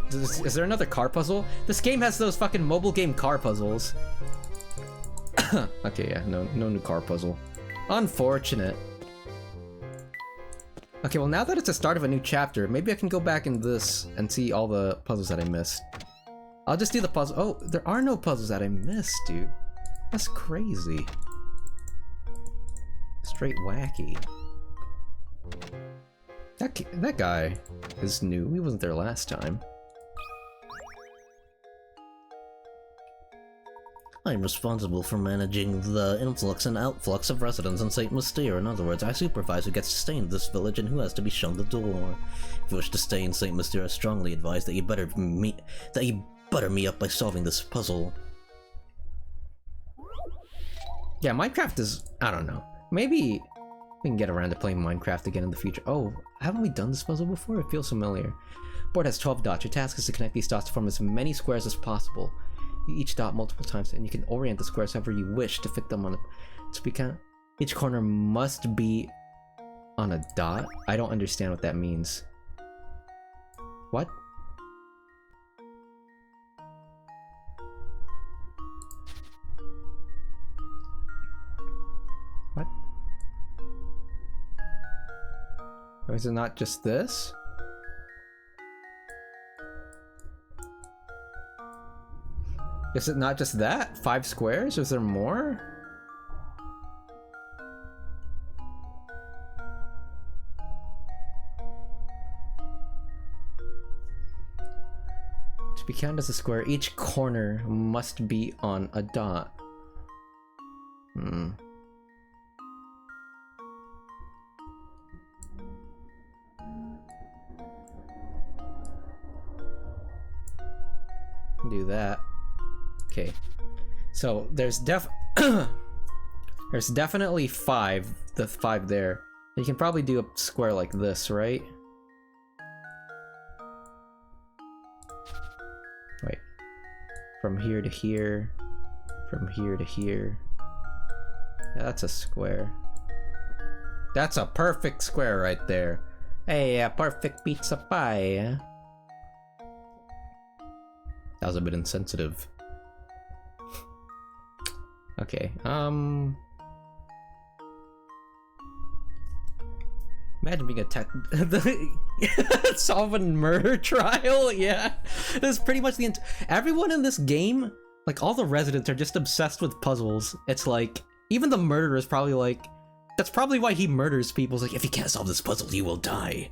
[SPEAKER 2] Is there another car puzzle? This game has those fucking mobile game car puzzles. Okay, yeah, no new car puzzle. Unfortunate. Okay, well now that it's the start of a new chapter, maybe I can go back in this and see all the puzzles that I missed. I'll just do the puzzle. Oh, there are no puzzles that I missed, dude. That's crazy. Straight wacky. That guy is new. He wasn't there last time.
[SPEAKER 5] I'm responsible for managing the influx and outflux of residents in St. Mystere. In other words, I supervise who gets to stay in this village and who has to be shown the door. If you wish to stay in St. Mystere, I strongly advise that you butter me up by solving this puzzle.
[SPEAKER 2] Yeah, Minecraft is... I don't know. Maybe we can get around to playing Minecraft again in the future. Oh, haven't we done this puzzle before? It feels familiar. Board has 12 dots. Your task is to connect these dots to form as many squares as possible. Each dot multiple times, and you can orient the squares however you wish to fit them on it. Each corner must be on a dot? I don't understand what that means. What? What? Or is it not just this? Is it not just that? 5 squares? Is there more? To be counted as a square, each corner must be on a dot. Do that. Okay, so there's there's definitely 5, the 5 there. You can probably do a square like this, right? Wait, from here to here, from here to here. Yeah, that's a square. That's a perfect square right there. Hey, a perfect pizza pie. That was a bit insensitive. Okay, imagine being attacked. Solving murder trial? Yeah. This is pretty much the everyone in this game, like all the residents are just obsessed with puzzles. It's like, even the murderer is probably like, that's probably why he murders people. It's like, if you can't solve this puzzle, you will die.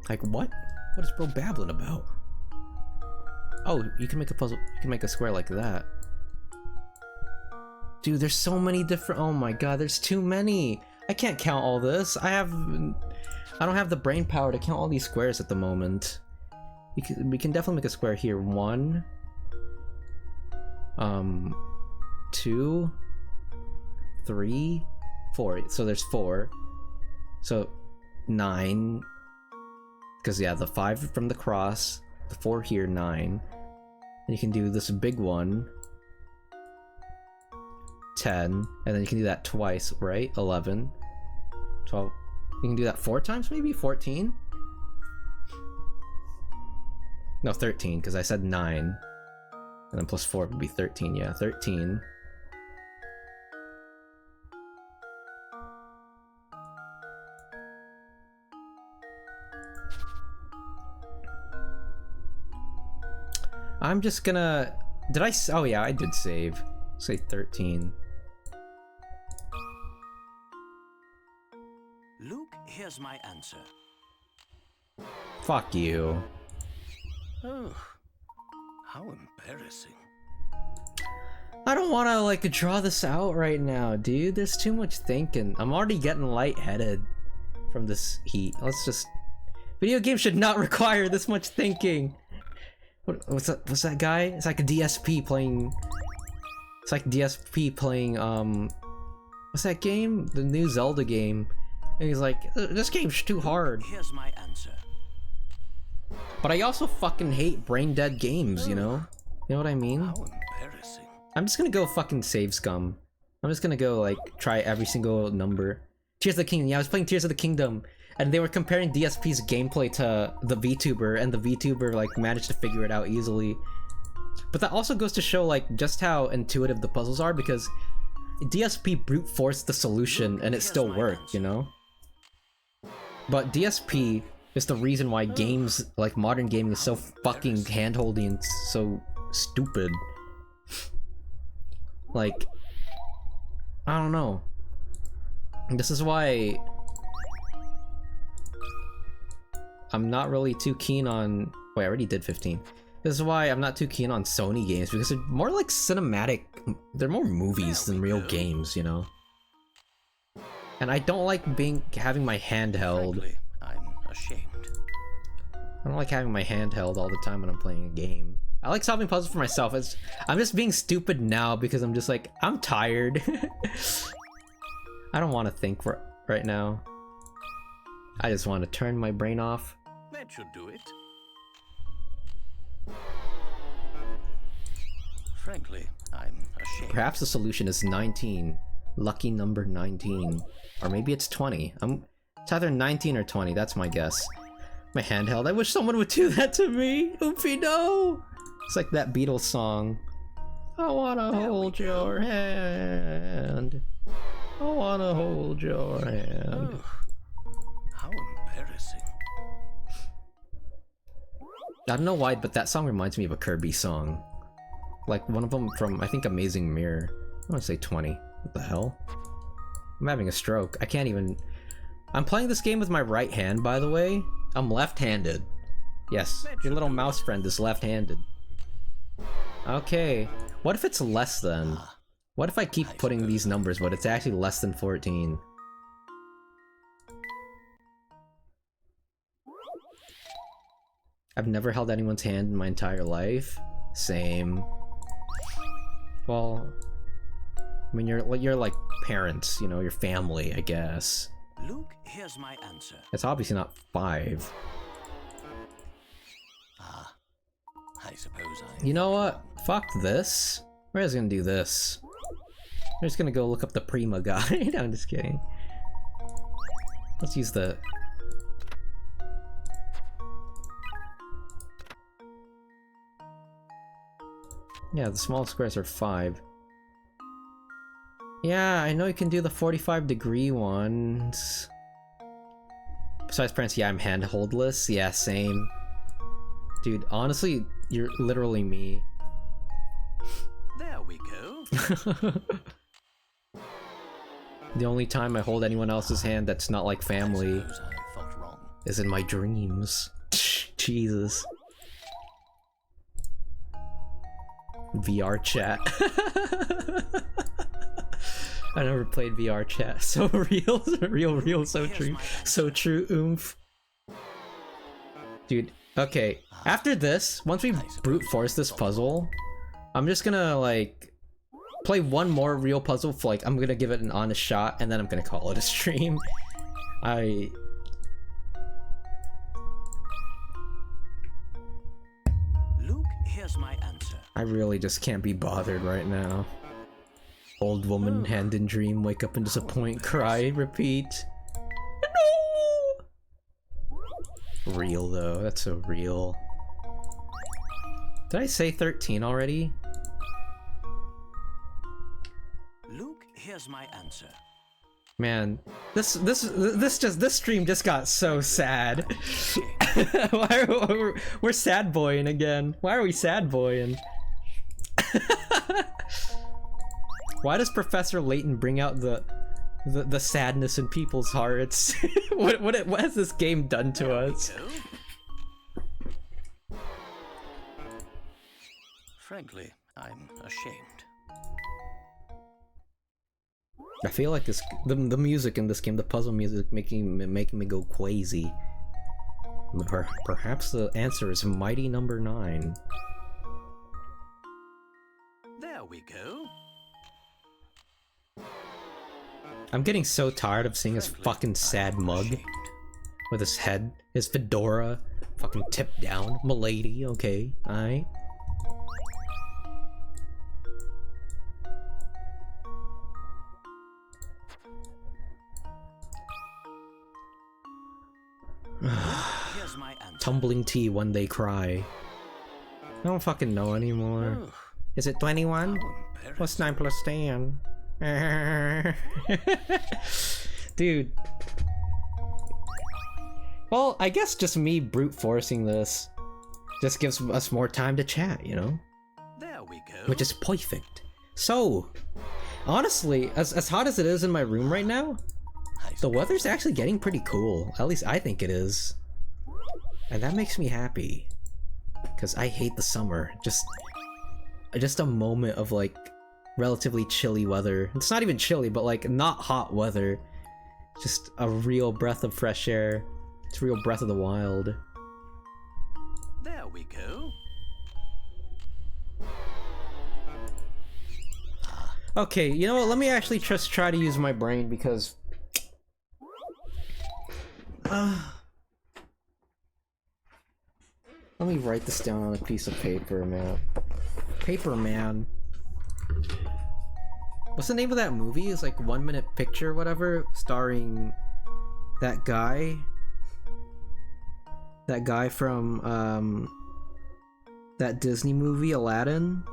[SPEAKER 2] Like, what? What is bro babbling about? Oh, you can make a puzzle, you can make a square like that. Dude, there's so many different, oh my god, there's too many! I can't count all this. I don't have the brain power to count all these squares at the moment. We can definitely make a square here. 1, 2, 3, 4. So there's 4. So 9. Because yeah, the 5 from the cross, the 4 here, 9. And you can do this big one. 10. And then you can do that twice, right? 11. 12. You can do that 4 times maybe? 14? No, 13, because I said 9. And then plus 4 would be 13, yeah. 13. I'm just gonna... Did I... Oh yeah, I did save. Say 13.
[SPEAKER 4] Luke, here's my answer.
[SPEAKER 2] Fuck you.
[SPEAKER 4] Oh, how embarrassing.
[SPEAKER 2] I don't want to, like, draw this out right now, dude. There's too much thinking. I'm already getting lightheaded from this heat. Let's just... Video games should not require this much thinking. What's that guy? It's like a DSP playing... It's like DSP playing, what's that game? The new Zelda game. And he's like, this game's too hard.
[SPEAKER 4] Here's my answer.
[SPEAKER 2] But I also fucking hate brain-dead games, you know? You know what I mean?
[SPEAKER 4] How embarrassing.
[SPEAKER 2] I'm just gonna go fucking save scum. I'm just gonna go, like, try every single number. Tears of the Kingdom. Yeah, I was playing Tears of the Kingdom. And they were comparing DSP's gameplay to the VTuber, and the VTuber, like, managed to figure it out easily. But that also goes to show, like, just how intuitive the puzzles are, because DSP brute forced the solution and it still worked, you know? But DSP is the reason why games, like modern gaming, is so fucking handholdy and so stupid. Like, I don't know. This is why I'm not really too keen on... Wait, I already did 15. This is why I'm not too keen on Sony games, because they're more like cinematic... They're more movies than real games, you know? And I don't like having my hand held.
[SPEAKER 4] Frankly, I'm ashamed.
[SPEAKER 2] I don't like having my hand held all the time when I'm playing a game. I like solving puzzles for myself. I'm just being stupid now because I'm just like, I'm tired. I don't want to think right now. I just want to turn my brain off.
[SPEAKER 4] That should do it. Frankly, I'm ashamed.
[SPEAKER 2] Perhaps the solution is 19. Lucky number 19. Or maybe it's 20. It's either 19 or 20, that's my guess. My handheld. I wish someone would do that to me! Oopsie no! It's like that Beatles song. I wanna hold your hand. I wanna hold your hand.
[SPEAKER 4] Oh, how embarrassing.
[SPEAKER 2] I don't know why, but that song reminds me of a Kirby song. Like one of them from, I think, Amazing Mirror. I want to say 20. What the hell? I'm having a stroke. I can't even... I'm playing this game with my right hand, by the way. I'm left-handed. Yes, your little mouse friend is left-handed. Okay. What if it's less than? What if I keep putting these numbers, but it's actually less than 14? I've never held anyone's hand in my entire life. Same. Well... I mean, you're like parents, you know, your family, I guess.
[SPEAKER 4] Luke, here's my answer.
[SPEAKER 2] It's obviously not 5.
[SPEAKER 4] I suppose I...
[SPEAKER 2] You know what? Fuck this. We're just gonna do this. We're just gonna go look up the Prima guide. I'm just kidding. Let's use the... Yeah, the small squares are 5. Yeah, I know you can do the 45-degree ones. Besides parents, yeah, I'm handholdless. Yeah, same. Dude, honestly, you're literally me.
[SPEAKER 4] There we go.
[SPEAKER 2] The only time I hold anyone else's hand that's not like family
[SPEAKER 4] I suppose I thought wrong.
[SPEAKER 2] is in my dreams. Jesus. VR chat. I never played VR chat. So real, real, so true. So true, oomph. Dude, okay. After this, once we brute force this puzzle, I'm just gonna, like, play one more real puzzle for, like, I'm gonna give it an honest shot, and then I'm gonna call it a stream.
[SPEAKER 4] Luke, here's my answer.
[SPEAKER 2] I really just can't be bothered right now. Old woman, hand in dream, wake up and disappoint, cry, repeat. No! Real though, that's so real. Did I say 13 already?
[SPEAKER 4] Luke, here's my answer.
[SPEAKER 2] Man, this stream just got so sad. We're sad boying again. Why are we sad boying? Why does Professor Layton bring out the sadness in people's hearts? what has this game done to us?
[SPEAKER 4] Frankly, I'm ashamed.
[SPEAKER 2] I feel like the music in this game, the puzzle music, making me go crazy. Perhaps the answer is mighty number 9.
[SPEAKER 4] There we go.
[SPEAKER 2] I'm getting so tired of seeing his fucking sad mug with his head, his fedora, fucking tipped down. Milady, okay, alright.
[SPEAKER 4] Here's my answer.
[SPEAKER 2] Tumbling tea when they cry. I don't fucking know anymore.
[SPEAKER 4] Oh,
[SPEAKER 2] Is it 21?
[SPEAKER 4] how
[SPEAKER 2] What's
[SPEAKER 4] embarrassing.
[SPEAKER 2] 9 plus 10? Dude. Well, I guess just me brute forcing this just gives us more time to chat, you know?
[SPEAKER 4] There we go.
[SPEAKER 2] Which is perfect. So, honestly, as hot as it is in my room right now, the weather's actually getting pretty cool. At least I think it is. And that makes me happy. Because I hate the summer. Just a moment of like relatively chilly weather. It's not even chilly, but like not hot weather. Just a real breath of fresh air. It's a real breath of the wild.
[SPEAKER 4] There we go.
[SPEAKER 2] Okay, you know what? Let me actually just try to use my brain because... let me write this down on a piece of paper, man. Paper Man. What's the name of that movie? It's like 1 Minute Picture, whatever, starring that guy. That guy from that Disney movie, Aladdin.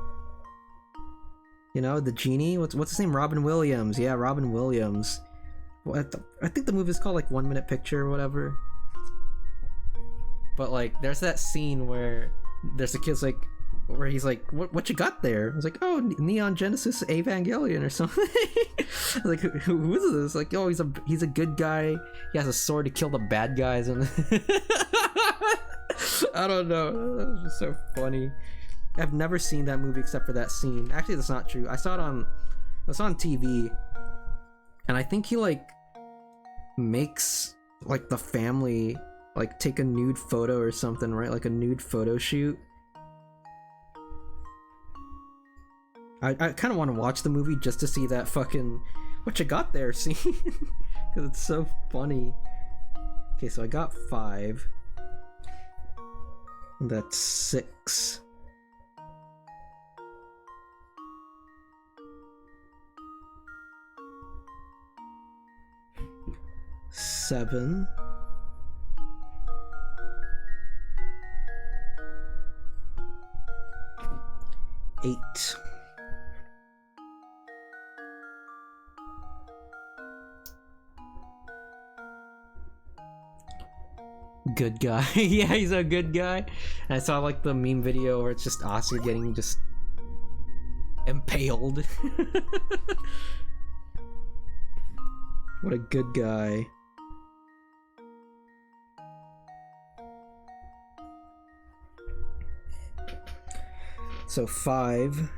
[SPEAKER 2] You know, the genie. What's his name? Robin Williams. Yeah, Robin Williams. I think the movie's called like 1 Minute Picture or whatever. But like, there's that scene where there's a kid's like, where he's like, what you got there? I was like, oh, Neon Genesis Evangelion or something. Like, who is this? Like, oh, he's a good guy. He has a sword to kill the bad guys, and I don't know. That was just so funny. I've never seen that movie except for that scene. Actually, that's not true. I saw it on TV, and I think he like makes like the family like take a nude photo or something, right? Like a nude photo shoot. I kind of want to watch the movie just to see that fucking what you got there scene, because it's so funny. Okay, so I got 5. That's 6. Seven. 8. Good guy. Yeah, he's a good guy. And I saw like the meme video where it's just Oscar getting just impaled. What a good guy. So 5.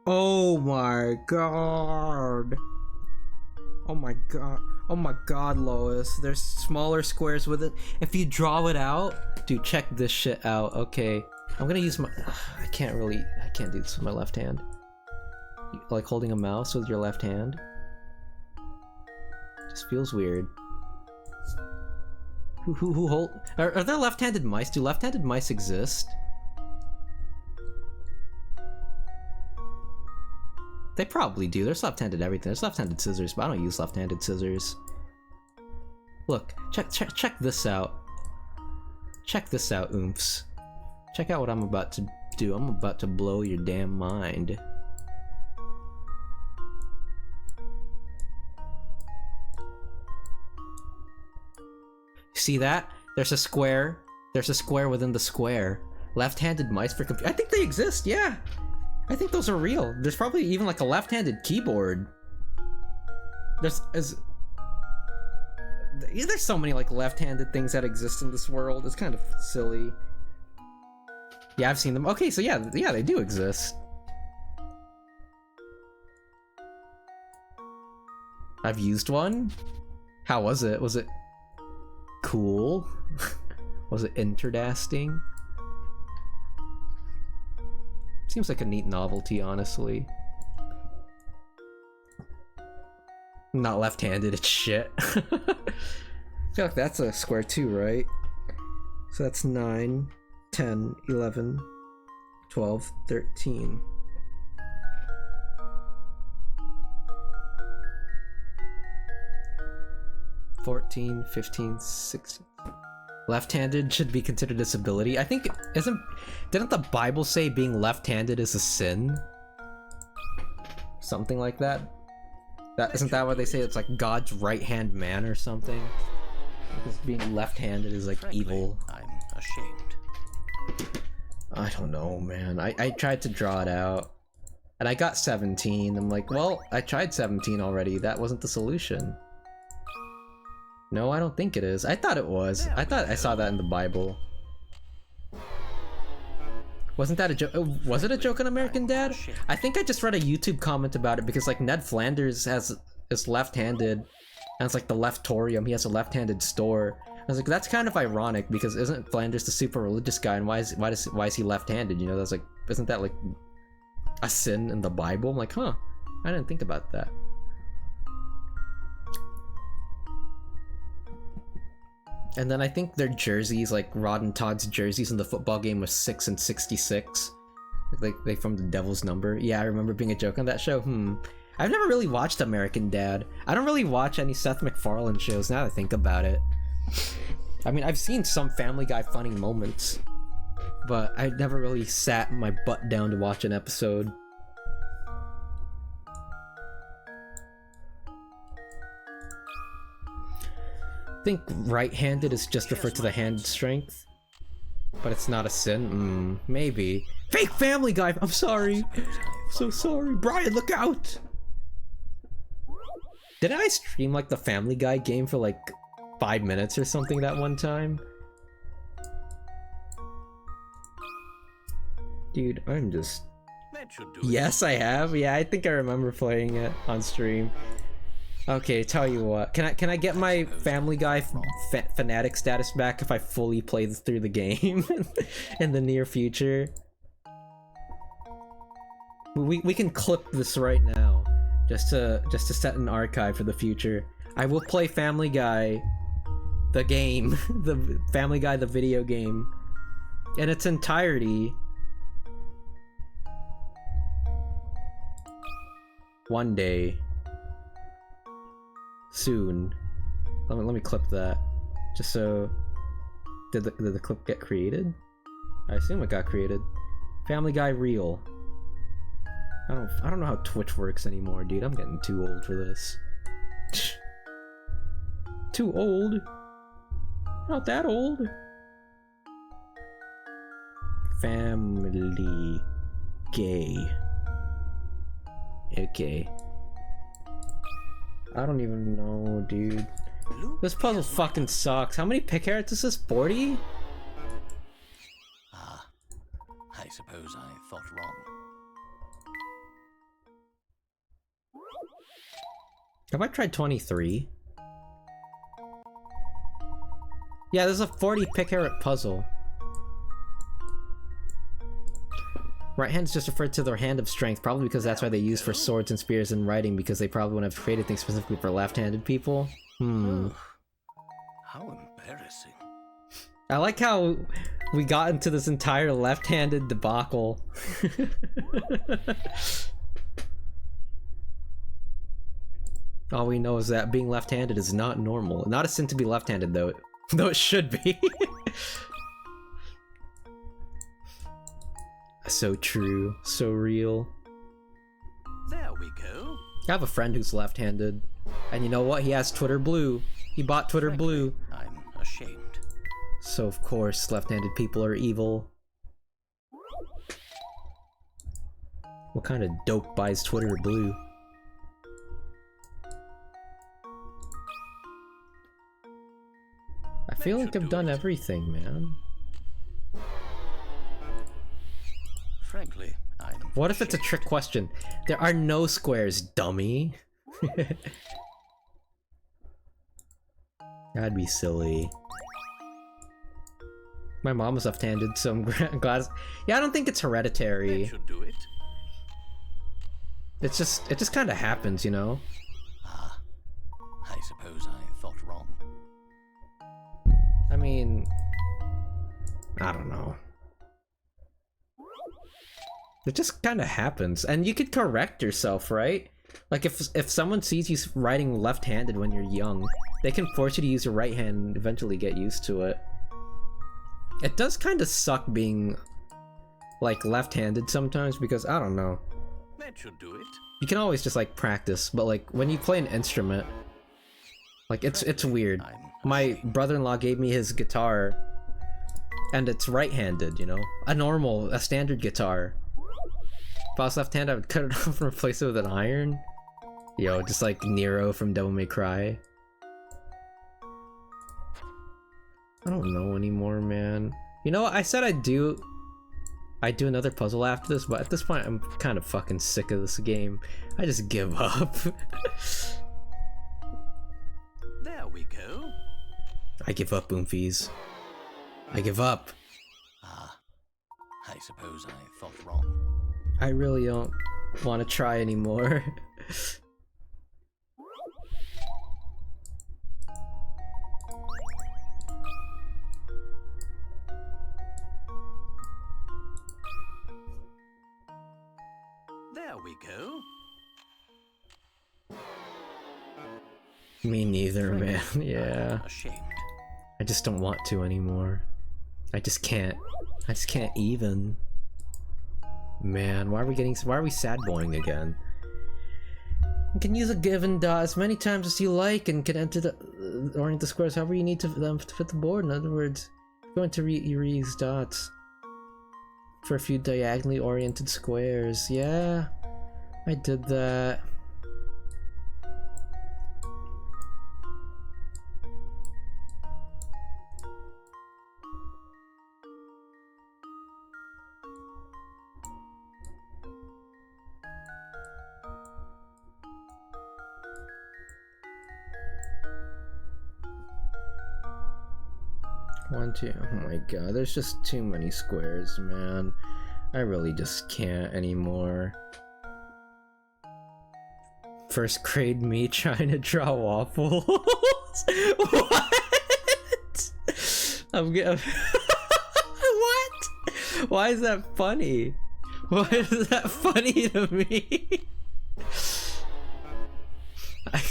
[SPEAKER 2] Oh my god. Oh my god. Oh my god, Lois. There's smaller squares with it. If you draw it out... Dude, check this shit out. Okay. I'm gonna use my... I can't do this with my left hand. Like holding a mouse with your left hand. Just feels weird. Who hold... Are there left-handed mice? Do left-handed mice exist? They probably do. There's left-handed everything. There's left-handed scissors, but I don't use left-handed scissors. Look, check this out. Check this out, oomphs. Check out what I'm about to do. I'm about to blow your damn mind. See that? There's a square. There's a square within the square. Left-handed mice for computer. I think they exist, yeah. I think those are real. There's probably even like a left-handed keyboard. There's so many like left-handed things that exist in this world. It's kind of silly. Yeah, I've seen them. Okay, so yeah, they do exist. I've used one. How was it? Was it cool? Was it interesting? Seems like a neat novelty, honestly. Not left-handed, it's shit. I feel like that's a square too, right? So that's 9, 10, 11, 12, 13. $14, $15, $16. Left-handed should be considered a disability. I think didn't the Bible say being left-handed is a sin? Something like that. That isn't that what they say? It's like God's right-hand man or something? Because being left-handed is like
[SPEAKER 4] Frankly,
[SPEAKER 2] evil.
[SPEAKER 4] I'm ashamed.
[SPEAKER 2] I don't know, man. I tried to draw it out. And I got 17. I'm like, well, I tried 17 already. That wasn't the solution. No, I don't think it is. I thought it was. I thought I saw that in the Bible. Wasn't that a joke? Was it a joke on American Dad? I think I just read a YouTube comment about it because like Ned Flanders is left-handed, and it's like the Leftorium. He has a left-handed store. I was like, that's kind of ironic because isn't Flanders the super religious guy, and why is he left-handed? You know, that's like, isn't that like a sin in the Bible? I'm like, huh, I didn't think about that. And then I think their jerseys, like Rod and Todd's jerseys in the football game, was 6 and 66. Like they from the Devil's Number. Yeah, I remember being a joke on that show. I've never really watched American Dad. I don't really watch any Seth MacFarlane shows now that I think about it. I mean, I've seen some Family Guy funny moments, but I never really sat my butt down to watch an episode. I think right-handed is just referred to the hand strength, but it's not a sin. Maybe. Fake Family Guy! I'm sorry! So sorry. Brian, look out! Did I stream like the Family Guy game for like 5 minutes or something that one time? Dude, I'm just...
[SPEAKER 4] That should do it.
[SPEAKER 2] Yes, I have. Yeah, I think I remember playing it on stream. Okay, tell you what. Can I get my Family Guy fanatic status back if I fully play through the game in the near future? We can clip this right now, just to set an archive for the future. I will play Family Guy, the game, the Family Guy the video game, in its entirety. One day. Soon. Let me clip that. Just so... Did the clip get created? I assume it got created. Family Guy Reel. I don't know how Twitch works anymore, dude. I'm getting too old for this. Too old? Not that old. Family Gay. Okay. I don't even know, dude. This puzzle fucking sucks. How many pick carrots is this? 40?
[SPEAKER 4] Ah, I suppose I thought wrong.
[SPEAKER 2] Have I tried 23? Yeah, there's a 40 pick carrot puzzle. Right hand's just referred to their hand of strength, probably because that's why they use for swords and spears and writing, because they probably wouldn't have created things specifically for left-handed people.
[SPEAKER 4] How embarrassing.
[SPEAKER 2] I like how we got into this entire left-handed debacle. All we know is that being left-handed is not normal. Not a sin to be left-handed, though. Though it should be. So true. So real.
[SPEAKER 4] There we go.
[SPEAKER 2] I have a friend who's left-handed. And you know what? He has Twitter Blue. He bought Twitter Blue.
[SPEAKER 4] I'm ashamed.
[SPEAKER 2] So of course, left-handed people are evil. What kind of dope buys Twitter Blue? I feel like I've done everything, man.
[SPEAKER 4] Frankly, I'm
[SPEAKER 2] What if it's a trick question? There are no squares, dummy. That'd be silly. My mom was left-handed, so I'm glad. Yeah, I don't think it's
[SPEAKER 4] That
[SPEAKER 2] hereditary.
[SPEAKER 4] should do it.
[SPEAKER 2] It just kind of happens, you know?
[SPEAKER 4] Ah, I suppose I thought wrong.
[SPEAKER 2] I mean, I don't know. It just kind of happens, and you could correct yourself, right? Like if someone sees you writing left-handed when you're young, they can force you to use your right hand and eventually get used to it. It does kind of suck being like left-handed sometimes because I don't know.
[SPEAKER 4] That should do it.
[SPEAKER 2] You can always just like practice, but like when you play an instrument, like it's weird. My brother-in-law gave me his guitar, and it's right-handed, you know? A standard guitar. If I was left-handed, I would cut it off and replace it with an iron. Yo, just like Nero from Devil May Cry. I don't know anymore, man. You know what? I said I'd do another puzzle after this, but at this point I'm kind of fucking sick of this game. I just give up.
[SPEAKER 4] There we go.
[SPEAKER 2] I give up, Boomfies. I give up.
[SPEAKER 4] Ah, I suppose I thought wrong.
[SPEAKER 2] I really don't want to try anymore.
[SPEAKER 4] There we go.
[SPEAKER 2] Me neither, man. Yeah.
[SPEAKER 4] Ashamed.
[SPEAKER 2] I just don't want to anymore. I just can't. I just can't even. Man, why are we sad boying again? You can use a given dot as many times as you like and can enter the orient the squares however you need to them to fit the board. In other words, go into reuse dots for a few diagonally oriented squares. Yeah, I did that. One, two, oh my god, there's just too many squares, man. I really just can't anymore. First grade me trying to draw waffles? What? I'm getting... What? Why is that funny? Why is that funny to me? I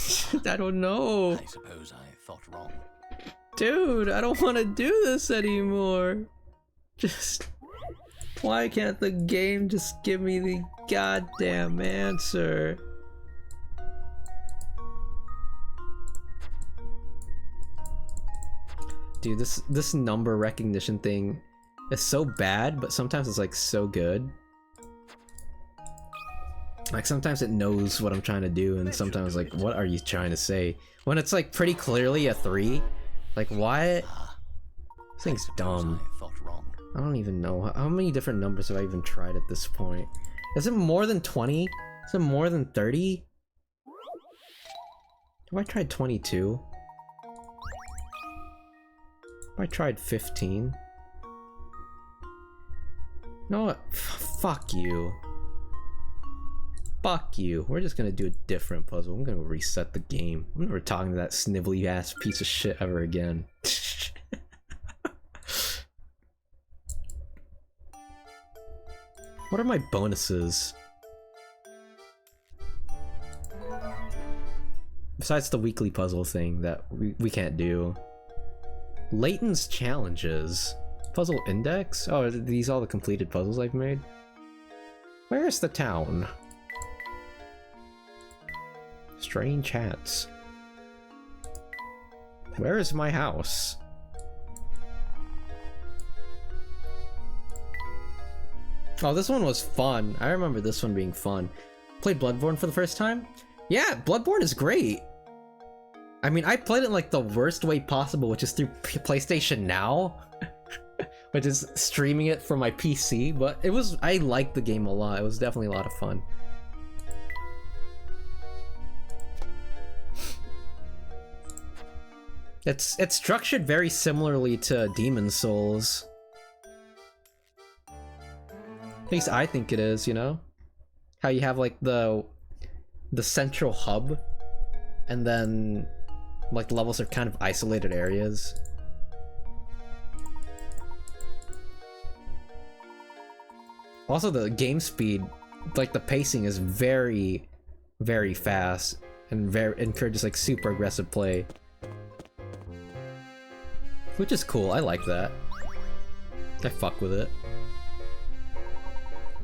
[SPEAKER 2] don't know.
[SPEAKER 4] I suppose I thought wrong.
[SPEAKER 2] Dude, I don't want to do this anymore. Just... Why can't the game just give me the goddamn answer? Dude, this number recognition thing is so bad, but sometimes it's like so good. Like sometimes it knows what I'm trying to do, and sometimes like, what are you trying to say? When it's like pretty clearly a 3. Like, why? This thing's dumb.
[SPEAKER 4] I thought wrong.
[SPEAKER 2] I don't even know. How many different numbers have I even tried at this point? Is it more than 20? Is it more than 30? Have I tried 22? Have I tried 15? No, what? Fuck you. Fuck you. We're just gonna do a different puzzle. I'm gonna reset the game. I'm never talking to that snivelly ass piece of shit ever again. What are my bonuses? Besides the weekly puzzle thing that we can't do. Layton's challenges. Puzzle index? Oh, are these all the completed puzzles I've made? Where's the town? Strange hats. Where is my house? Oh, this one was fun. I remember this one being fun. Played Bloodborne for the first time? Yeah, Bloodborne is great. I mean, I played it like the worst way possible, which is through PlayStation Now. Which is streaming it from my PC, but it was, I liked the game a lot. It was definitely a lot of fun. It's structured very similarly to Demon's Souls. At least I think it is, you know? How you have like the central hub, and then like the levels are kind of isolated areas. Also the game speed, like the pacing is very, very fast and very encourages like super aggressive play. Which is cool, I like that. I fuck with it.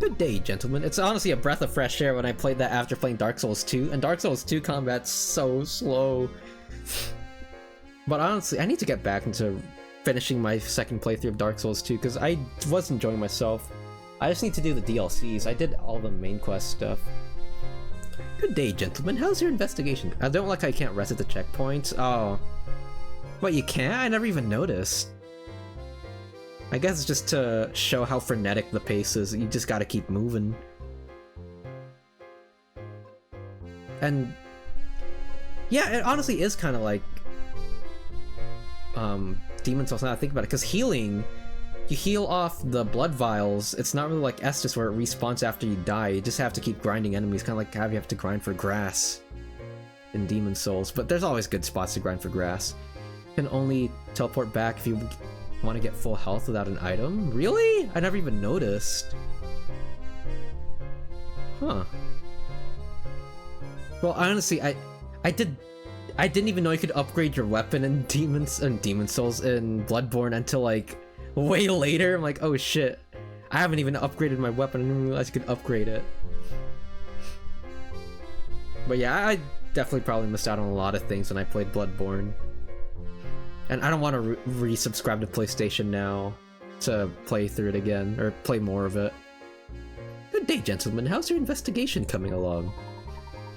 [SPEAKER 2] Good day, gentlemen. It's honestly a breath of fresh air when I played that after playing Dark Souls 2, and Dark Souls 2 combat's so slow. But honestly, I need to get back into finishing my second playthrough of Dark Souls 2, because I was enjoying myself. I just need to do the DLCs. I did all the main quest stuff. Good day, gentlemen. How's your investigation? I don't like how you can't rest at the checkpoints. Oh. What, you can't? I never even noticed. I guess it's just to show how frenetic the pace is. You just gotta keep moving. And yeah, it honestly is kind of like Demon's Souls, now I think about it, because healing, you heal off the blood vials. It's not really like Estus where it respawns after you die. You just have to keep grinding enemies, kind of like how you have to grind for grass in Demon's Souls. But there's always good spots to grind for grass. You can only teleport back if you want to get full health without an item. Really? I never even noticed. Huh. Well, honestly, I didn't even know you could upgrade your weapon in Demon's Souls in Bloodborne until like way later. I'm like, oh shit, I haven't even upgraded my weapon. I didn't realize you could upgrade it. But yeah, I definitely probably missed out on a lot of things when I played Bloodborne. And I don't want to resubscribe to PlayStation Now to play through it again, or play more of it. Good day, gentlemen. How's your investigation coming along?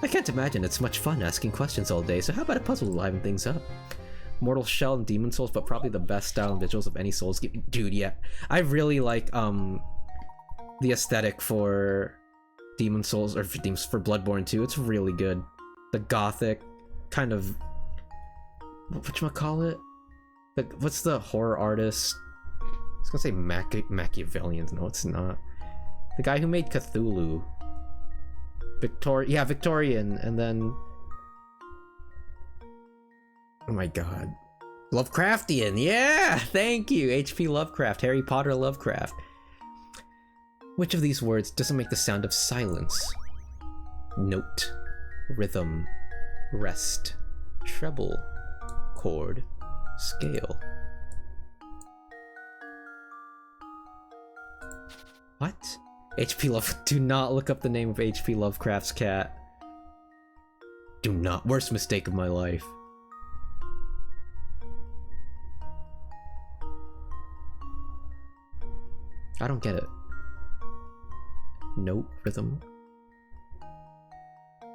[SPEAKER 2] I can't imagine it's much fun asking questions all day, so how about a puzzle to liven things up? Mortal Shell and Demon's Souls, but probably the best style and visuals of any Souls game. Dude, yeah. I really like the aesthetic for Demon's Souls, or for Bloodborne 2. It's really good. The gothic kind of... whatchamacallit? What's the horror artist? I was gonna say Machiavellians. No, it's not. The guy who made Cthulhu. Victorian, and then... oh my god. Lovecraftian, yeah! Thank you! H.P. Lovecraft, Harry Potter Lovecraft. Which of these words doesn't make the sound of silence? Note, rhythm, rest, treble, chord, scale. What? H.P. Love. Do not look up the name of H.P. Lovecraft's cat. Do not. Worst mistake of my life. I don't get it. Note, rhythm.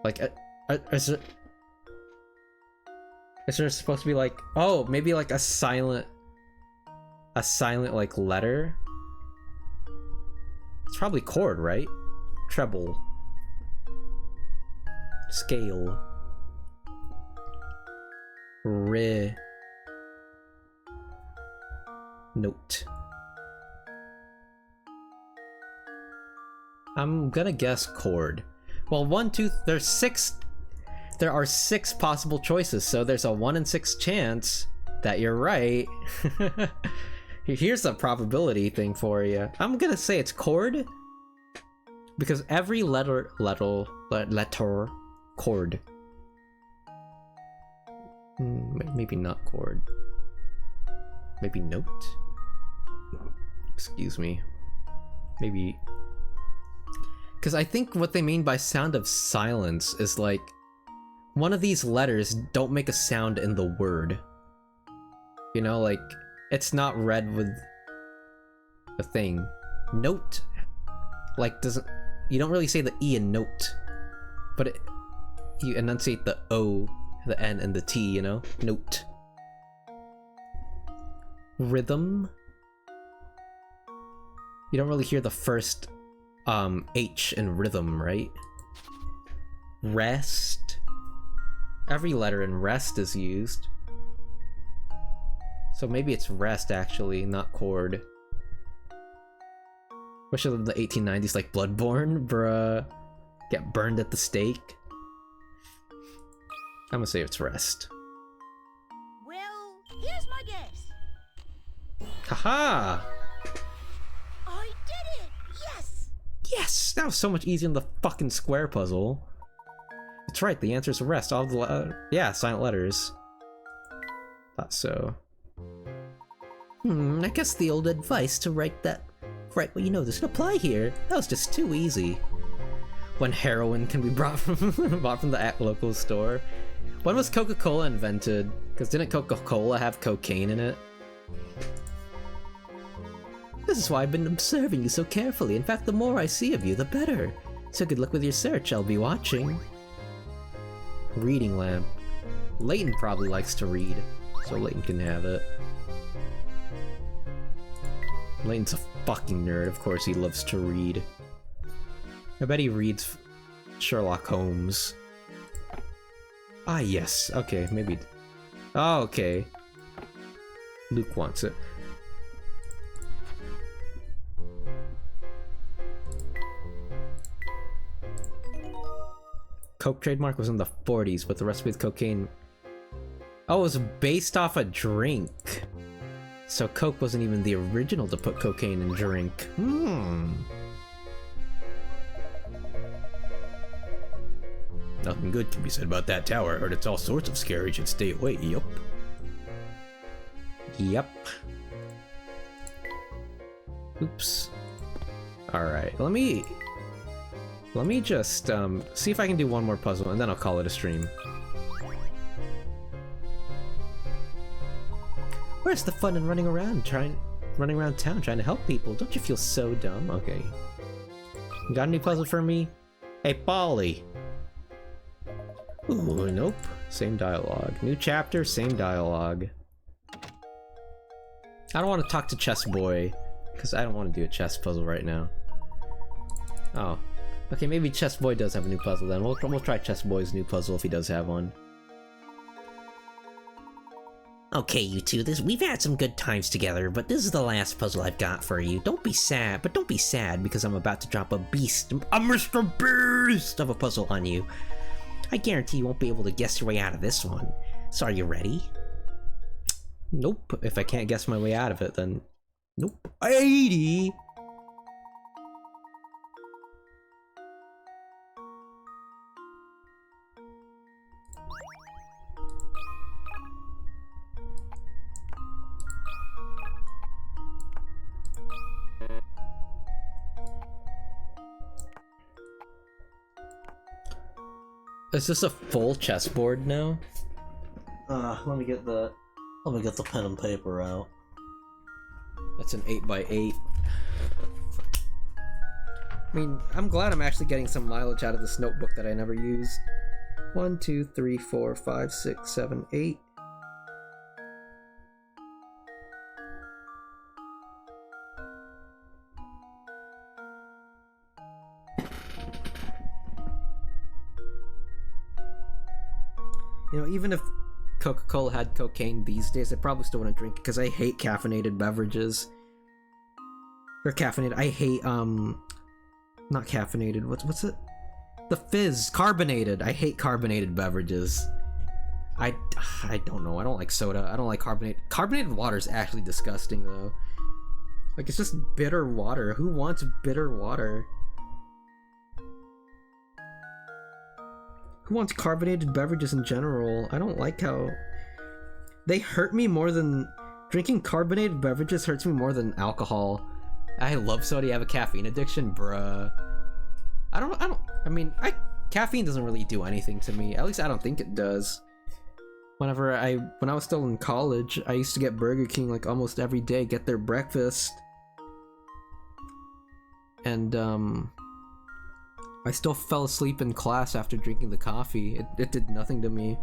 [SPEAKER 2] Like, is there supposed to be like, oh, maybe like a silent like letter? It's probably chord, right? Treble. Scale. Re. Note. I'm gonna guess chord. Well, there are 6 possible choices, so there's a 1 in 6 chance that you're right. Here's a probability thing for you. I'm gonna say it's chord, because every letter, chord. Maybe not chord. Maybe note? Excuse me. Maybe... because I think what they mean by sound of silence is like, one of these letters don't make a sound in the word. You know, like, it's not read with a thing. Note, like, doesn't... you don't really say the E in note, but you enunciate the O, the N, and the T, you know? Note. Rhythm. You don't really hear the first H in rhythm, right? Rest. Every letter in rest is used. So maybe it's rest, actually, not chord. Especially in the 1890s, like Bloodborne, bruh. Get burned at the stake. I'm gonna say it's rest.
[SPEAKER 3] Well, here's my guess.
[SPEAKER 2] Haha!
[SPEAKER 3] I did it! Yes!
[SPEAKER 2] Yes! That was so much easier than the fucking square puzzle. That's right, the answer is rest. All the yeah, silent letters. Thought so. I guess the old advice to write that
[SPEAKER 5] Right, well, you know, this can apply here. That was just too easy. When heroin can be brought from bought from the local store. When was Coca-Cola invented? Because didn't Coca-Cola have cocaine in it? This is why I've been observing you so carefully. In fact, the more I see of you, the better. So good luck with your search. I'll be watching. Reading lamp. Layton probably likes to read, so Layton can have it. Layton's a fucking nerd. Of course he loves to read. I bet he reads Sherlock Holmes. Ah, yes. Okay, maybe. Oh, okay. Luke wants it. Coke trademark was in the 40s, but the recipe with cocaine... Oh, it was based off a drink. So Coke wasn't even the original to put cocaine in drink. Nothing good can be said about that tower. I heard it's all sorts of scary. You should stay away. Yup. Yep. Oops. Alright, let me just see if I can do one more puzzle and then I'll call it a stream. Where's the fun in running around town trying to help people? Don't you feel so dumb? Okay. You got any puzzle for me? Hey, Polly! Ooh, nope. Same dialogue. New chapter, same dialogue. I don't want to talk to Chess Boy, because I don't want to do a chess puzzle right now. Oh. Okay, maybe Chess Boy does have a new puzzle then. We'll try Chess Boy's new puzzle if he does have one. Okay, you two, we've had some good times together, but this is the last puzzle I've got for you. Don't be sad because I'm about to drop a Mr. Beast of a puzzle on you. I guarantee you won't be able to guess your way out of this one. So are you ready? Nope. If I can't guess my way out of it, then... Nope. 80! Is this a full chessboard now? Let me get the pen and paper out.
[SPEAKER 2] That's an 8x8. I mean, I'm glad I'm actually getting some mileage out of this notebook that I never used. 1, 2, 3, 4, 5, 6, 7, 8. You know, even if Coca-Cola had cocaine these days, I probably still wouldn't drink it because I hate caffeinated beverages. Or caffeinated, I hate, not caffeinated, what's it? The fizz, carbonated. I hate carbonated beverages. I don't know, I don't like soda, I don't like carbonated water is actually disgusting though. Like, it's just bitter water. Who wants bitter water? Who wants carbonated beverages in general? I don't like how... They hurt me more than... Drinking carbonated beverages hurts me more than alcohol. I love soda, you have a caffeine addiction? Bruh. I mean, caffeine doesn't really do anything to me. At least I don't think it does. When I was still in college, I used to get Burger King like almost every day, get their breakfast. And, I still fell asleep in class after drinking the coffee. It did nothing to me.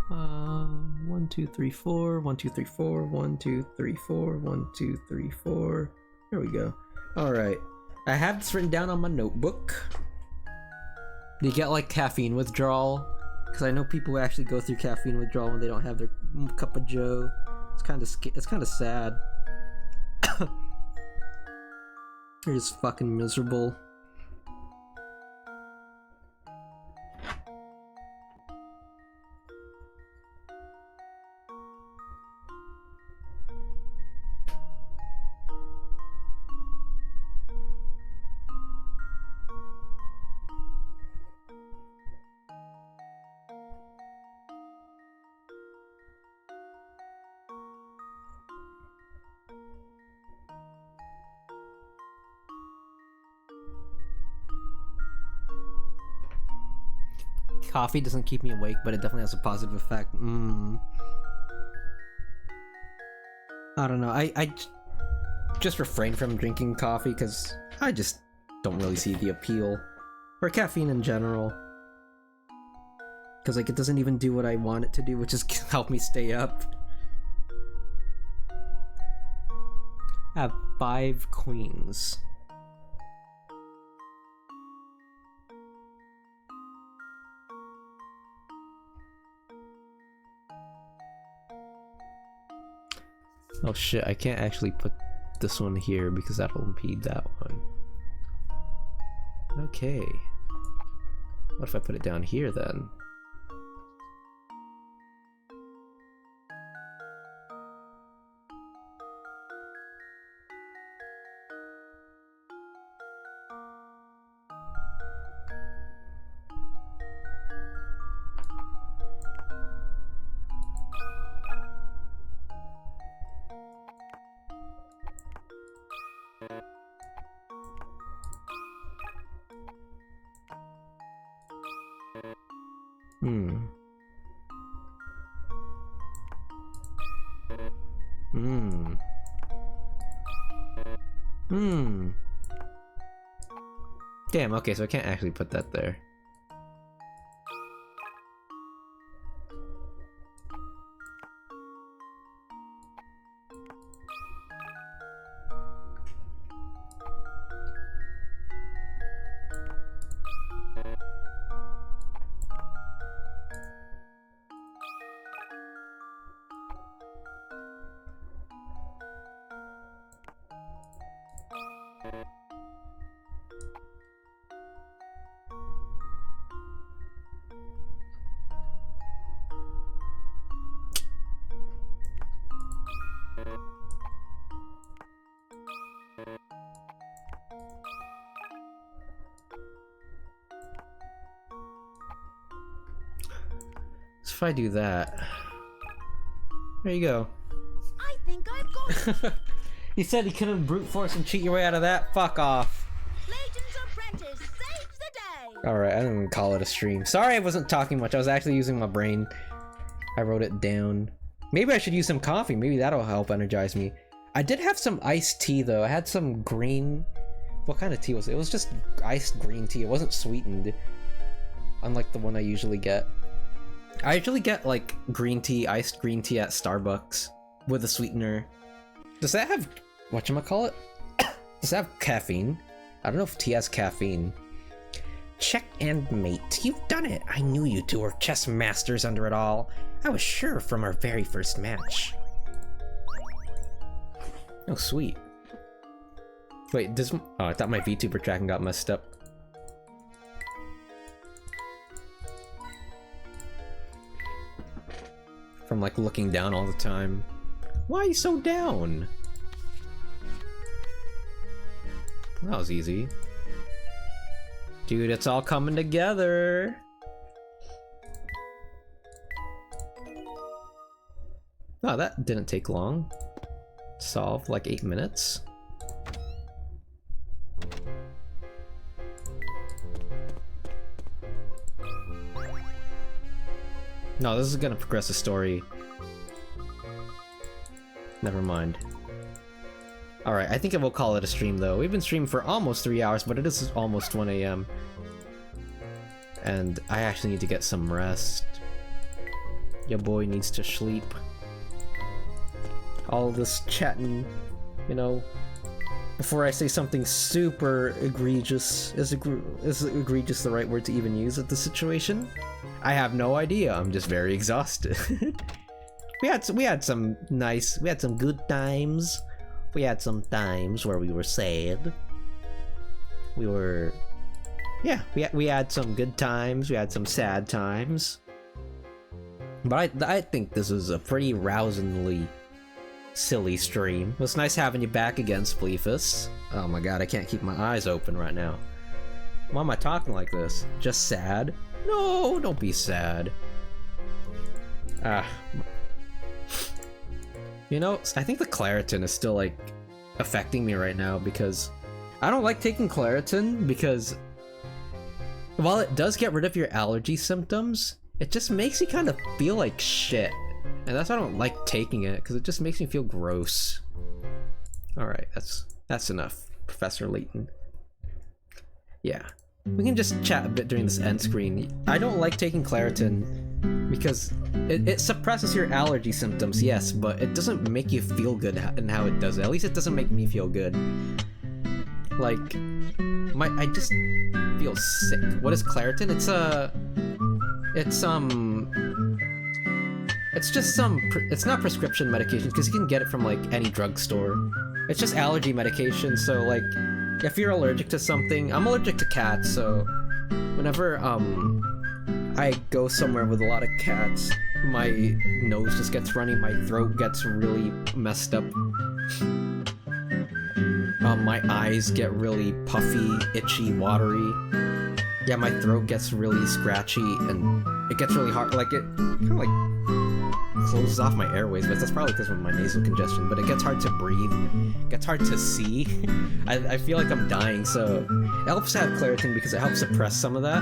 [SPEAKER 2] 1, 2, 3, 4. 1, 2, 3, 4. 1, 2, 3, 4. 1, 2, 3, 4. There we go. Alright. I have this written down on my notebook. Do you get like caffeine withdrawal? Because I know people who actually go through caffeine withdrawal when they don't have their cup of joe. It's kind of sad. They're just fucking miserable.
[SPEAKER 6] Coffee doesn't keep me awake, but it definitely has a positive effect. I don't know. I just refrain from drinking coffee because I just don't really see the appeal. Or caffeine in general. Because, like, it doesn't even do what I want it to do, which is help me stay up. I have 5 queens. Oh shit, I can't actually put this one here because that'll impede that one. Okay. What if I put it down here then? Damn, okay, so I can't actually put that there. So if I do that, there you go.
[SPEAKER 3] I think I've got it.
[SPEAKER 6] You said you couldn't brute force and cheat your way out of that? Fuck off.
[SPEAKER 3] Legends Apprentice saves the day.
[SPEAKER 6] Alright, I didn't even call it a stream. Sorry I wasn't talking much, I was actually using my brain. I wrote it down. Maybe I should use some coffee, maybe that'll help energize me. I did have some iced tea though, I had some green... What kind of tea was it? It was just iced green tea, it wasn't sweetened. Unlike the one I usually get. I usually get like green tea, iced green tea at Starbucks with a sweetener. Does that have whatchamacallit? Does that have caffeine? I don't know if tea has caffeine. Check and mate. You've done it. I knew you two were chess masters under it all. I was sure from our very first match. Oh, sweet. Wait, this... Oh, I thought my VTuber tracking got messed up. From like looking down all the time. Why are you so down? That was easy. Dude, it's all coming together. Oh, that didn't take long. Solved like 8 minutes. No, this is gonna progress the story. Never mind. Alright, I think I will call it a stream though. We've been streaming for almost 3 hours, but it is almost 1 AM. And I actually need to get some rest. Your boy needs to sleep. All this chatting, you know, before I say something super egregious. Is egregious the right word to even use at the situation? I have no idea. I'm just very exhausted. we had some good times. We had some times where we were sad. We had some good times. We had some sad times. But I think this is a pretty rousingly silly stream. It was nice having you back again, Spleefus. Oh my god, I can't keep my eyes open right now. Why am I talking like this? Just sad? No, don't be sad. You know, I think the Claritin is still like affecting me right now because I don't like taking Claritin because while it does get rid of your allergy symptoms, it just makes you kind of feel like shit. And that's why I don't like taking it, because it just makes me feel gross. Alright, that's enough, Professor Layton. Yeah. We can just chat a bit during this end screen. I don't like taking Claritin because it suppresses your allergy symptoms, yes, but it doesn't make you feel good in how it does it. At least it doesn't make me feel good. Like, I just feel sick. What is Claritin? It's not prescription medication because you can get it from like any drugstore. It's just allergy medication, so like, if you're allergic to something, I'm allergic to cats, so whenever I go somewhere with a lot of cats, my nose just gets runny, my throat gets really messed up. My eyes get really puffy, itchy, watery. Yeah, my throat gets really scratchy, and it gets really hard, like it kind of like closes off my airways, but that's probably because of my nasal congestion, but it gets hard to breathe, it gets hard to see. I feel like I'm dying, so it helps to have Claritin because it helps suppress some of that.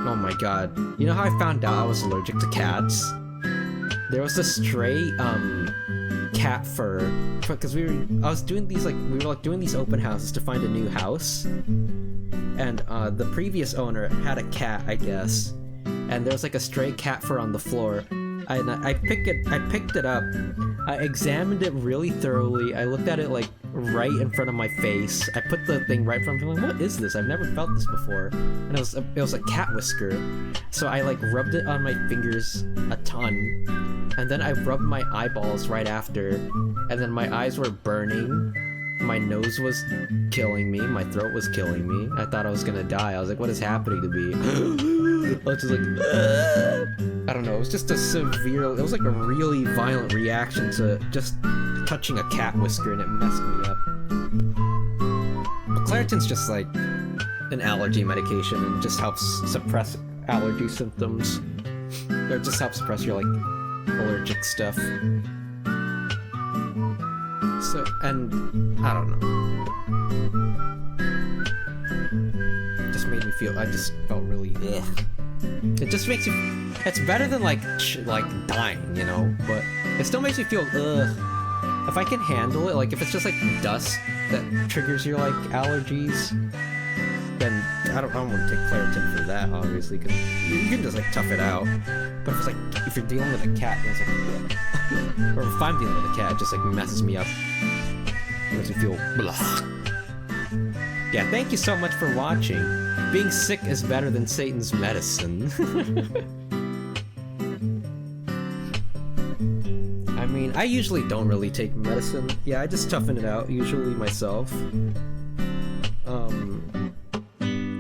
[SPEAKER 6] Oh my god. You know how I found out I was allergic to cats? There was this stray, cat fur, because we were doing these open houses to find a new house, and the previous owner had a cat, I guess, and there was like a stray cat fur on the floor. I picked it up, I examined it really thoroughly, I looked at it like right in front of my face, I put the thing right in front of me, like, what is this? I've never felt this before. And it was a cat whisker. So I like rubbed it on my fingers a ton, and then I rubbed my eyeballs right after, and then my eyes were burning, my nose was killing me, my throat was killing me, I thought I was gonna die. I was like, what is happening to me? I was just like, I don't know, it was just it was like a really violent reaction to just touching a cat whisker, and it messed me up. But Claritin's just like an allergy medication and just helps suppress allergy symptoms. Or it just helps suppress your like allergic stuff. So, and I don't know. It just made me feel, I just felt really ugh. It just makes you, it's better than like dying, you know, but it still makes me feel ugh. If I can handle it, like if it's just like dust that triggers your like allergies, then I don't want to take Claritin for that, obviously, because you can just like tough it out. But if it's like, if you're dealing with a cat, then it's like, ugh. Or if I'm dealing with a cat, it just like messes me up. It makes me feel blah. Yeah, thank you so much for watching. Being sick is better than Satan's medicine. I mean, I usually don't really take medicine. Yeah, I just toughen it out, usually myself.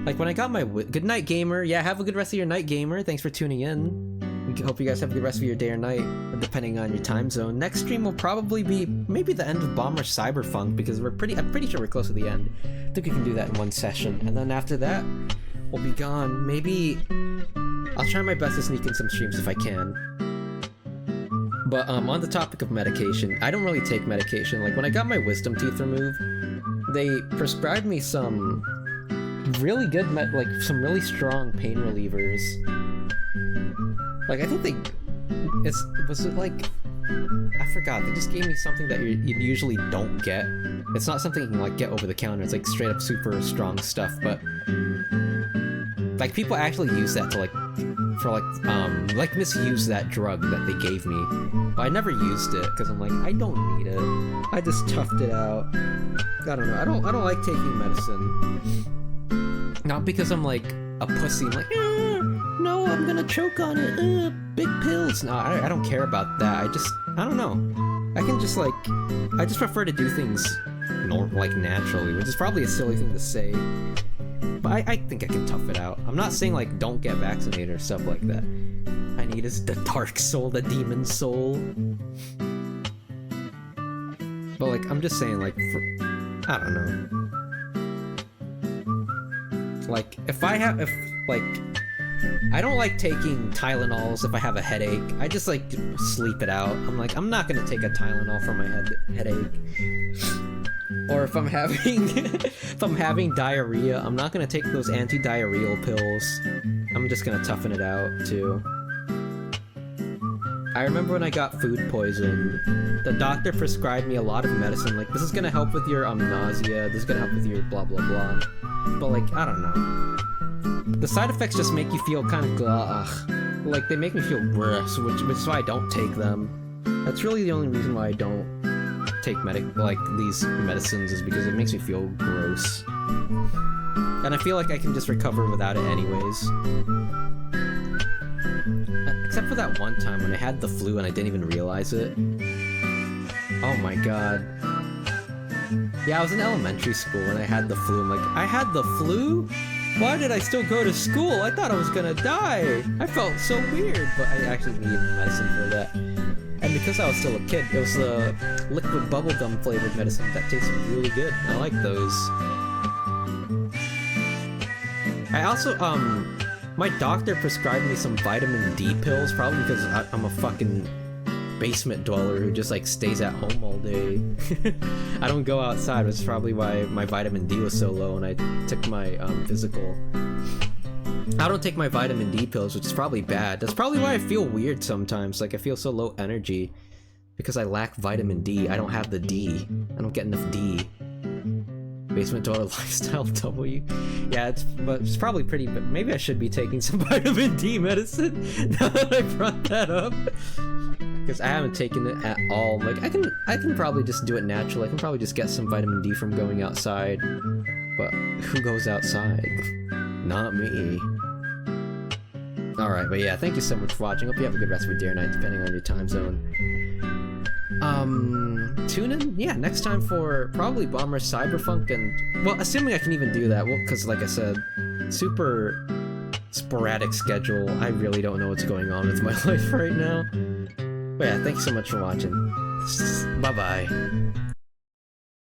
[SPEAKER 6] Like when I got my good night, gamer. Yeah, have a good rest of your night, gamer. Thanks for tuning in. We hope you guys have a good rest of your day or night, depending on your time zone. Next stream will probably be maybe the end of Bomber Cyberpunk, because I'm pretty sure we're close to the end. I think we can do that in one session, and then after that, we'll be gone. Maybe I'll try my best to sneak in some streams if I can. But on the topic of medication, I don't really take medication. Like when I got my wisdom teeth removed, they prescribed me some really good some really strong pain relievers. Like I think was it like, I forgot, they just gave me something that you usually don't get. It's not something you can like get over the counter, it's like straight up super strong stuff, but like people actually use that to like misuse that drug that they gave me. But I never used it because I'm like, I don't need it. I just toughed it out. I don't know. I don't like taking medicine. Not because I'm like a pussy. I'm like, no, I'm gonna choke on it. Big pills. No, I don't care about that. I don't know. I just prefer to do things like naturally, which is probably a silly thing to say. But I think I can tough it out. I'm not saying like don't get vaccinated or stuff like that. I need is the dark soul, the demon soul. But like, I'm just saying like, I don't know. Like, I don't like taking Tylenols if I have a headache. I just like sleep it out. I'm like, I'm not gonna take a Tylenol for my headache. Or if I'm having if I'm having diarrhea, I'm not gonna take those anti-diarrheal pills. I'm just gonna toughen it out too. I remember when I got food poison, the doctor prescribed me a lot of medicine, like, this is gonna help with your nausea, this is gonna help with your blah blah blah. But like, I don't know. The side effects just make you feel kind of like they make me feel gross, which is why I don't take them. That's really the only reason why I don't take these medicines, is because it makes me feel gross. And I feel like I can just recover without it anyways. Except for that one time when I had the flu and I didn't even realize it. Oh my god. Yeah, I was in elementary school when I had the flu. I'm like, I had the flu? Why did I still go to school? I thought I was gonna die. I felt so weird, but I actually needed medicine for that. And because I was still a kid, it was the liquid bubblegum flavored medicine that tasted really good. I like those. I also, my doctor prescribed me some vitamin D pills, probably because I'm a fucking basement dweller who just like stays at home all day. I don't go outside, which is probably why my vitamin D was so low when I took my physical. I don't take my vitamin D pills, which is probably bad. That's probably why I feel weird sometimes, like I feel so low energy. Because I lack vitamin D. I don't have the D. I don't get enough D. Basement Dweller Lifestyle W. Yeah, it's probably pretty, but maybe I should be taking some vitamin D medicine now that I brought that up. Because I haven't taken it at all. Like, I can probably just do it naturally. I can probably just get some vitamin D from going outside. But who goes outside? Not me. Alright, but yeah, thank you so much for watching. Hope you have a good rest of your day or night, depending on your time zone. Tune in, yeah, next time for probably Bomber Cyberfunk and, well, assuming I can even do that, well, because like I said, super sporadic schedule. I really don't know what's going on with my life right now. But yeah, thanks so much for watching. Bye-bye.